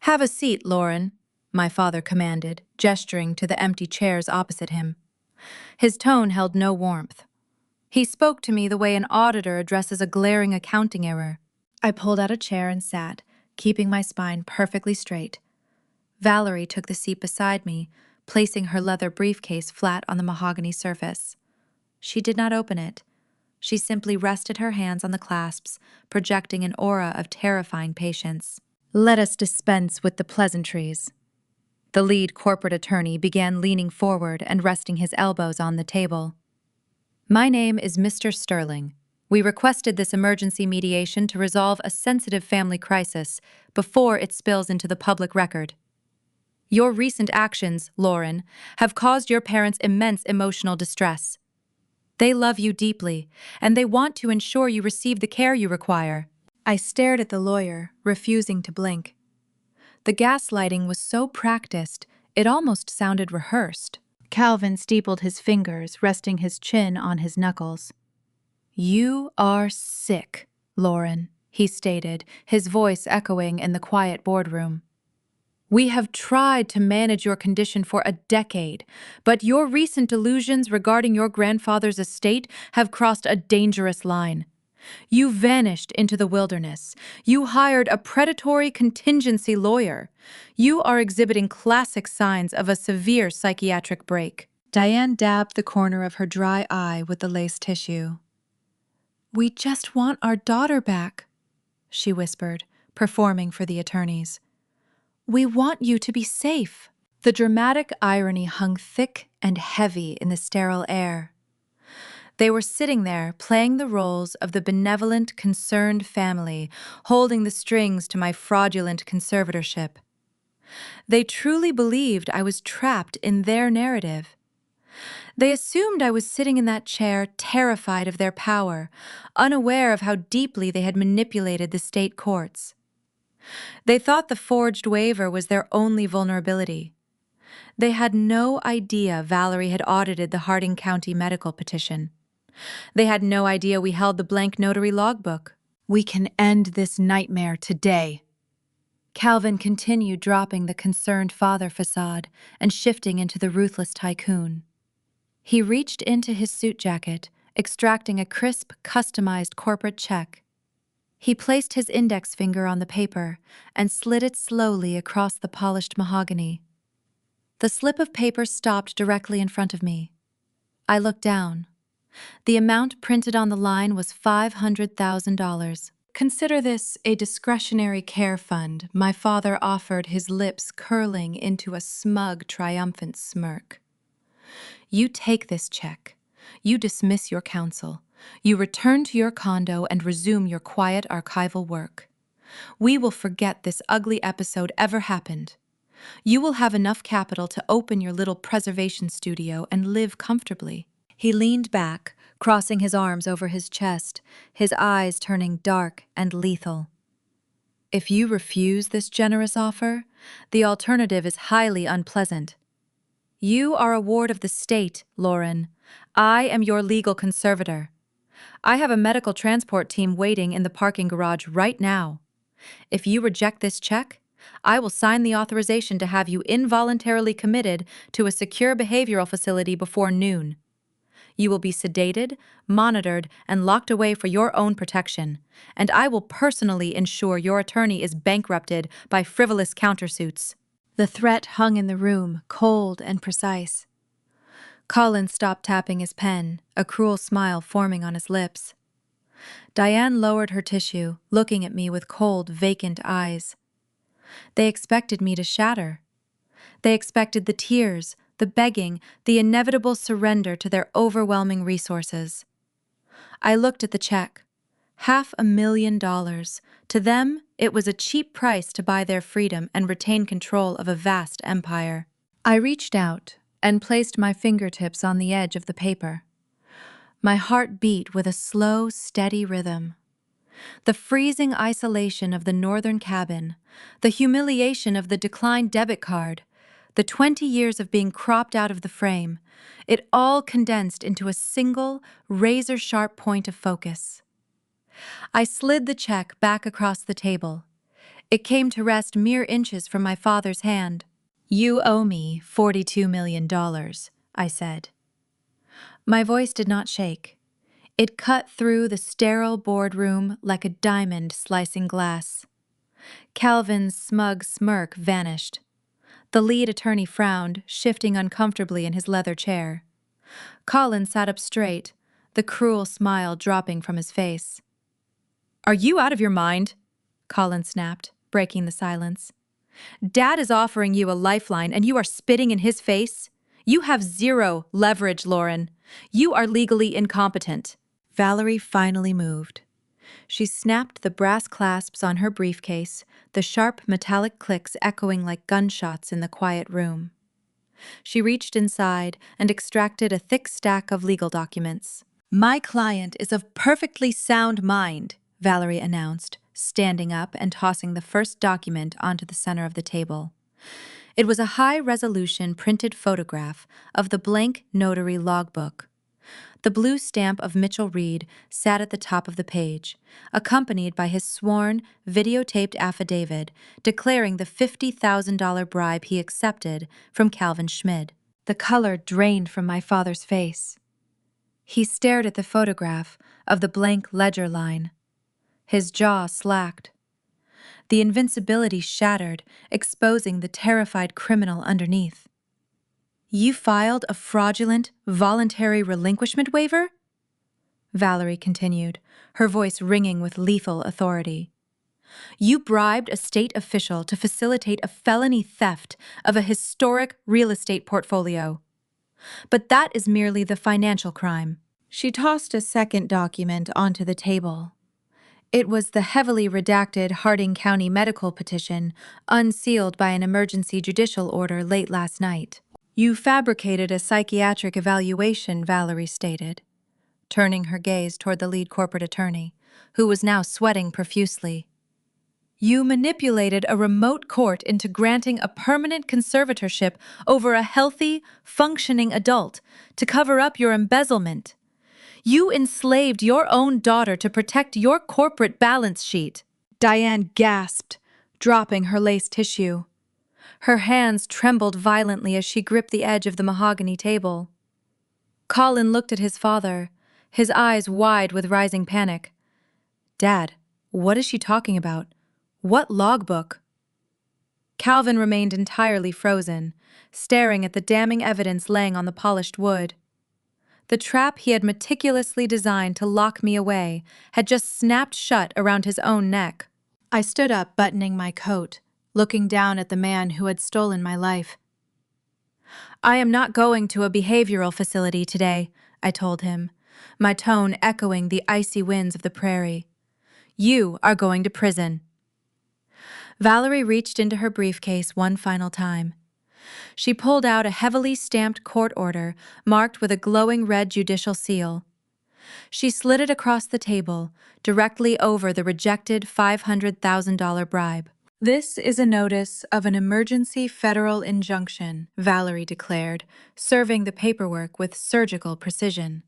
"Have a seat, Lauren," my father commanded, gesturing to the empty chairs opposite him. His tone held no warmth. He spoke to me the way an auditor addresses a glaring accounting error. I pulled out a chair and sat, keeping my spine perfectly straight. Valerie took the seat beside me, placing her leather briefcase flat on the mahogany surface. She did not open it. She simply rested her hands on the clasps, projecting an aura of terrifying patience. "Let us dispense with the pleasantries." The lead corporate attorney began leaning forward and resting his elbows on the table. "My name is Mr. Sterling. We requested this emergency mediation to resolve a sensitive family crisis before it spills into the public record. Your recent actions, Lauren, have caused your parents immense emotional distress. They love you deeply, and they want to ensure you receive the care you require." I stared at the lawyer, refusing to blink. The gaslighting was so practiced, it almost sounded rehearsed. Calvin steepled his fingers, resting his chin on his knuckles. "You are sick, Lauren," he stated, his voice echoing in the quiet boardroom. "We have tried to manage your condition for a decade, but your recent delusions regarding your grandfather's estate have crossed a dangerous line. You vanished into the wilderness. You hired a predatory contingency lawyer. You are exhibiting classic signs of a severe psychiatric break." Diane dabbed the corner of her dry eye with the lace tissue. "We just want our daughter back," she whispered, performing for the attorneys. "We want you to be safe." The dramatic irony hung thick and heavy in the sterile air. They were sitting there, playing the roles of the benevolent, concerned family, holding the strings to my fraudulent conservatorship. They truly believed I was trapped in their narrative. They assumed I was sitting in that chair, terrified of their power, unaware of how deeply they had manipulated the state courts. They thought the forged waiver was their only vulnerability. They had no idea Valerie had audited the Harding County medical petition. They had no idea we held the blank notary logbook. "We can end this nightmare today." Calvin continued, dropping the concerned father facade and shifting into the ruthless tycoon. He reached into his suit jacket, extracting a crisp, customized corporate check. He placed his index finger on the paper and slid it slowly across the polished mahogany. The slip of paper stopped directly in front of me. I looked down. The amount printed on the line was $500,000. Consider this a discretionary care fund, my father offered, his lips curling into a smug, triumphant smirk. You take this check. You dismiss your counsel. You return to your condo and resume your quiet archival work. We will forget this ugly episode ever happened. You will have enough capital to open your little preservation studio and live comfortably. He leaned back, crossing his arms over his chest, his eyes turning dark and lethal. If you refuse this generous offer, the alternative is highly unpleasant. You are a ward of the state, Lauren. I am your legal conservator. I have a medical transport team waiting in the parking garage right now. If you reject this check, I will sign the authorization to have you involuntarily committed to a secure behavioral facility before noon. You will be sedated, monitored, and locked away for your own protection, and I will personally ensure your attorney is bankrupted by frivolous countersuits. The threat hung in the room, cold and precise. Colin stopped tapping his pen, a cruel smile forming on his lips. Diane lowered her tissue, looking at me with cold, vacant eyes. They expected me to shatter. They expected the tears, the begging, the inevitable surrender to their overwhelming resources. I looked at the check. $500,000. To them, it was a cheap price to buy their freedom and retain control of a vast empire. I reached out and placed my fingertips on the edge of the paper. My heart beat with a slow, steady rhythm. The freezing isolation of the northern cabin, the humiliation of the declined debit card, the 20 years of being cropped out of the frame, it all condensed into a single, razor-sharp point of focus. I slid the check back across the table. It came to rest mere inches from my father's hand. You owe me $42 million, I said. My voice did not shake. It cut through the sterile boardroom like a diamond slicing glass. Calvin's smug smirk vanished. The lead attorney frowned, shifting uncomfortably in his leather chair. Colin sat up straight, the cruel smile dropping from his face. "Are you out of your mind?" Colin snapped, breaking the silence. "Dad is offering you a lifeline and you are spitting in his face? You have zero leverage, Lauren. You are legally incompetent." Valerie finally moved. She snapped the brass clasps on her briefcase, the sharp metallic clicks echoing like gunshots in the quiet room. She reached inside and extracted a thick stack of legal documents. "My client is of perfectly sound mind," Valerie announced, standing up and tossing the first document onto the center of the table. It was a high-resolution printed photograph of the blank notary logbook. The blue stamp of Mitchell Reed sat at the top of the page, accompanied by his sworn, videotaped affidavit declaring the $50,000 bribe he accepted from Calvin Schmid. The color drained from my father's face. He stared at the photograph of the blank ledger line. His jaw slacked. The invincibility shattered, exposing the terrified criminal underneath. "You filed a fraudulent, voluntary relinquishment waiver?" Valerie continued, her voice ringing with lethal authority. "You bribed a state official to facilitate a felony theft of a historic real estate portfolio. But that is merely the financial crime." She tossed a second document onto the table. It was the heavily redacted Harding County medical petition, unsealed by an emergency judicial order late last night. "You fabricated a psychiatric evaluation," Valerie stated, turning her gaze toward the lead corporate attorney, who was now sweating profusely. "You manipulated a remote court into granting a permanent conservatorship over a healthy, functioning adult to cover up your embezzlement. You enslaved your own daughter to protect your corporate balance sheet." Diane gasped, dropping her lace tissue. Her hands trembled violently as she gripped the edge of the mahogany table. Colin looked at his father, his eyes wide with rising panic. "Dad, what is she talking about? What logbook?" Calvin remained entirely frozen, staring at the damning evidence laying on the polished wood. The trap he had meticulously designed to lock me away had just snapped shut around his own neck. I stood up, buttoning my coat, looking down at the man who had stolen my life. "I am not going to a behavioral facility today," I told him, my tone echoing the icy winds of the prairie. "You are going to prison." Valerie reached into her briefcase one final time. She pulled out a heavily stamped court order marked with a glowing red judicial seal. She slid it across the table, directly over the rejected $500,000 bribe. "This is a notice of an emergency federal injunction," Valerie declared, serving the paperwork with surgical precision.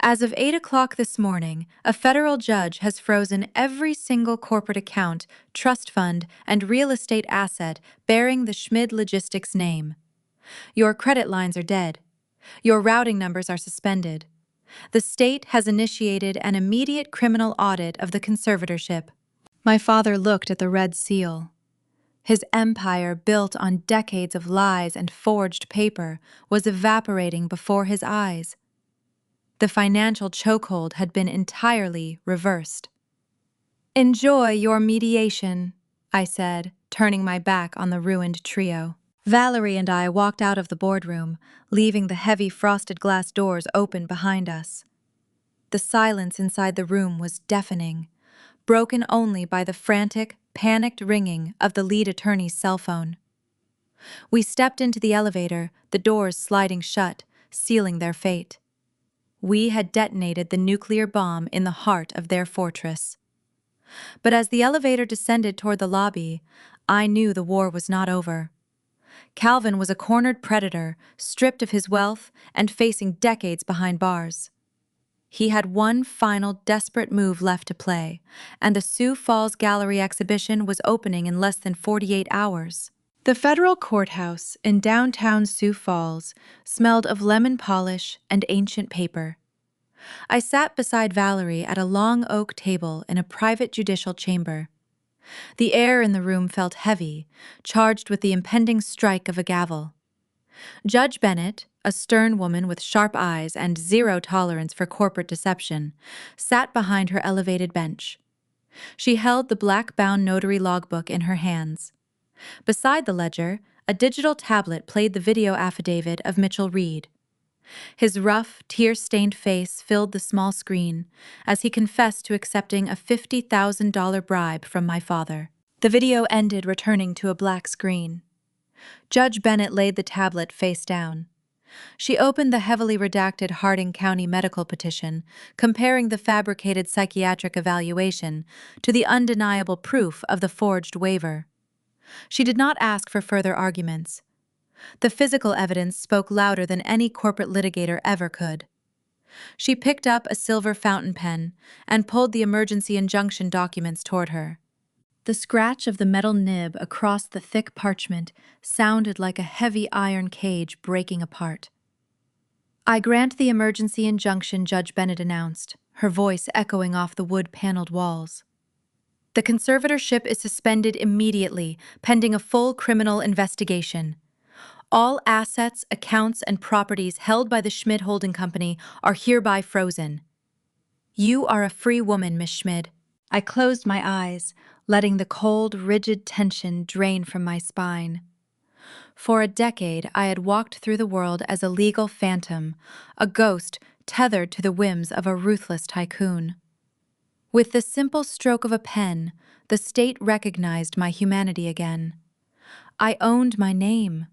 "As of 8 o'clock this morning, a federal judge has frozen every single corporate account, trust fund, and real estate asset bearing the Schmid Logistics name. Your credit lines are dead. Your routing numbers are suspended. The state has initiated an immediate criminal audit of the conservatorship." My father looked at the red seal. His empire, built on decades of lies and forged paper, was evaporating before his eyes. The financial chokehold had been entirely reversed. "Enjoy your mediation," I said, turning my back on the ruined trio. Valerie and I walked out of the boardroom, leaving the heavy frosted glass doors open behind us. The silence inside the room was deafening, broken only by the frantic, panicked ringing of the lead attorney's cell phone. We stepped into the elevator, the doors sliding shut, sealing their fate. We had detonated the nuclear bomb in the heart of their fortress. But as the elevator descended toward the lobby, I knew the war was not over. Calvin was a cornered predator, stripped of his wealth and facing decades behind bars. He had one final desperate move left to play, and the Sioux Falls Gallery exhibition was opening in less than 48 hours. The federal courthouse in downtown Sioux Falls smelled of lemon polish and ancient paper. I sat beside Valerie at a long oak table in a private judicial chamber. The air in the room felt heavy, charged with the impending strike of a gavel. Judge Bennett, a stern woman with sharp eyes and zero tolerance for corporate deception, sat behind her elevated bench. She held the black-bound notary logbook in her hands. Beside the ledger, a digital tablet played the video affidavit of Mitchell Reed. His rough, tear-stained face filled the small screen as he confessed to accepting a $50,000 bribe from my father. The video ended, returning to a black screen. Judge Bennett laid the tablet face down. She opened the heavily redacted Harding County medical petition, comparing the fabricated psychiatric evaluation to the undeniable proof of the forged waiver. She did not ask for further arguments. The physical evidence spoke louder than any corporate litigator ever could. She picked up a silver fountain pen and pulled the emergency injunction documents toward her. The scratch of the metal nib across the thick parchment sounded like a heavy iron cage breaking apart. "I grant the emergency injunction," Judge Bennett announced, her voice echoing off the wood-paneled walls. "The conservatorship is suspended immediately, pending a full criminal investigation. All assets, accounts, and properties held by the Schmid Holding Company are hereby frozen. You are a free woman, Miss Schmid." I closed my eyes, letting the cold, rigid tension drain from my spine. For a decade, I had walked through the world as a legal phantom, a ghost tethered to the whims of a ruthless tycoon. With the simple stroke of a pen, the state recognized my humanity again. I owned my name.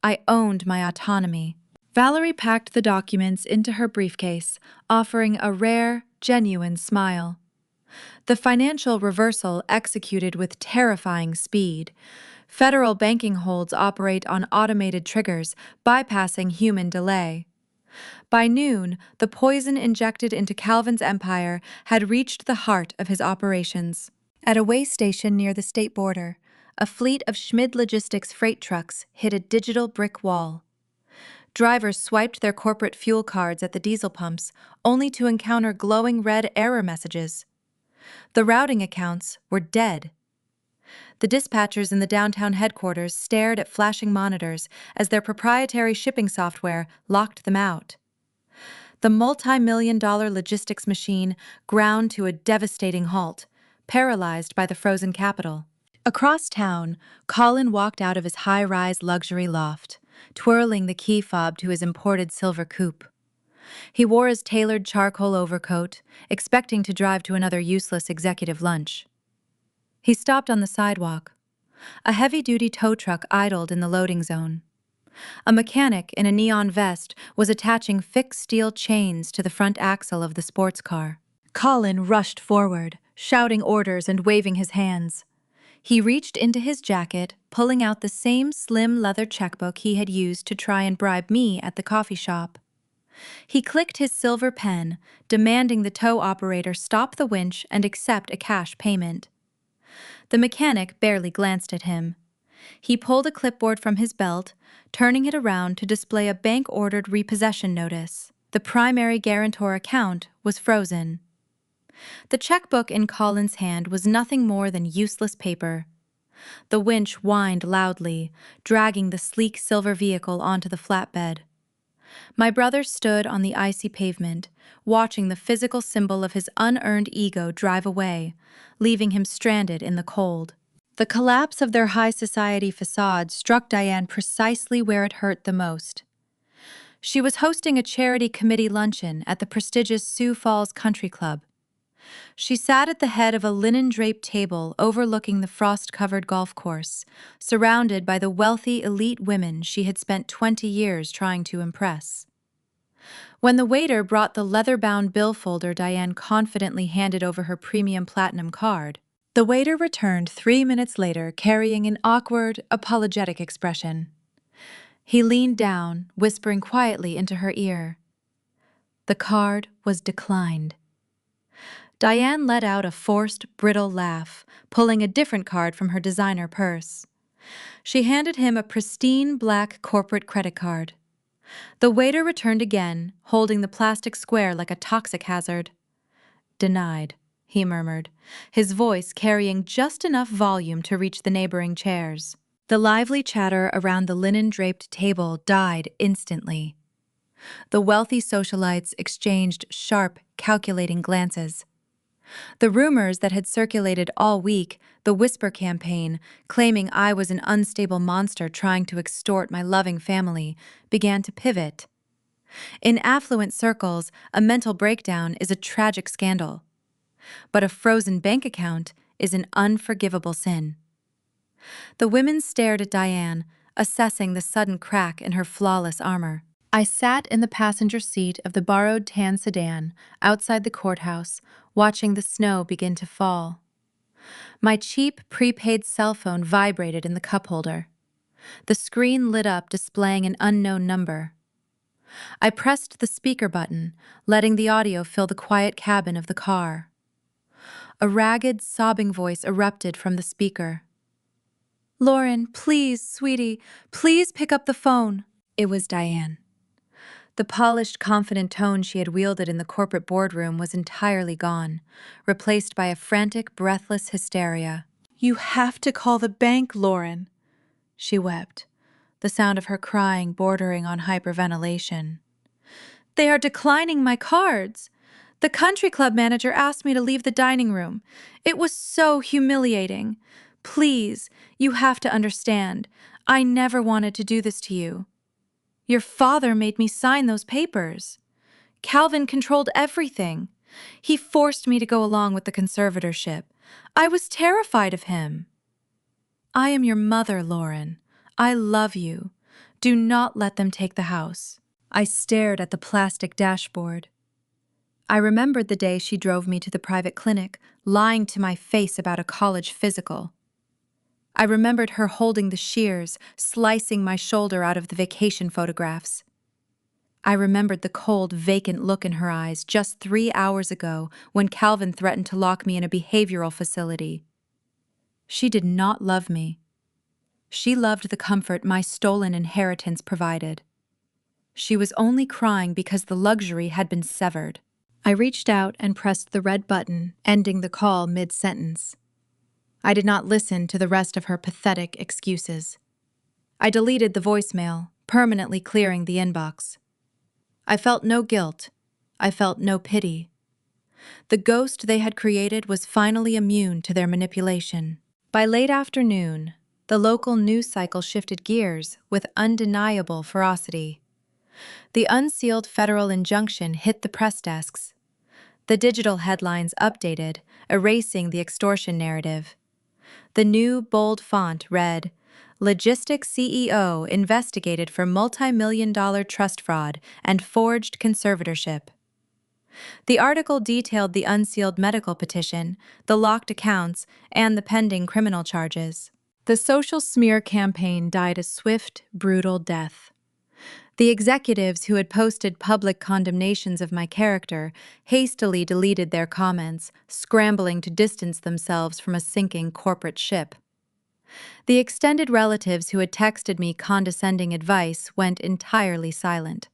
I owned my autonomy. Valerie packed the documents into her briefcase, offering a rare, genuine smile. The financial reversal executed with terrifying speed. Federal banking holds operate on automated triggers, bypassing human delay. By noon, the poison injected into Calvin's empire had reached the heart of his operations. At a way station near the state border, a fleet of Schmid Logistics freight trucks hit a digital brick wall. Drivers swiped their corporate fuel cards at the diesel pumps, only to encounter glowing red error messages. The routing accounts were dead. The dispatchers in the downtown headquarters stared at flashing monitors as their proprietary shipping software locked them out. The multi-million-dollar logistics machine ground to a devastating halt, paralyzed by the frozen capital. Across town, Colin walked out of his high-rise luxury loft, twirling the key fob to his imported silver coupe. He wore his tailored charcoal overcoat, expecting to drive to another useless executive lunch. He stopped on the sidewalk. A heavy-duty tow truck idled in the loading zone. A mechanic in a neon vest was attaching fixed steel chains to the front axle of the sports car. Colin rushed forward, shouting orders and waving his hands. He reached into his jacket, pulling out the same slim leather checkbook he had used to try and bribe me at the coffee shop. He clicked his silver pen, demanding the tow operator stop the winch and accept a cash payment. The mechanic barely glanced at him. He pulled a clipboard from his belt, turning it around to display a bank-ordered repossession notice. The primary guarantor account was frozen. The checkbook in Colin's hand was nothing more than useless paper. The winch whined loudly, dragging the sleek silver vehicle onto the flatbed. My brother stood on the icy pavement, watching the physical symbol of his unearned ego drive away, leaving him stranded in the cold. The collapse of their high society facade struck Diane precisely where it hurt the most. She was hosting a charity committee luncheon at the prestigious Sioux Falls Country Club. She sat at the head of a linen-draped table overlooking the frost-covered golf course, surrounded by the wealthy elite women she had spent 20 years trying to impress. When the waiter brought the leather-bound bill folder, Diane confidently handed over her premium platinum card. The waiter returned 3 minutes later carrying an awkward, apologetic expression. He leaned down, whispering quietly into her ear. The card was declined. Diane let out a forced, brittle laugh, pulling a different card from her designer purse. She handed him a pristine black corporate credit card. The waiter returned again, holding the plastic square like a toxic hazard. "Denied," he murmured, his voice carrying just enough volume to reach the neighboring chairs. The lively chatter around the linen-draped table died instantly. The wealthy socialites exchanged sharp, calculating glances. The rumors that had circulated all week, the whisper campaign, claiming I was an unstable monster trying to extort my loving family, began to pivot. In affluent circles, a mental breakdown is a tragic scandal. But a frozen bank account is an unforgivable sin. The women stared at Diane, assessing the sudden crack in her flawless armor. I sat in the passenger seat of the borrowed tan sedan outside the courthouse, watching the snow begin to fall. My cheap, prepaid cell phone vibrated in the cup holder. The screen lit up, displaying an unknown number. I pressed the speaker button, letting the audio fill the quiet cabin of the car. A ragged, sobbing voice erupted from the speaker. "Lauren, please, sweetie, please pick up the phone." It was Diane. The polished, confident tone she had wielded in the corporate boardroom was entirely gone, replaced by a frantic, breathless hysteria. "You have to call the bank, Lauren," she wept, the sound of her crying bordering on hyperventilation. "They are declining my cards. The country club manager asked me to leave the dining room. It was so humiliating. Please, you have to understand. I never wanted to do this to you. Your father made me sign those papers. Calvin controlled everything. He forced me to go along with the conservatorship. I was terrified of him." "I am your mother, Lauren. I love you. Do not let them take the house." I stared at the plastic dashboard. I remembered the day she drove me to the private clinic, lying to my face about a college physical. I remembered her holding the shears, slicing my shoulder out of the vacation photographs. I remembered the cold, vacant look in her eyes just 3 hours ago when Calvin threatened to lock me in a behavioral facility. She did not love me. She loved the comfort my stolen inheritance provided. She was only crying because the luxury had been severed. I reached out and pressed the red button, ending the call mid-sentence. I did not listen to the rest of her pathetic excuses. I deleted the voicemail, permanently clearing the inbox. I felt no guilt. I felt no pity. The ghost they had created was finally immune to their manipulation. By late afternoon, the local news cycle shifted gears with undeniable ferocity. The unsealed federal injunction hit the press desks. The digital headlines updated, erasing the extortion narrative. The new, bold font read, "Logistics CEO investigated for multi-million-dollar trust fraud and forged conservatorship." The article detailed the unsealed medical petition, the locked accounts, and the pending criminal charges. The social smear campaign died a swift, brutal death. The executives who had posted public condemnations of my character hastily deleted their comments, scrambling to distance themselves from a sinking corporate ship. The extended relatives who had texted me condescending advice went entirely silent.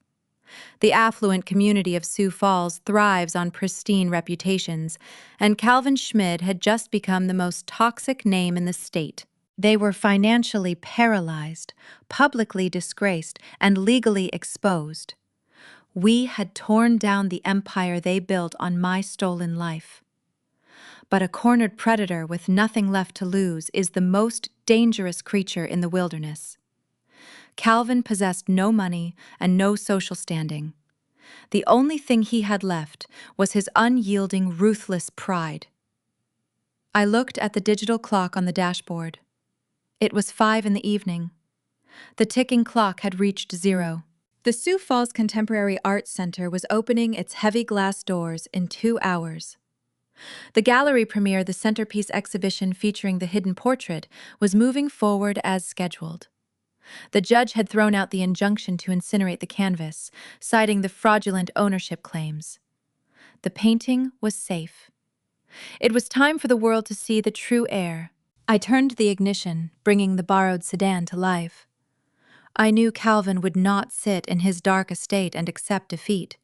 The affluent community of Sioux Falls thrives on pristine reputations, and Calvin Schmid had just become the most toxic name in the state. They were financially paralyzed, publicly disgraced, and legally exposed. We had torn down the empire they built on my stolen life. But a cornered predator with nothing left to lose is the most dangerous creature in the wilderness. Calvin possessed no money and no social standing. The only thing he had left was his unyielding, ruthless pride. I looked at the digital clock on the dashboard. It was 5 in the evening. The ticking clock had reached 0. The Sioux Falls Contemporary Arts Center was opening its heavy glass doors in 2 hours. The gallery premiere, the centerpiece exhibition featuring the hidden portrait, was moving forward as scheduled. The judge had thrown out the injunction to incinerate the canvas, citing the fraudulent ownership claims. The painting was safe. It was time for the world to see the true heir. I turned the ignition, bringing the borrowed sedan to life. I knew Calvin would not sit in his dark estate and accept defeat.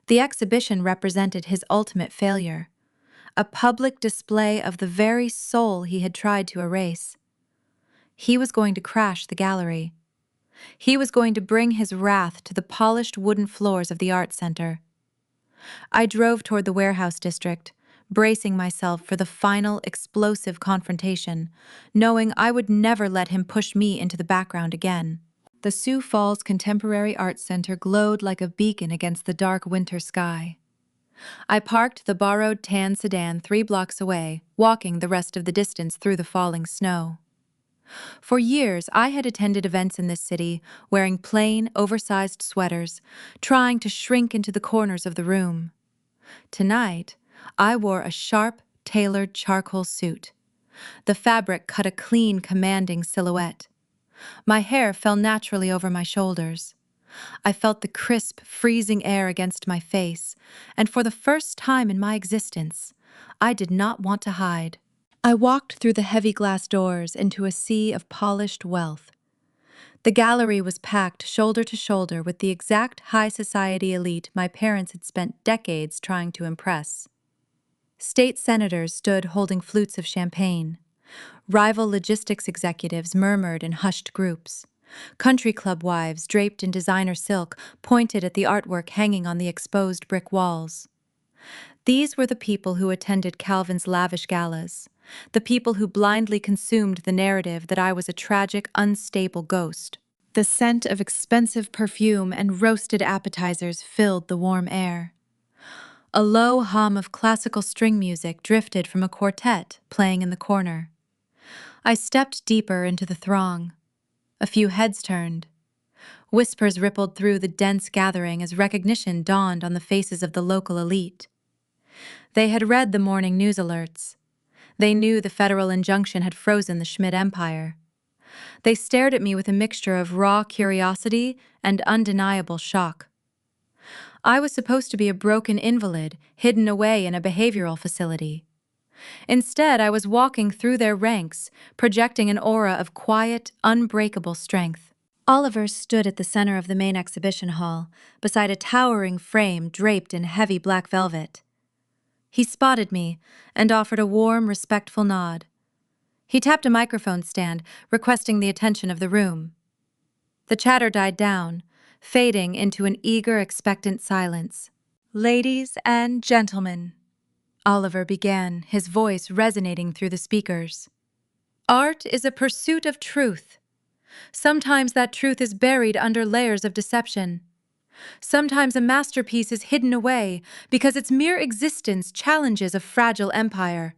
The exhibition represented his ultimate failure, a public display of the very soul he had tried to erase. He was going to crash the gallery. He was going to bring his wrath to the polished wooden floors of the art center. I drove toward the warehouse district, bracing myself for the final explosive confrontation, knowing I would never let him push me into the background again. The Sioux Falls Contemporary Arts Center glowed like a beacon against the dark winter sky. I parked the borrowed tan sedan 3 blocks away, walking the rest of the distance through the falling snow. For years, I had attended events in this city, wearing plain, oversized sweaters, trying to shrink into the corners of the room. Tonight, I wore a sharp, tailored charcoal suit. The fabric cut a clean, commanding silhouette. My hair fell naturally over my shoulders. I felt the crisp, freezing air against my face, and for the first time in my existence, I did not want to hide. I walked through the heavy glass doors into a sea of polished wealth. The gallery was packed shoulder to shoulder with the exact high society elite my parents had spent decades trying to impress. State senators stood holding flutes of champagne. Rival logistics executives murmured in hushed groups. Country club wives, draped in designer silk, pointed at the artwork hanging on the exposed brick walls. These were the people who attended Calvin's lavish galas, the people who blindly consumed the narrative that I was a tragic, unstable ghost. The scent of expensive perfume and roasted appetizers filled the warm air. A low hum of classical string music drifted from a quartet playing in the corner. I stepped deeper into the throng. A few heads turned. Whispers rippled through the dense gathering as recognition dawned on the faces of the local elite. They had read the morning news alerts. They knew the federal injunction had frozen the Schmidt empire. They stared at me with a mixture of raw curiosity and undeniable shock. I was supposed to be a broken invalid, hidden away in a behavioral facility. Instead, I was walking through their ranks, projecting an aura of quiet, unbreakable strength. Oliver stood at the center of the main exhibition hall, beside a towering frame draped in heavy black velvet. He spotted me and offered a warm, respectful nod. He tapped a microphone stand, requesting the attention of the room. The chatter died down, fading into an eager, expectant silence. "Ladies and gentlemen," Oliver began, his voice resonating through the speakers. "Art is a pursuit of truth. Sometimes that truth is buried under layers of deception. Sometimes a masterpiece is hidden away because its mere existence challenges a fragile empire.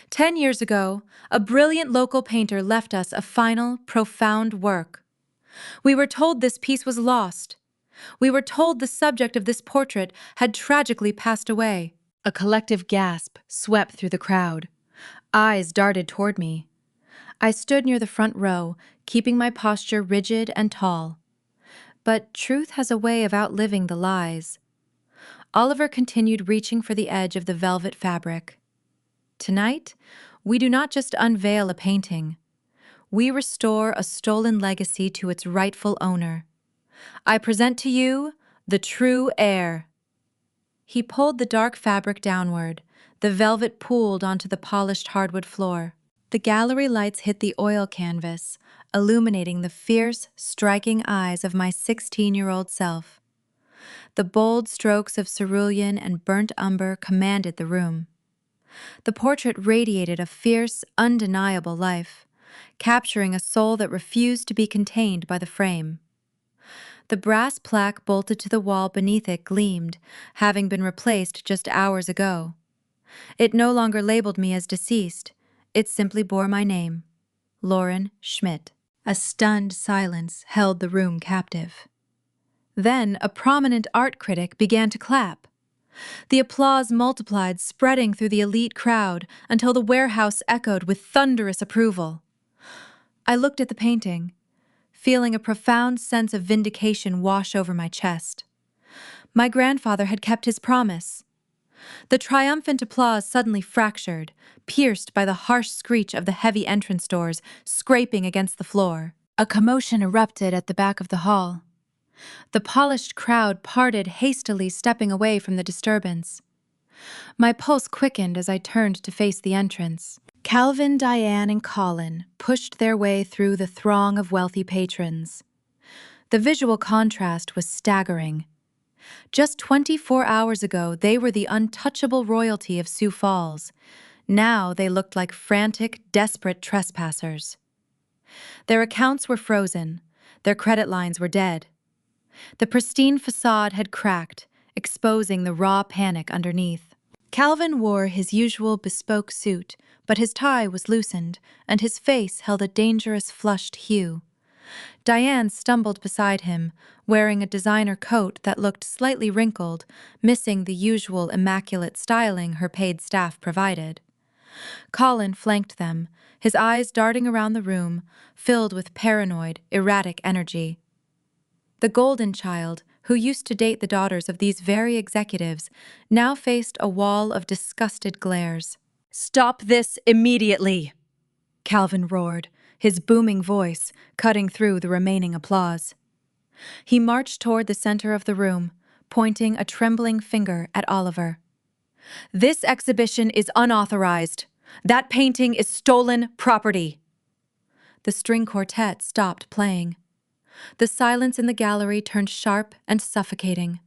10 years ago, a brilliant local painter left us a final, profound work. We were told this piece was lost. We were told the subject of this portrait had tragically passed away." A collective gasp swept through the crowd. Eyes darted toward me. I stood near the front row, keeping my posture rigid and tall. But truth has a way of outliving the lies. Oliver continued reaching for the edge of the velvet fabric. "Tonight, we do not just unveil a painting. We restore a stolen legacy to its rightful owner. I present to you the true heir." He pulled the dark fabric downward. The velvet pooled onto the polished hardwood floor. The gallery lights hit the oil canvas, illuminating the fierce, striking eyes of my 16-year-old self. The bold strokes of cerulean and burnt umber commanded the room. The portrait radiated a fierce, undeniable life, capturing a soul that refused to be contained by the frame. The brass plaque bolted to the wall beneath it gleamed, having been replaced just hours ago. It no longer labeled me as deceased. It simply bore my name, Lauren Schmidt. A stunned silence held the room captive. Then a prominent art critic began to clap. The applause multiplied, spreading through the elite crowd until the warehouse echoed with thunderous approval. I looked at the painting, feeling a profound sense of vindication wash over my chest. My grandfather had kept his promise. The triumphant applause suddenly fractured, pierced by the harsh screech of the heavy entrance doors scraping against the floor. A commotion erupted at the back of the hall. The polished crowd parted hastily, stepping away from the disturbance. My pulse quickened as I turned to face the entrance. Calvin, Diane, and Colin pushed their way through the throng of wealthy patrons. The visual contrast was staggering. Just 24 hours ago, they were the untouchable royalty of Sioux Falls. Now they looked like frantic, desperate trespassers. Their accounts were frozen. Their credit lines were dead. The pristine facade had cracked, exposing the raw panic underneath. Calvin wore his usual bespoke suit, but his tie was loosened, and his face held a dangerous flushed hue. Diane stumbled beside him, wearing a designer coat that looked slightly wrinkled, missing the usual immaculate styling her paid staff provided. Colin flanked them, his eyes darting around the room, filled with paranoid, erratic energy. The golden child, who used to date the daughters of these very executives, now faced a wall of disgusted glares. "Stop this immediately!" Calvin roared, his booming voice cutting through the remaining applause. He marched toward the center of the room, pointing a trembling finger at Oliver. "This exhibition is unauthorized. That painting is stolen property." The string quartet stopped playing. The silence in the gallery turned sharp and suffocating.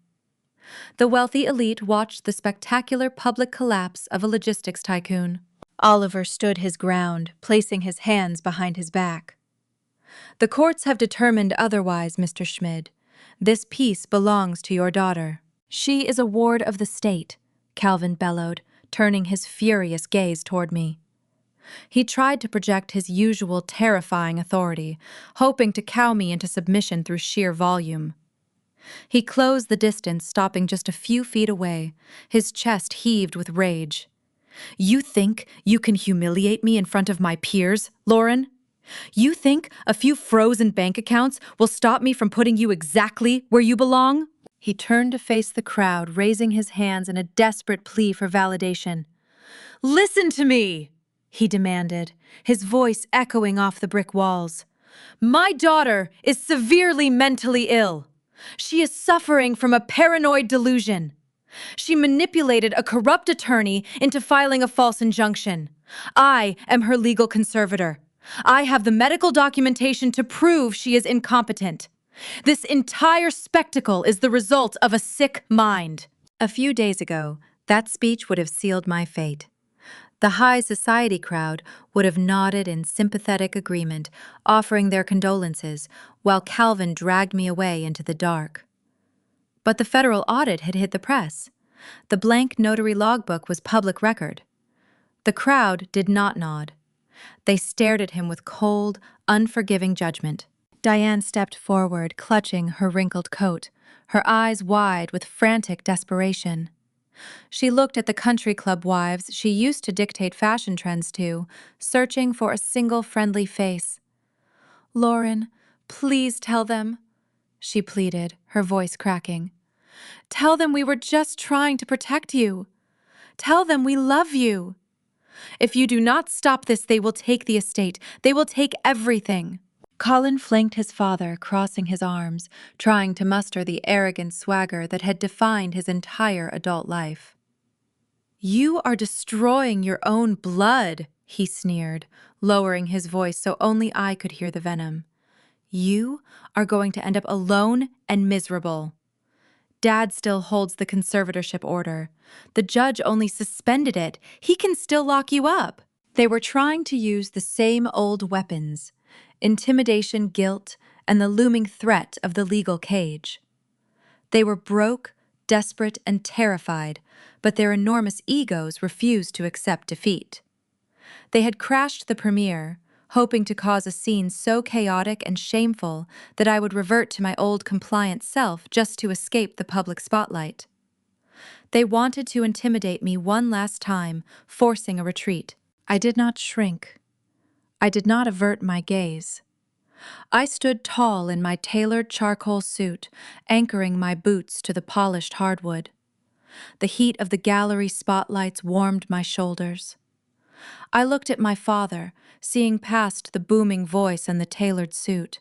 The wealthy elite watched the spectacular public collapse of a logistics tycoon. Oliver stood his ground, placing his hands behind his back. "The courts have determined otherwise, Mr. Schmid. This piece belongs to your daughter." "She is a ward of the state," Calvin bellowed, turning his furious gaze toward me. He tried to project his usual terrifying authority, hoping to cow me into submission through sheer volume. He closed the distance, stopping just a few feet away. His chest heaved with rage. "You think you can humiliate me in front of my peers, Lauren? You think a few frozen bank accounts will stop me from putting you exactly where you belong?" He turned to face the crowd, raising his hands in a desperate plea for validation. "Listen to me!" he demanded, his voice echoing off the brick walls. My daughter is severely mentally ill. She is suffering from a paranoid delusion. She manipulated a corrupt attorney into filing a false injunction. I am her legal conservator. I have the medical documentation to prove she is incompetent. This entire spectacle is the result of a sick mind. A few days ago, that speech would have sealed my fate. The high society crowd would have nodded in sympathetic agreement, offering their condolences, while Calvin dragged me away into the dark. But the federal audit had hit the press. The blank notary logbook was public record. The crowd did not nod. They stared at him with cold, unforgiving judgment. Diane stepped forward, clutching her wrinkled coat, her eyes wide with frantic desperation. She looked at the country club wives she used to dictate fashion trends to, searching for a single friendly face. "Lauren, please tell them," she pleaded, her voice cracking. "Tell them we were just trying to protect you. Tell them we love you. If you do not stop this, they will take the estate. They will take everything." Colin flanked his father, crossing his arms, trying to muster the arrogant swagger that had defined his entire adult life. "You are destroying your own blood," he sneered, lowering his voice so only I could hear the venom. "You are going to end up alone and miserable. Dad still holds the conservatorship order. The judge only suspended it. He can still lock you up." They were trying to use the same old weapons: intimidation, guilt, and the looming threat of the legal cage. They were broke, desperate, and terrified, but their enormous egos refused to accept defeat. They had crashed the premiere, hoping to cause a scene so chaotic and shameful that I would revert to my old compliant self just to escape the public spotlight. They wanted to intimidate me one last time, forcing a retreat. I did not shrink. I did not avert my gaze. I stood tall in my tailored charcoal suit, anchoring my boots to the polished hardwood. The heat of the gallery spotlights warmed my shoulders. I looked at my father, seeing past the booming voice and the tailored suit.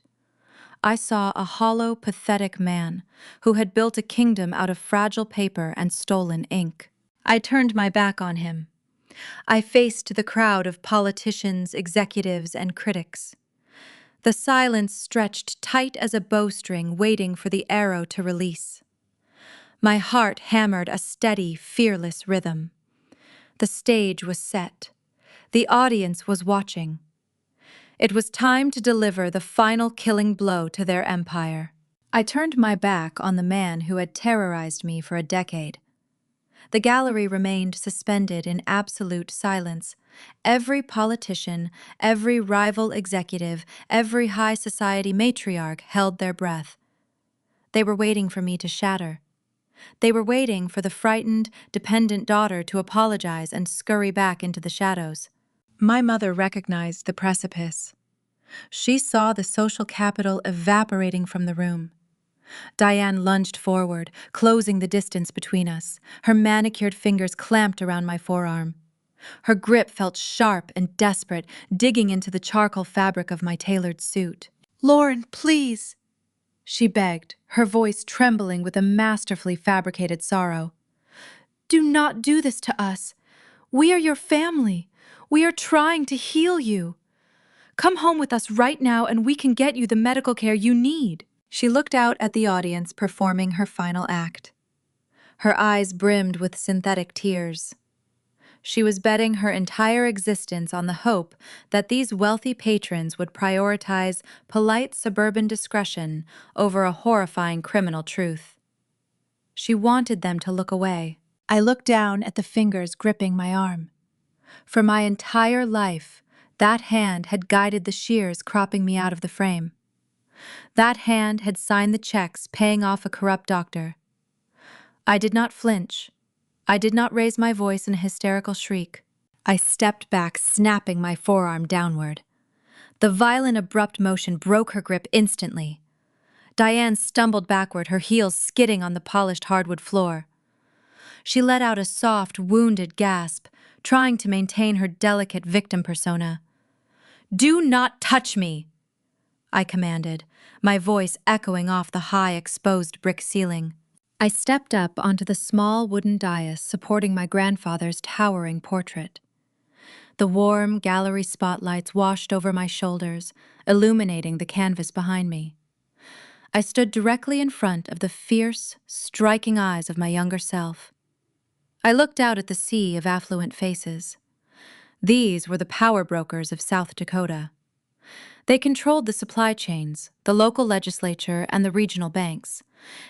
I saw a hollow, pathetic man who had built a kingdom out of fragile paper and stolen ink. I turned my back on him. I faced the crowd of politicians, executives, and critics. The silence stretched tight as a bowstring, waiting for the arrow to release. My heart hammered a steady, fearless rhythm. The stage was set. The audience was watching. It was time to deliver the final killing blow to their empire. I turned my back on the man who had terrorized me for a decade. The gallery remained suspended in absolute silence. Every politician, every rival executive, every high society matriarch held their breath. They were waiting for me to shatter. They were waiting for the frightened, dependent daughter to apologize and scurry back into the shadows. My mother recognized the precipice. She saw the social capital evaporating from the room. Diane lunged forward, closing the distance between us. Her manicured fingers clamped around my forearm. Her grip felt sharp and desperate, digging into the charcoal fabric of my tailored suit. "Lauren, please," she begged, her voice trembling with a masterfully fabricated sorrow. "Do not do this to us. We are your family. We are trying to heal you. Come home with us right now and we can get you the medical care you need." She looked out at the audience performing her final act. Her eyes brimmed with synthetic tears. She was betting her entire existence on the hope that these wealthy patrons would prioritize polite suburban discretion over a horrifying criminal truth. She wanted them to look away. I looked down at the fingers gripping my arm. For my entire life, that hand had guided the shears cropping me out of the frame. That hand had signed the checks paying off a corrupt doctor. I did not flinch. I did not raise my voice in a hysterical shriek. I stepped back, snapping my forearm downward. The violent, abrupt motion broke her grip instantly. Diane stumbled backward, her heels skidding on the polished hardwood floor. She let out a soft, wounded gasp, trying to maintain her delicate victim persona. "Do not touch me!" I commanded, my voice echoing off the high, exposed brick ceiling. I stepped up onto the small wooden dais supporting my grandfather's towering portrait. The warm gallery spotlights washed over my shoulders, illuminating the canvas behind me. I stood directly in front of the fierce, striking eyes of my younger self. I looked out at the sea of affluent faces. These were the power brokers of South Dakota. They controlled the supply chains, the local legislature, and the regional banks,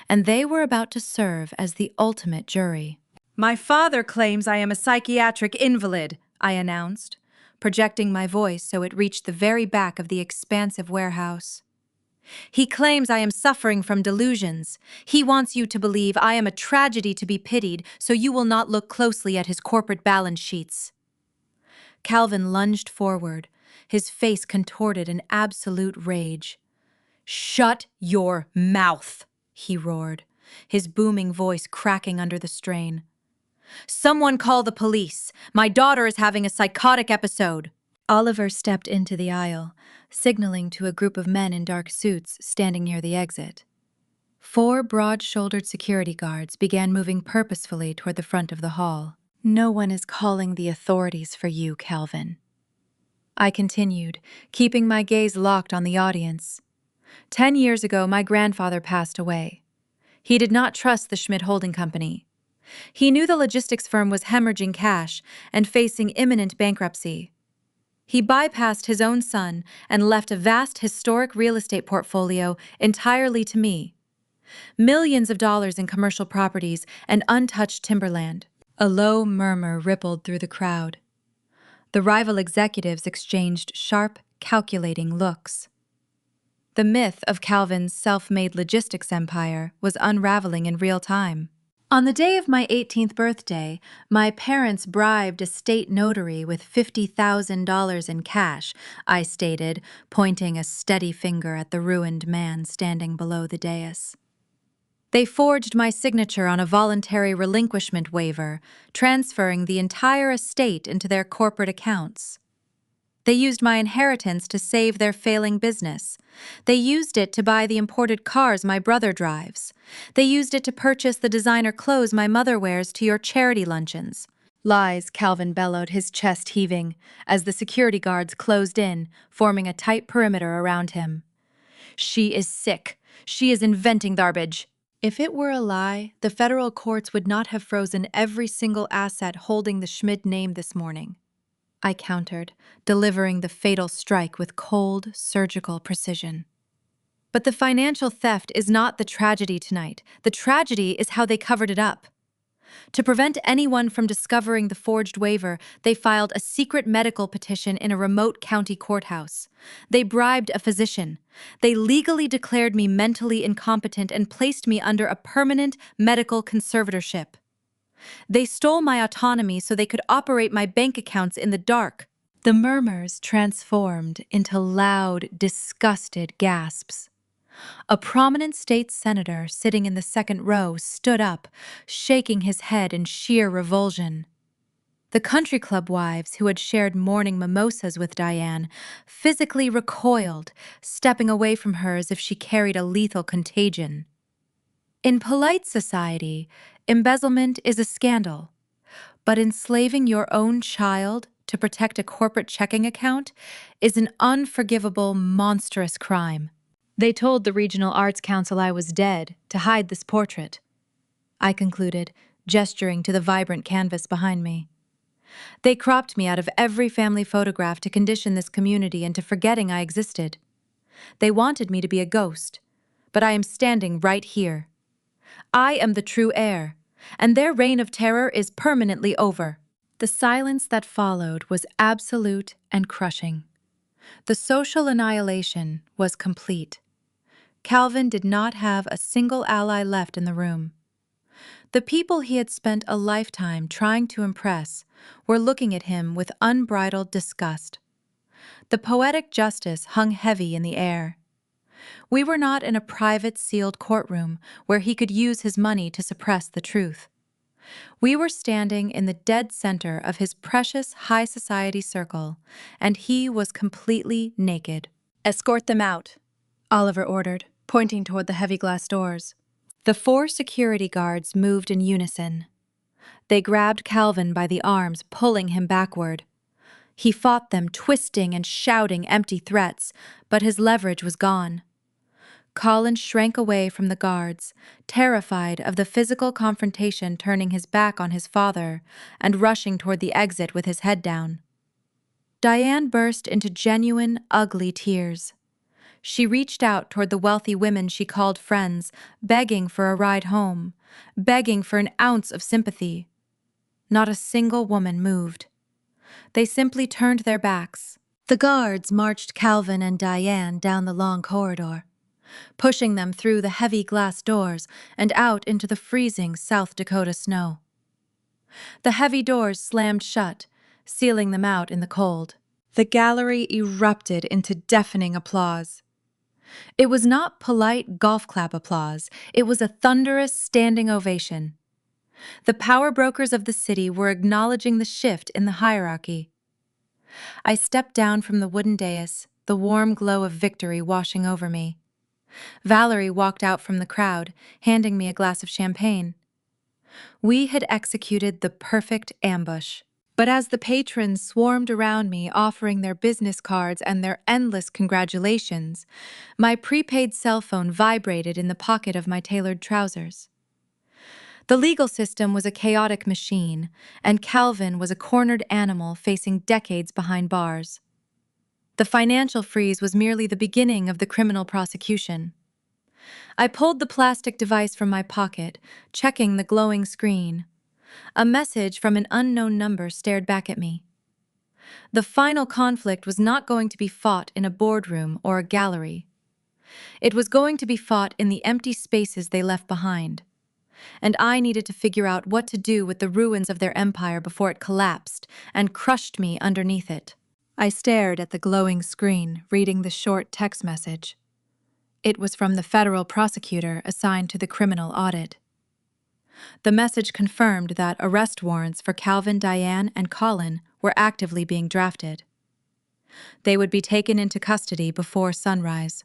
and they were about to serve as the ultimate jury. "My father claims I am a psychiatric invalid," I announced, projecting my voice so it reached the very back of the expansive warehouse. "He claims I am suffering from delusions. He wants you to believe I am a tragedy to be pitied so you will not look closely at his corporate balance sheets." Calvin lunged forward, his face contorted in absolute rage. "Shut your mouth," he roared, his booming voice cracking under the strain. "Someone call the police. My daughter is having a psychotic episode." Oliver stepped into the aisle, signaling to a group of men in dark suits standing near the exit. 4 broad-shouldered security guards began moving purposefully toward the front of the hall. "No one is calling the authorities for you, Calvin," I continued, keeping my gaze locked on the audience. 10 years ago, my grandfather passed away. He did not trust the Schmidt Holding Company. He knew the logistics firm was hemorrhaging cash and facing imminent bankruptcy. He bypassed his own son and left a vast historic real estate portfolio entirely to me. Millions of dollars in commercial properties and untouched timberland. A low murmur rippled through the crowd. The rival executives exchanged sharp, calculating looks. The myth of Calvin's self-made logistics empire was unraveling in real time. On the day of my 18th birthday, my parents bribed a state notary with $50,000 in cash, I stated, pointing a steady finger at the ruined man standing below the dais. They forged my signature on a voluntary relinquishment waiver, transferring the entire estate into their corporate accounts. They used my inheritance to save their failing business. They used it to buy the imported cars my brother drives. They used it to purchase the designer clothes my mother wears to your charity luncheons. "Lies," Calvin bellowed, his chest heaving, as the security guards closed in, forming a tight perimeter around him. "She is sick. She is inventing garbage." If it were a lie, the federal courts would not have frozen every single asset holding the Schmidt name this morning, I countered, delivering the fatal strike with cold, surgical precision. But the financial theft is not the tragedy tonight. The tragedy is how they covered it up. To prevent anyone from discovering the forged waiver, they filed a secret medical petition in a remote county courthouse. They bribed a physician. They legally declared me mentally incompetent and placed me under a permanent medical conservatorship. They stole my autonomy so they could operate my bank accounts in the dark. The murmurs transformed into loud, disgusted gasps. A prominent state senator sitting in the second row stood up, shaking his head in sheer revulsion. The country club wives who had shared morning mimosas with Diane physically recoiled, stepping away from her as if she carried a lethal contagion. In polite society, embezzlement is a scandal, but enslaving your own child to protect a corporate checking account is an unforgivable, monstrous crime. They told the Regional Arts Council I was dead to hide this portrait, I concluded, gesturing to the vibrant canvas behind me. They cropped me out of every family photograph to condition this community into forgetting I existed. They wanted me to be a ghost, but I am standing right here. I am the true heir, and their reign of terror is permanently over. The silence that followed was absolute and crushing. The social annihilation was complete. Calvin did not have a single ally left in the room. The people he had spent a lifetime trying to impress were looking at him with unbridled disgust. The poetic justice hung heavy in the air. We were not in a private, sealed courtroom where he could use his money to suppress the truth. We were standing in the dead center of his precious high society circle, and he was completely naked. "Escort them out," Oliver ordered, pointing toward the heavy glass doors. The 4 security guards moved in unison. They grabbed Calvin by the arms, pulling him backward. He fought them, twisting and shouting empty threats, but his leverage was gone. Colin shrank away from the guards, terrified of the physical confrontation, turning his back on his father and rushing toward the exit with his head down. Diane burst into genuine, ugly tears. She reached out toward the wealthy women she called friends, begging for a ride home, begging for an ounce of sympathy. Not a single woman moved. They simply turned their backs. The guards marched Calvin and Diane down the long corridor, pushing them through the heavy glass doors and out into the freezing South Dakota snow. The heavy doors slammed shut, sealing them out in the cold. The gallery erupted into deafening applause. It was not polite golf clap applause, it was a thunderous standing ovation. The power brokers of the city were acknowledging the shift in the hierarchy. I stepped down from the wooden dais, the warm glow of victory washing over me. Valerie walked out from the crowd, handing me a glass of champagne. We had executed the perfect ambush. But as the patrons swarmed around me, offering their business cards and their endless congratulations, my prepaid cell phone vibrated in the pocket of my tailored trousers. The legal system was a chaotic machine, and Calvin was a cornered animal facing decades behind bars. The financial freeze was merely the beginning of the criminal prosecution. I pulled the plastic device from my pocket, checking the glowing screen. A message from an unknown number stared back at me. The final conflict was not going to be fought in a boardroom or a gallery. It was going to be fought in the empty spaces they left behind. And I needed to figure out what to do with the ruins of their empire before it collapsed and crushed me underneath it. I stared at the glowing screen, reading the short text message. It was from the federal prosecutor assigned to the criminal audit. The message confirmed that arrest warrants for Calvin, Diane, and Colin were actively being drafted. They would be taken into custody before sunrise.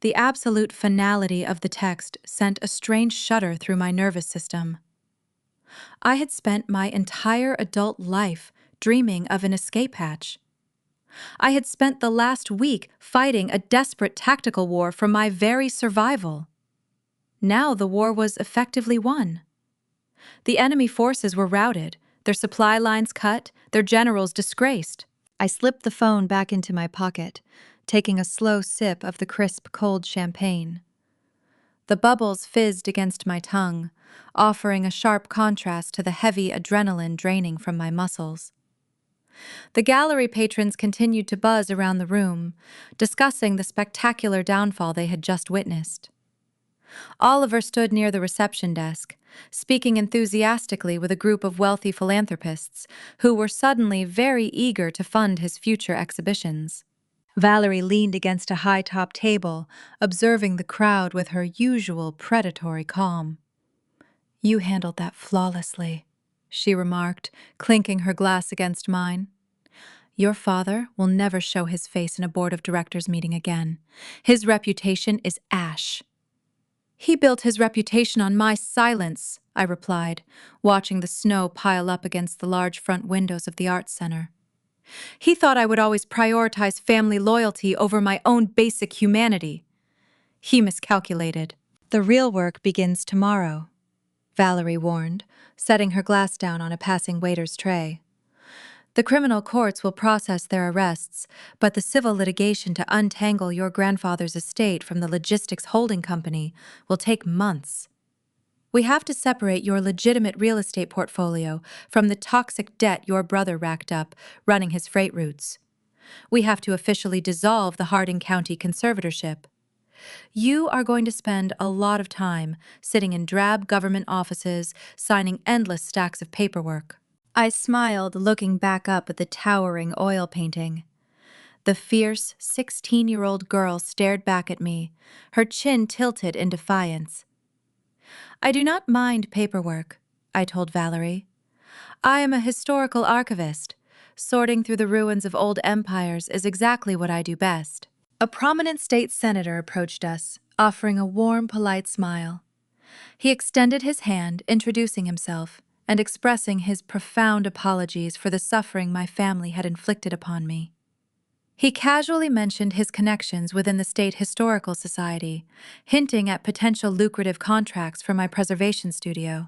The absolute finality of the text sent a strange shudder through my nervous system. I had spent my entire adult life dreaming of an escape hatch. I had spent the last week fighting a desperate tactical war for my very survival. Now the war was effectively won. The enemy forces were routed, their supply lines cut, their generals disgraced. I slipped the phone back into my pocket, taking a slow sip of the crisp, cold champagne. The bubbles fizzed against my tongue, offering a sharp contrast to the heavy adrenaline draining from my muscles. The gallery patrons continued to buzz around the room, discussing the spectacular downfall they had just witnessed. Oliver stood near the reception desk, speaking enthusiastically with a group of wealthy philanthropists who were suddenly very eager to fund his future exhibitions. Valerie leaned against a high-top table, observing the crowd with her usual predatory calm. "You handled that flawlessly," she remarked, clinking her glass against mine. "Your father will never show his face in a board of directors meeting again. His reputation is ash." "He built his reputation on my silence," I replied, watching the snow pile up against the large front windows of the Arts Center. "He thought I would always prioritize family loyalty over my own basic humanity. He miscalculated." "The real work begins tomorrow," Valerie warned, setting her glass down on a passing waiter's tray. "The criminal courts will process their arrests, but the civil litigation to untangle your grandfather's estate from the logistics holding company will take months. We have to separate your legitimate real estate portfolio from the toxic debt your brother racked up running his freight routes. We have to officially dissolve the Harding County conservatorship. You are going to spend a lot of time sitting in drab government offices, signing endless stacks of paperwork." I smiled, looking back up at the towering oil painting. The fierce 16-year-old girl stared back at me, her chin tilted in defiance. "I do not mind paperwork," I told Valerie. "I am a historical archivist. Sorting through the ruins of old empires is exactly what I do best." A prominent state senator approached us, offering a warm, polite smile. He extended his hand, introducing himself, and expressing his profound apologies for the suffering my family had inflicted upon me. He casually mentioned his connections within the State Historical Society, hinting at potential lucrative contracts for my preservation studio.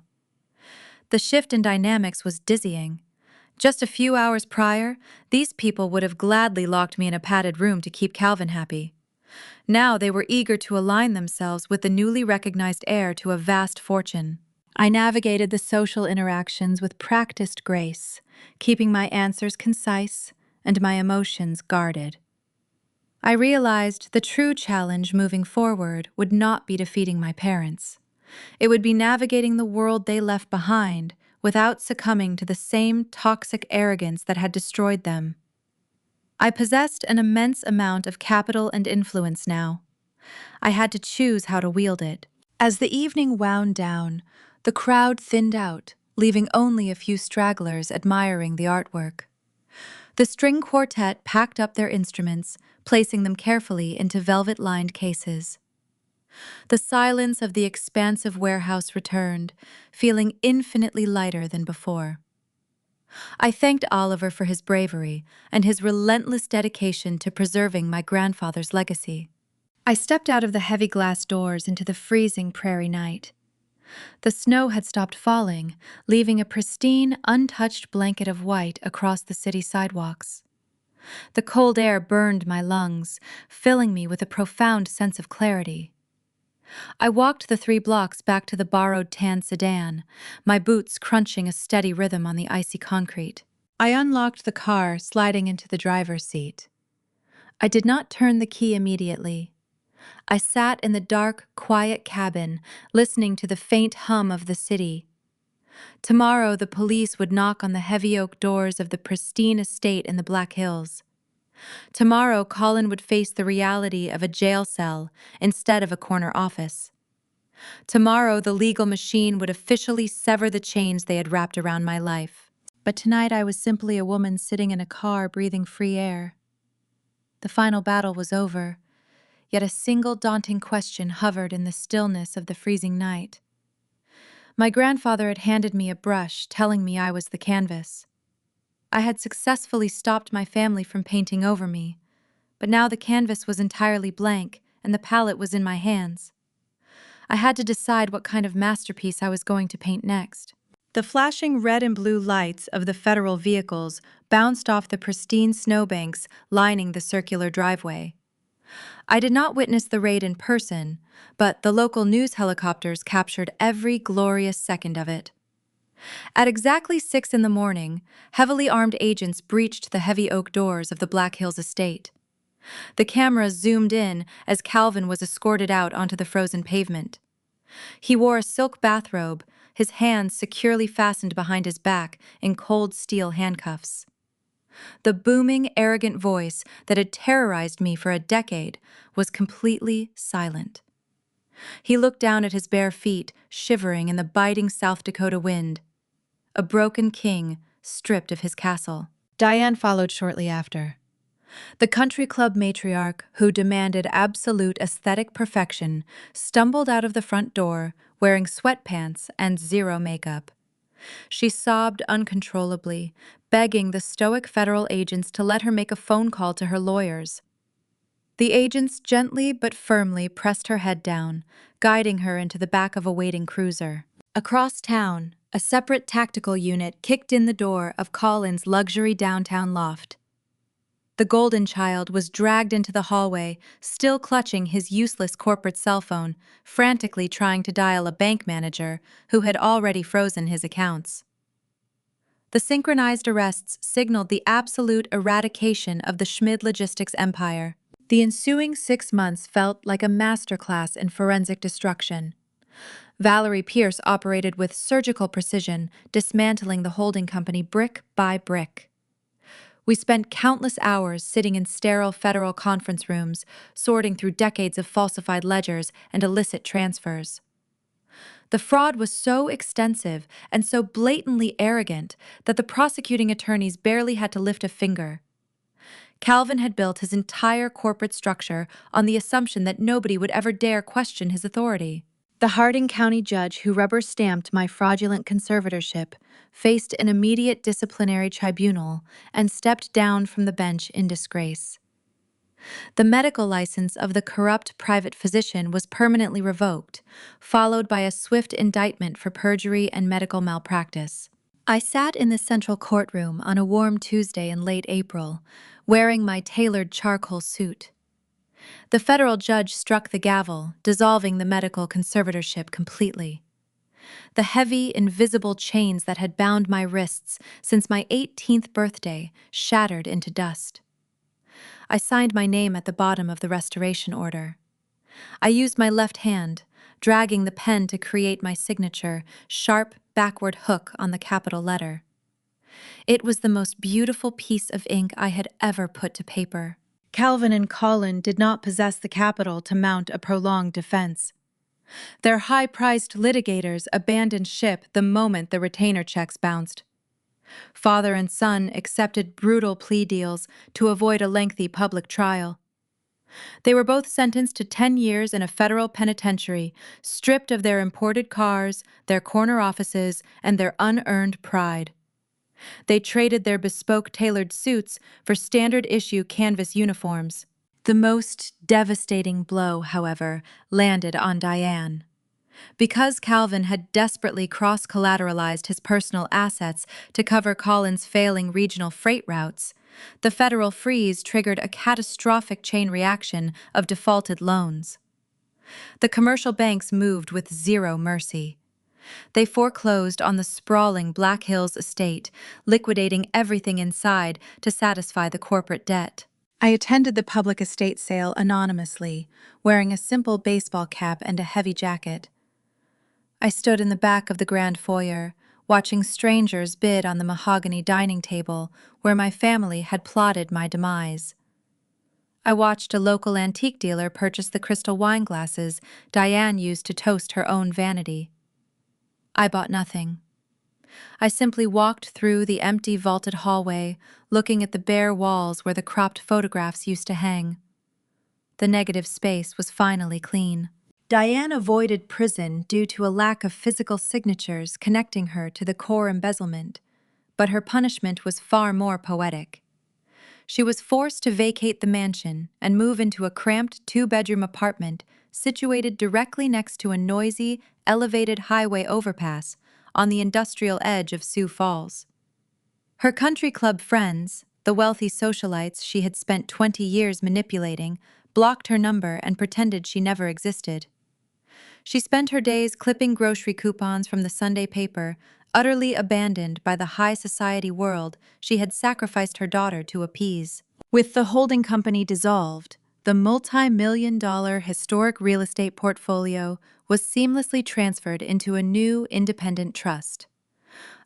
The shift in dynamics was dizzying. Just a few hours prior, these people would have gladly locked me in a padded room to keep Calvin happy. Now they were eager to align themselves with the newly recognized heir to a vast fortune. I navigated the social interactions with practiced grace, keeping my answers concise and my emotions guarded. I realized the true challenge moving forward would not be defeating my parents. It would be navigating the world they left behind without succumbing to the same toxic arrogance that had destroyed them. I possessed an immense amount of capital and influence now. I had to choose how to wield it. As the evening wound down, the crowd thinned out, leaving only a few stragglers admiring the artwork. The string quartet packed up their instruments, placing them carefully into velvet-lined cases. The silence of the expansive warehouse returned, feeling infinitely lighter than before. I thanked Oliver for his bravery and his relentless dedication to preserving my grandfather's legacy. I stepped out of the heavy glass doors into the freezing prairie night. The snow had stopped falling, leaving a pristine, untouched blanket of white across the city sidewalks. The cold air burned my lungs, filling me with a profound sense of clarity. I walked the 3 blocks back to the borrowed tan sedan, my boots crunching a steady rhythm on the icy concrete. I unlocked the car, sliding into the driver's seat. I did not turn the key immediately. I sat in the dark, quiet cabin, listening to the faint hum of the city. Tomorrow the police would knock on the heavy oak doors of the pristine estate in the Black Hills. Tomorrow Colin would face the reality of a jail cell instead of a corner office. Tomorrow the legal machine would officially sever the chains they had wrapped around my life. But tonight I was simply a woman sitting in a car breathing free air. The final battle was over, yet a single daunting question hovered in the stillness of the freezing night. My grandfather had handed me a brush, telling me I was the canvas. I had successfully stopped my family from painting over me, but now the canvas was entirely blank and the palette was in my hands. I had to decide what kind of masterpiece I was going to paint next. The flashing red and blue lights of the federal vehicles bounced off the pristine snowbanks lining the circular driveway. I did not witness the raid in person, but the local news helicopters captured every glorious second of it. At exactly 6 in the morning, heavily armed agents breached the heavy oak doors of the Black Hills estate. The cameras zoomed in as Calvin was escorted out onto the frozen pavement. He wore a silk bathrobe, his hands securely fastened behind his back in cold steel handcuffs. The booming, arrogant voice that had terrorized me for a decade was completely silent. He looked down at his bare feet, shivering in the biting South Dakota wind. A broken king, stripped of his castle. Diane followed shortly after. The country club matriarch, who demanded absolute aesthetic perfection, stumbled out of the front door, wearing sweatpants and zero makeup. She sobbed uncontrollably, begging the stoic federal agents to let her make a phone call to her lawyers. The agents gently but firmly pressed her head down, guiding her into the back of a waiting cruiser. Across town, a separate tactical unit kicked in the door of Colin's luxury downtown loft. The golden child was dragged into the hallway, still clutching his useless corporate cell phone, frantically trying to dial a bank manager who had already frozen his accounts. The synchronized arrests signaled the absolute eradication of the Schmid logistics empire. The ensuing 6 months felt like a masterclass in forensic destruction. Valerie Pierce operated with surgical precision, dismantling the holding company brick by brick. We spent countless hours sitting in sterile federal conference rooms, sorting through decades of falsified ledgers and illicit transfers. The fraud was so extensive and so blatantly arrogant that the prosecuting attorneys barely had to lift a finger. Calvin had built his entire corporate structure on the assumption that nobody would ever dare question his authority. The Harding County judge who rubber-stamped my fraudulent conservatorship faced an immediate disciplinary tribunal and stepped down from the bench in disgrace. The medical license of the corrupt private physician was permanently revoked, followed by a swift indictment for perjury and medical malpractice. I sat in the central courtroom on a warm Tuesday in late April, wearing my tailored charcoal suit. The federal judge struck the gavel, dissolving the medical conservatorship completely. The heavy, invisible chains that had bound my wrists since my 18th birthday shattered into dust. I signed my name at the bottom of the restoration order. I used my left hand, dragging the pen to create my signature, sharp, backward hook on the capital letter. It was the most beautiful piece of ink I had ever put to paper. Calvin and Colin did not possess the capital to mount a prolonged defense. Their high-priced litigators abandoned ship the moment the retainer checks bounced. Father and son accepted brutal plea deals to avoid a lengthy public trial. They were both sentenced to 10 years in a federal penitentiary, stripped of their imported cars, their corner offices, and their unearned pride. They traded their bespoke tailored suits for standard-issue canvas uniforms. The most devastating blow, however, landed on Diane. Because Calvin had desperately cross-collateralized his personal assets to cover Colin's failing regional freight routes, the federal freeze triggered a catastrophic chain reaction of defaulted loans. The commercial banks moved with zero mercy. They foreclosed on the sprawling Black Hills estate, liquidating everything inside to satisfy the corporate debt. I attended the public estate sale anonymously, wearing a simple baseball cap and a heavy jacket. I stood in the back of the grand foyer, watching strangers bid on the mahogany dining table where my family had plotted my demise. I watched a local antique dealer purchase the crystal wine glasses Diane used to toast her own vanity. I bought nothing. I simply walked through the empty vaulted hallway, looking at the bare walls where the cropped photographs used to hang. The negative space was finally clean. Diane avoided prison due to a lack of physical signatures connecting her to the core embezzlement, but her punishment was far more poetic. She was forced to vacate the mansion and move into a cramped two-bedroom apartment situated directly next to a noisy, elevated highway overpass on the industrial edge of Sioux Falls. Her country club friends, the wealthy socialites she had spent 20 years manipulating, blocked her number and pretended she never existed. She spent her days clipping grocery coupons from the Sunday paper, utterly abandoned by the high society world she had sacrificed her daughter to appease. With the holding company dissolved, the multi-million-dollar historic real estate portfolio was seamlessly transferred into a new independent trust.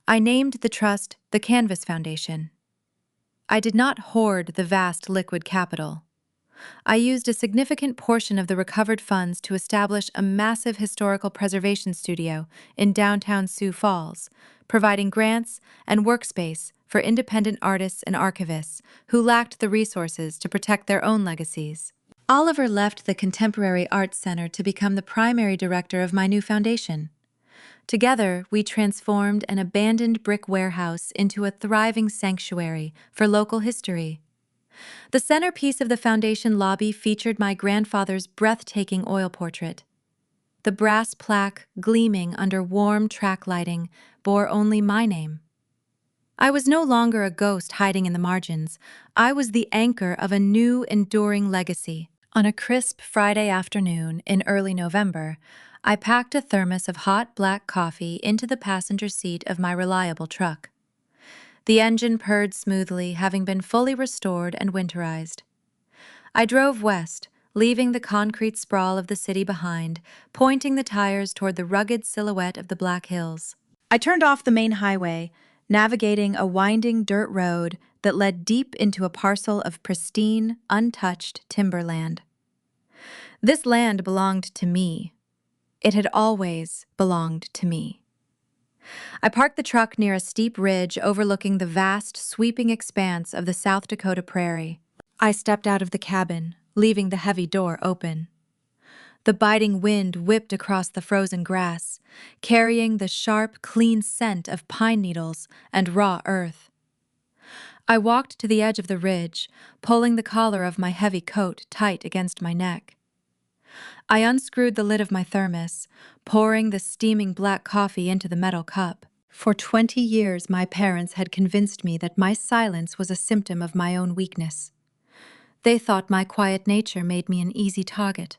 I named the trust the Canvas Foundation. I did not hoard the vast liquid capital. I used a significant portion of the recovered funds to establish a massive historical preservation studio in downtown Sioux Falls, providing grants and workspace for independent artists and archivists who lacked the resources to protect their own legacies. Oliver left the Contemporary Arts Center to become the primary director of my new foundation. Together, we transformed an abandoned brick warehouse into a thriving sanctuary for local history. The centerpiece of the foundation lobby featured my grandfather's breathtaking oil portrait. The brass plaque, gleaming under warm track lighting, bore only my name. I was no longer a ghost hiding in the margins. I was the anchor of a new, enduring legacy. On a crisp Friday afternoon in early November, I packed a thermos of hot black coffee into the passenger seat of my reliable truck. The engine purred smoothly, having been fully restored and winterized. I drove west, leaving the concrete sprawl of the city behind, pointing the tires toward the rugged silhouette of the Black Hills. I turned off the main highway, navigating a winding dirt road that led deep into a parcel of pristine, untouched timberland. This land belonged to me. It had always belonged to me. I parked the truck near a steep ridge overlooking the vast, sweeping expanse of the South Dakota prairie. I stepped out of the cabin, leaving the heavy door open. The biting wind whipped across the frozen grass, carrying the sharp, clean scent of pine needles and raw earth. I walked to the edge of the ridge, pulling the collar of my heavy coat tight against my neck. I unscrewed the lid of my thermos, pouring the steaming black coffee into the metal cup. For 20 years, my parents had convinced me that my silence was a symptom of my own weakness. They thought my quiet nature made me an easy target,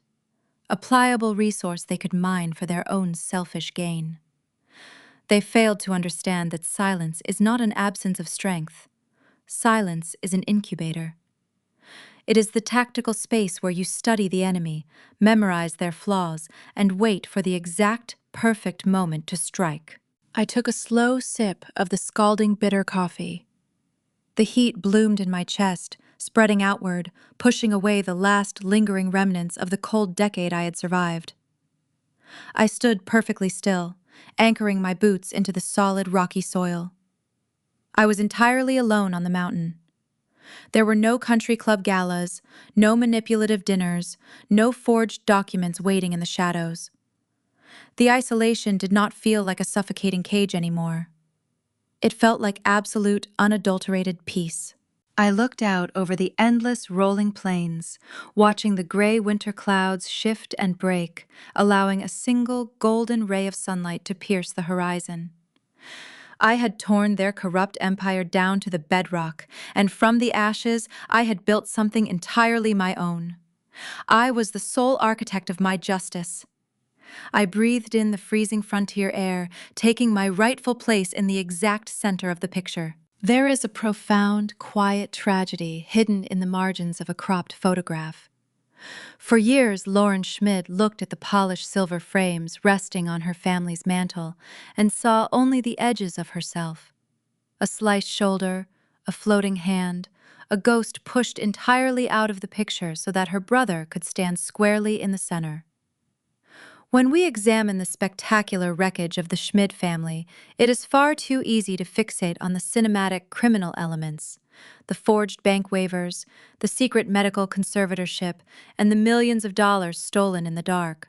a pliable resource they could mine for their own selfish gain. They failed to understand that silence is not an absence of strength. Silence is an incubator. It is the tactical space where you study the enemy, memorize their flaws, and wait for the exact, perfect moment to strike. I took a slow sip of the scalding bitter coffee. The heat bloomed in my chest, spreading outward, pushing away the last lingering remnants of the cold decade I had survived. I stood perfectly still, anchoring my boots into the solid, rocky soil. I was entirely alone on the mountain. There were no country club galas, no manipulative dinners, no forged documents waiting in the shadows. The isolation did not feel like a suffocating cage anymore. It felt like absolute, unadulterated peace. I looked out over the endless rolling plains, watching the gray winter clouds shift and break, allowing a single golden ray of sunlight to pierce the horizon. I had torn their corrupt empire down to the bedrock, and from the ashes I had built something entirely my own. I was the sole architect of my justice. I breathed in the freezing frontier air, taking my rightful place in the exact center of the picture. There is a profound, quiet tragedy hidden in the margins of a cropped photograph. For years, Lauren Schmid looked at the polished silver frames resting on her family's mantel and saw only the edges of herself. A sliced shoulder, a floating hand, a ghost pushed entirely out of the picture so that her brother could stand squarely in the center. When we examine the spectacular wreckage of the Schmid family, it is far too easy to fixate on the cinematic criminal elements, the forged bank waivers, the secret medical conservatorship, and the millions of dollars stolen in the dark.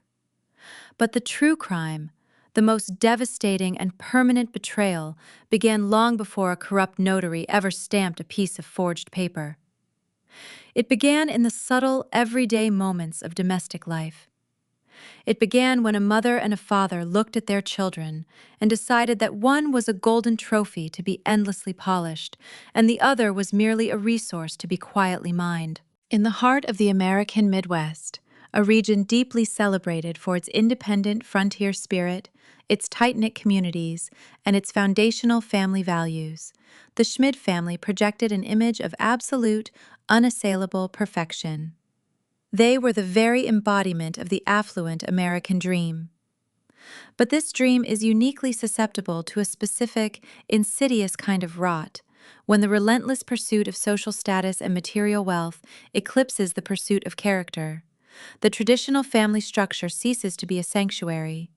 But the true crime, the most devastating and permanent betrayal, began long before a corrupt notary ever stamped a piece of forged paper. It began in the subtle, everyday moments of domestic life. It began when a mother and a father looked at their children and decided that one was a golden trophy to be endlessly polished, and the other was merely a resource to be quietly mined. In the heart of the American Midwest, a region deeply celebrated for its independent frontier spirit, its tight-knit communities, and its foundational family values, the Schmid family projected an image of absolute, unassailable perfection. They were the very embodiment of the affluent American dream. But this dream is uniquely susceptible to a specific, insidious kind of rot, when the relentless pursuit of social status and material wealth eclipses the pursuit of character. The traditional family structure ceases to be a sanctuary.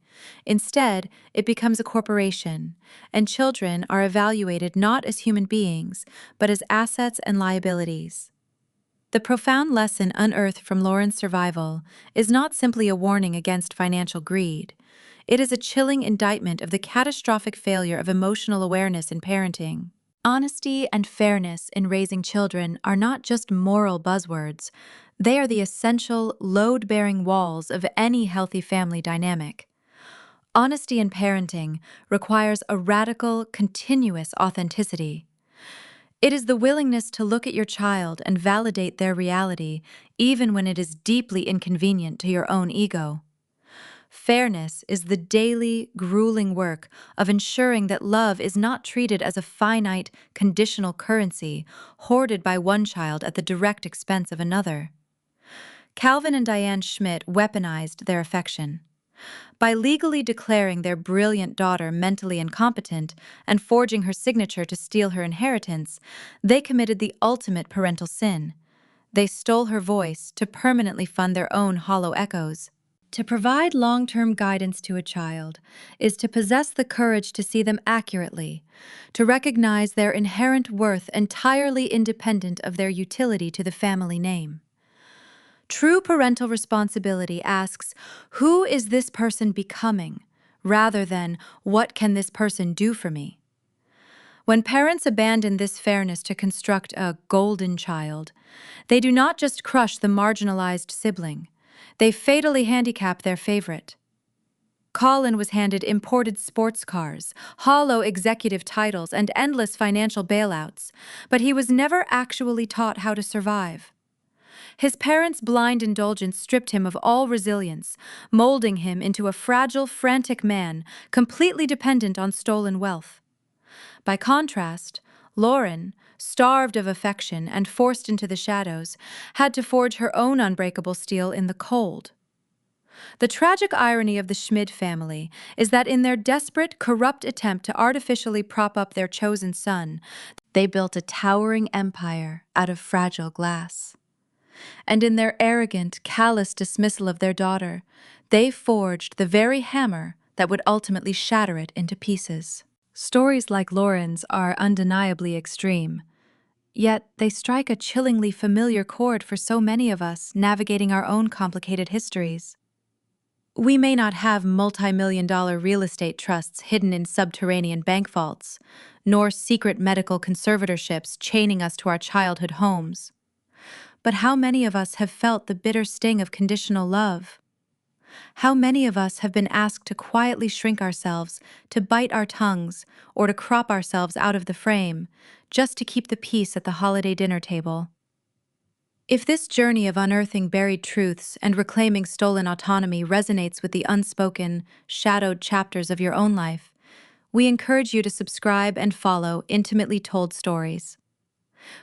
Instead, it becomes a corporation, and children are evaluated not as human beings, but as assets and liabilities. The profound lesson unearthed from Lauren's survival is not simply a warning against financial greed. It is a chilling indictment of the catastrophic failure of emotional awareness in parenting. Honesty and fairness in raising children are not just moral buzzwords. They are the essential, load-bearing walls of any healthy family dynamic. Honesty in parenting requires a radical, continuous authenticity. It is the willingness to look at your child and validate their reality, even when it is deeply inconvenient to your own ego. Fairness is the daily, grueling work of ensuring that love is not treated as a finite, conditional currency hoarded by one child at the direct expense of another. Calvin and Diane Schmidt weaponized their affection. By legally declaring their brilliant daughter mentally incompetent and forging her signature to steal her inheritance, they committed the ultimate parental sin. They stole her voice to permanently fund their own hollow echoes. To provide long-term guidance to a child is to possess the courage to see them accurately, to recognize their inherent worth entirely independent of their utility to the family name. True parental responsibility asks, who is this person becoming, rather than what can this person do for me? When parents abandon this fairness to construct a golden child, they do not just crush the marginalized sibling, they fatally handicap their favorite. Colin was handed imported sports cars, hollow executive titles, and endless financial bailouts, but he was never actually taught how to survive. His parents' blind indulgence stripped him of all resilience, molding him into a fragile, frantic man, completely dependent on stolen wealth. By contrast, Lauren, starved of affection and forced into the shadows, had to forge her own unbreakable steel in the cold. The tragic irony of the Schmid family is that in their desperate, corrupt attempt to artificially prop up their chosen son, they built a towering empire out of fragile glass. And in their arrogant, callous dismissal of their daughter, they forged the very hammer that would ultimately shatter it into pieces. Stories like Lauren's are undeniably extreme, yet they strike a chillingly familiar chord for so many of us navigating our own complicated histories. We may not have multi-million-dollar real estate trusts hidden in subterranean bank vaults, nor secret medical conservatorships chaining us to our childhood homes. But how many of us have felt the bitter sting of conditional love? How many of us have been asked to quietly shrink ourselves, to bite our tongues, or to crop ourselves out of the frame, just to keep the peace at the holiday dinner table? If this journey of unearthing buried truths and reclaiming stolen autonomy resonates with the unspoken, shadowed chapters of your own life, we encourage you to subscribe and follow Intimately Told Stories.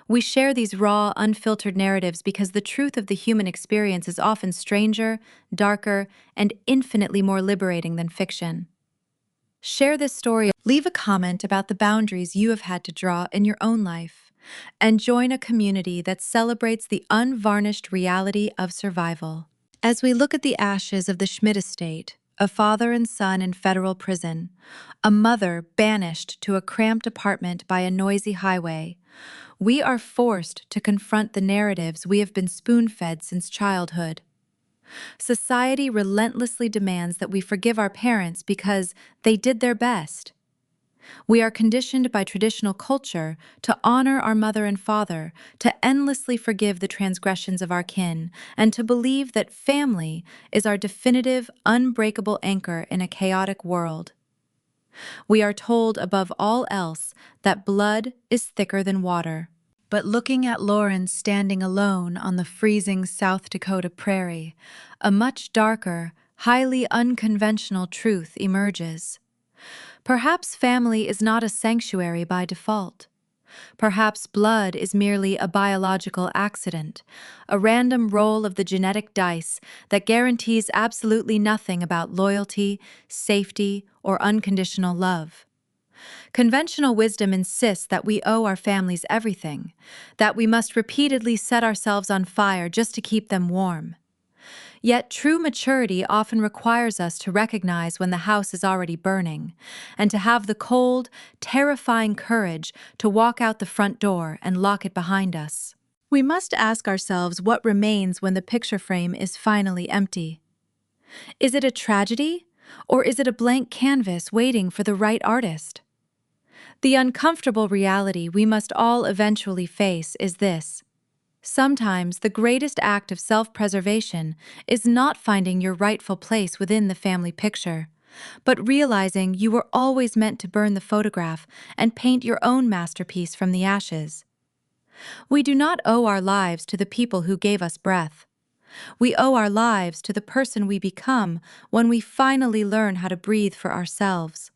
We share these raw, unfiltered narratives because the truth of the human experience is often stranger, darker, and infinitely more liberating than fiction. Share this story. Leave a comment about the boundaries you have had to draw in your own life, and join a community that celebrates the unvarnished reality of survival. As we look at the ashes of the Schmidt estate, a father and son in federal prison, a mother banished to a cramped apartment by a noisy highway, we are forced to confront the narratives we have been spoon-fed since childhood. Society relentlessly demands that we forgive our parents because they did their best. We are conditioned by traditional culture to honor our mother and father, to endlessly forgive the transgressions of our kin, and to believe that family is our definitive, unbreakable anchor in a chaotic world. We are told above all else that blood is thicker than water. But looking at Lauren standing alone on the freezing South Dakota prairie, a much darker, highly unconventional truth emerges. Perhaps family is not a sanctuary by default. Perhaps blood is merely a biological accident, a random roll of the genetic dice that guarantees absolutely nothing about loyalty, safety, or unconditional love. Conventional wisdom insists that we owe our families everything, that we must repeatedly set ourselves on fire just to keep them warm. Yet true maturity often requires us to recognize when the house is already burning, and to have the cold, terrifying courage to walk out the front door and lock it behind us. We must ask ourselves what remains when the picture frame is finally empty. Is it a tragedy, or is it a blank canvas waiting for the right artist? The uncomfortable reality we must all eventually face is this. Sometimes the greatest act of self-preservation is not finding your rightful place within the family picture, but realizing you were always meant to burn the photograph and paint your own masterpiece from the ashes. We do not owe our lives to the people who gave us breath. We owe our lives to the person we become when we finally learn how to breathe for ourselves.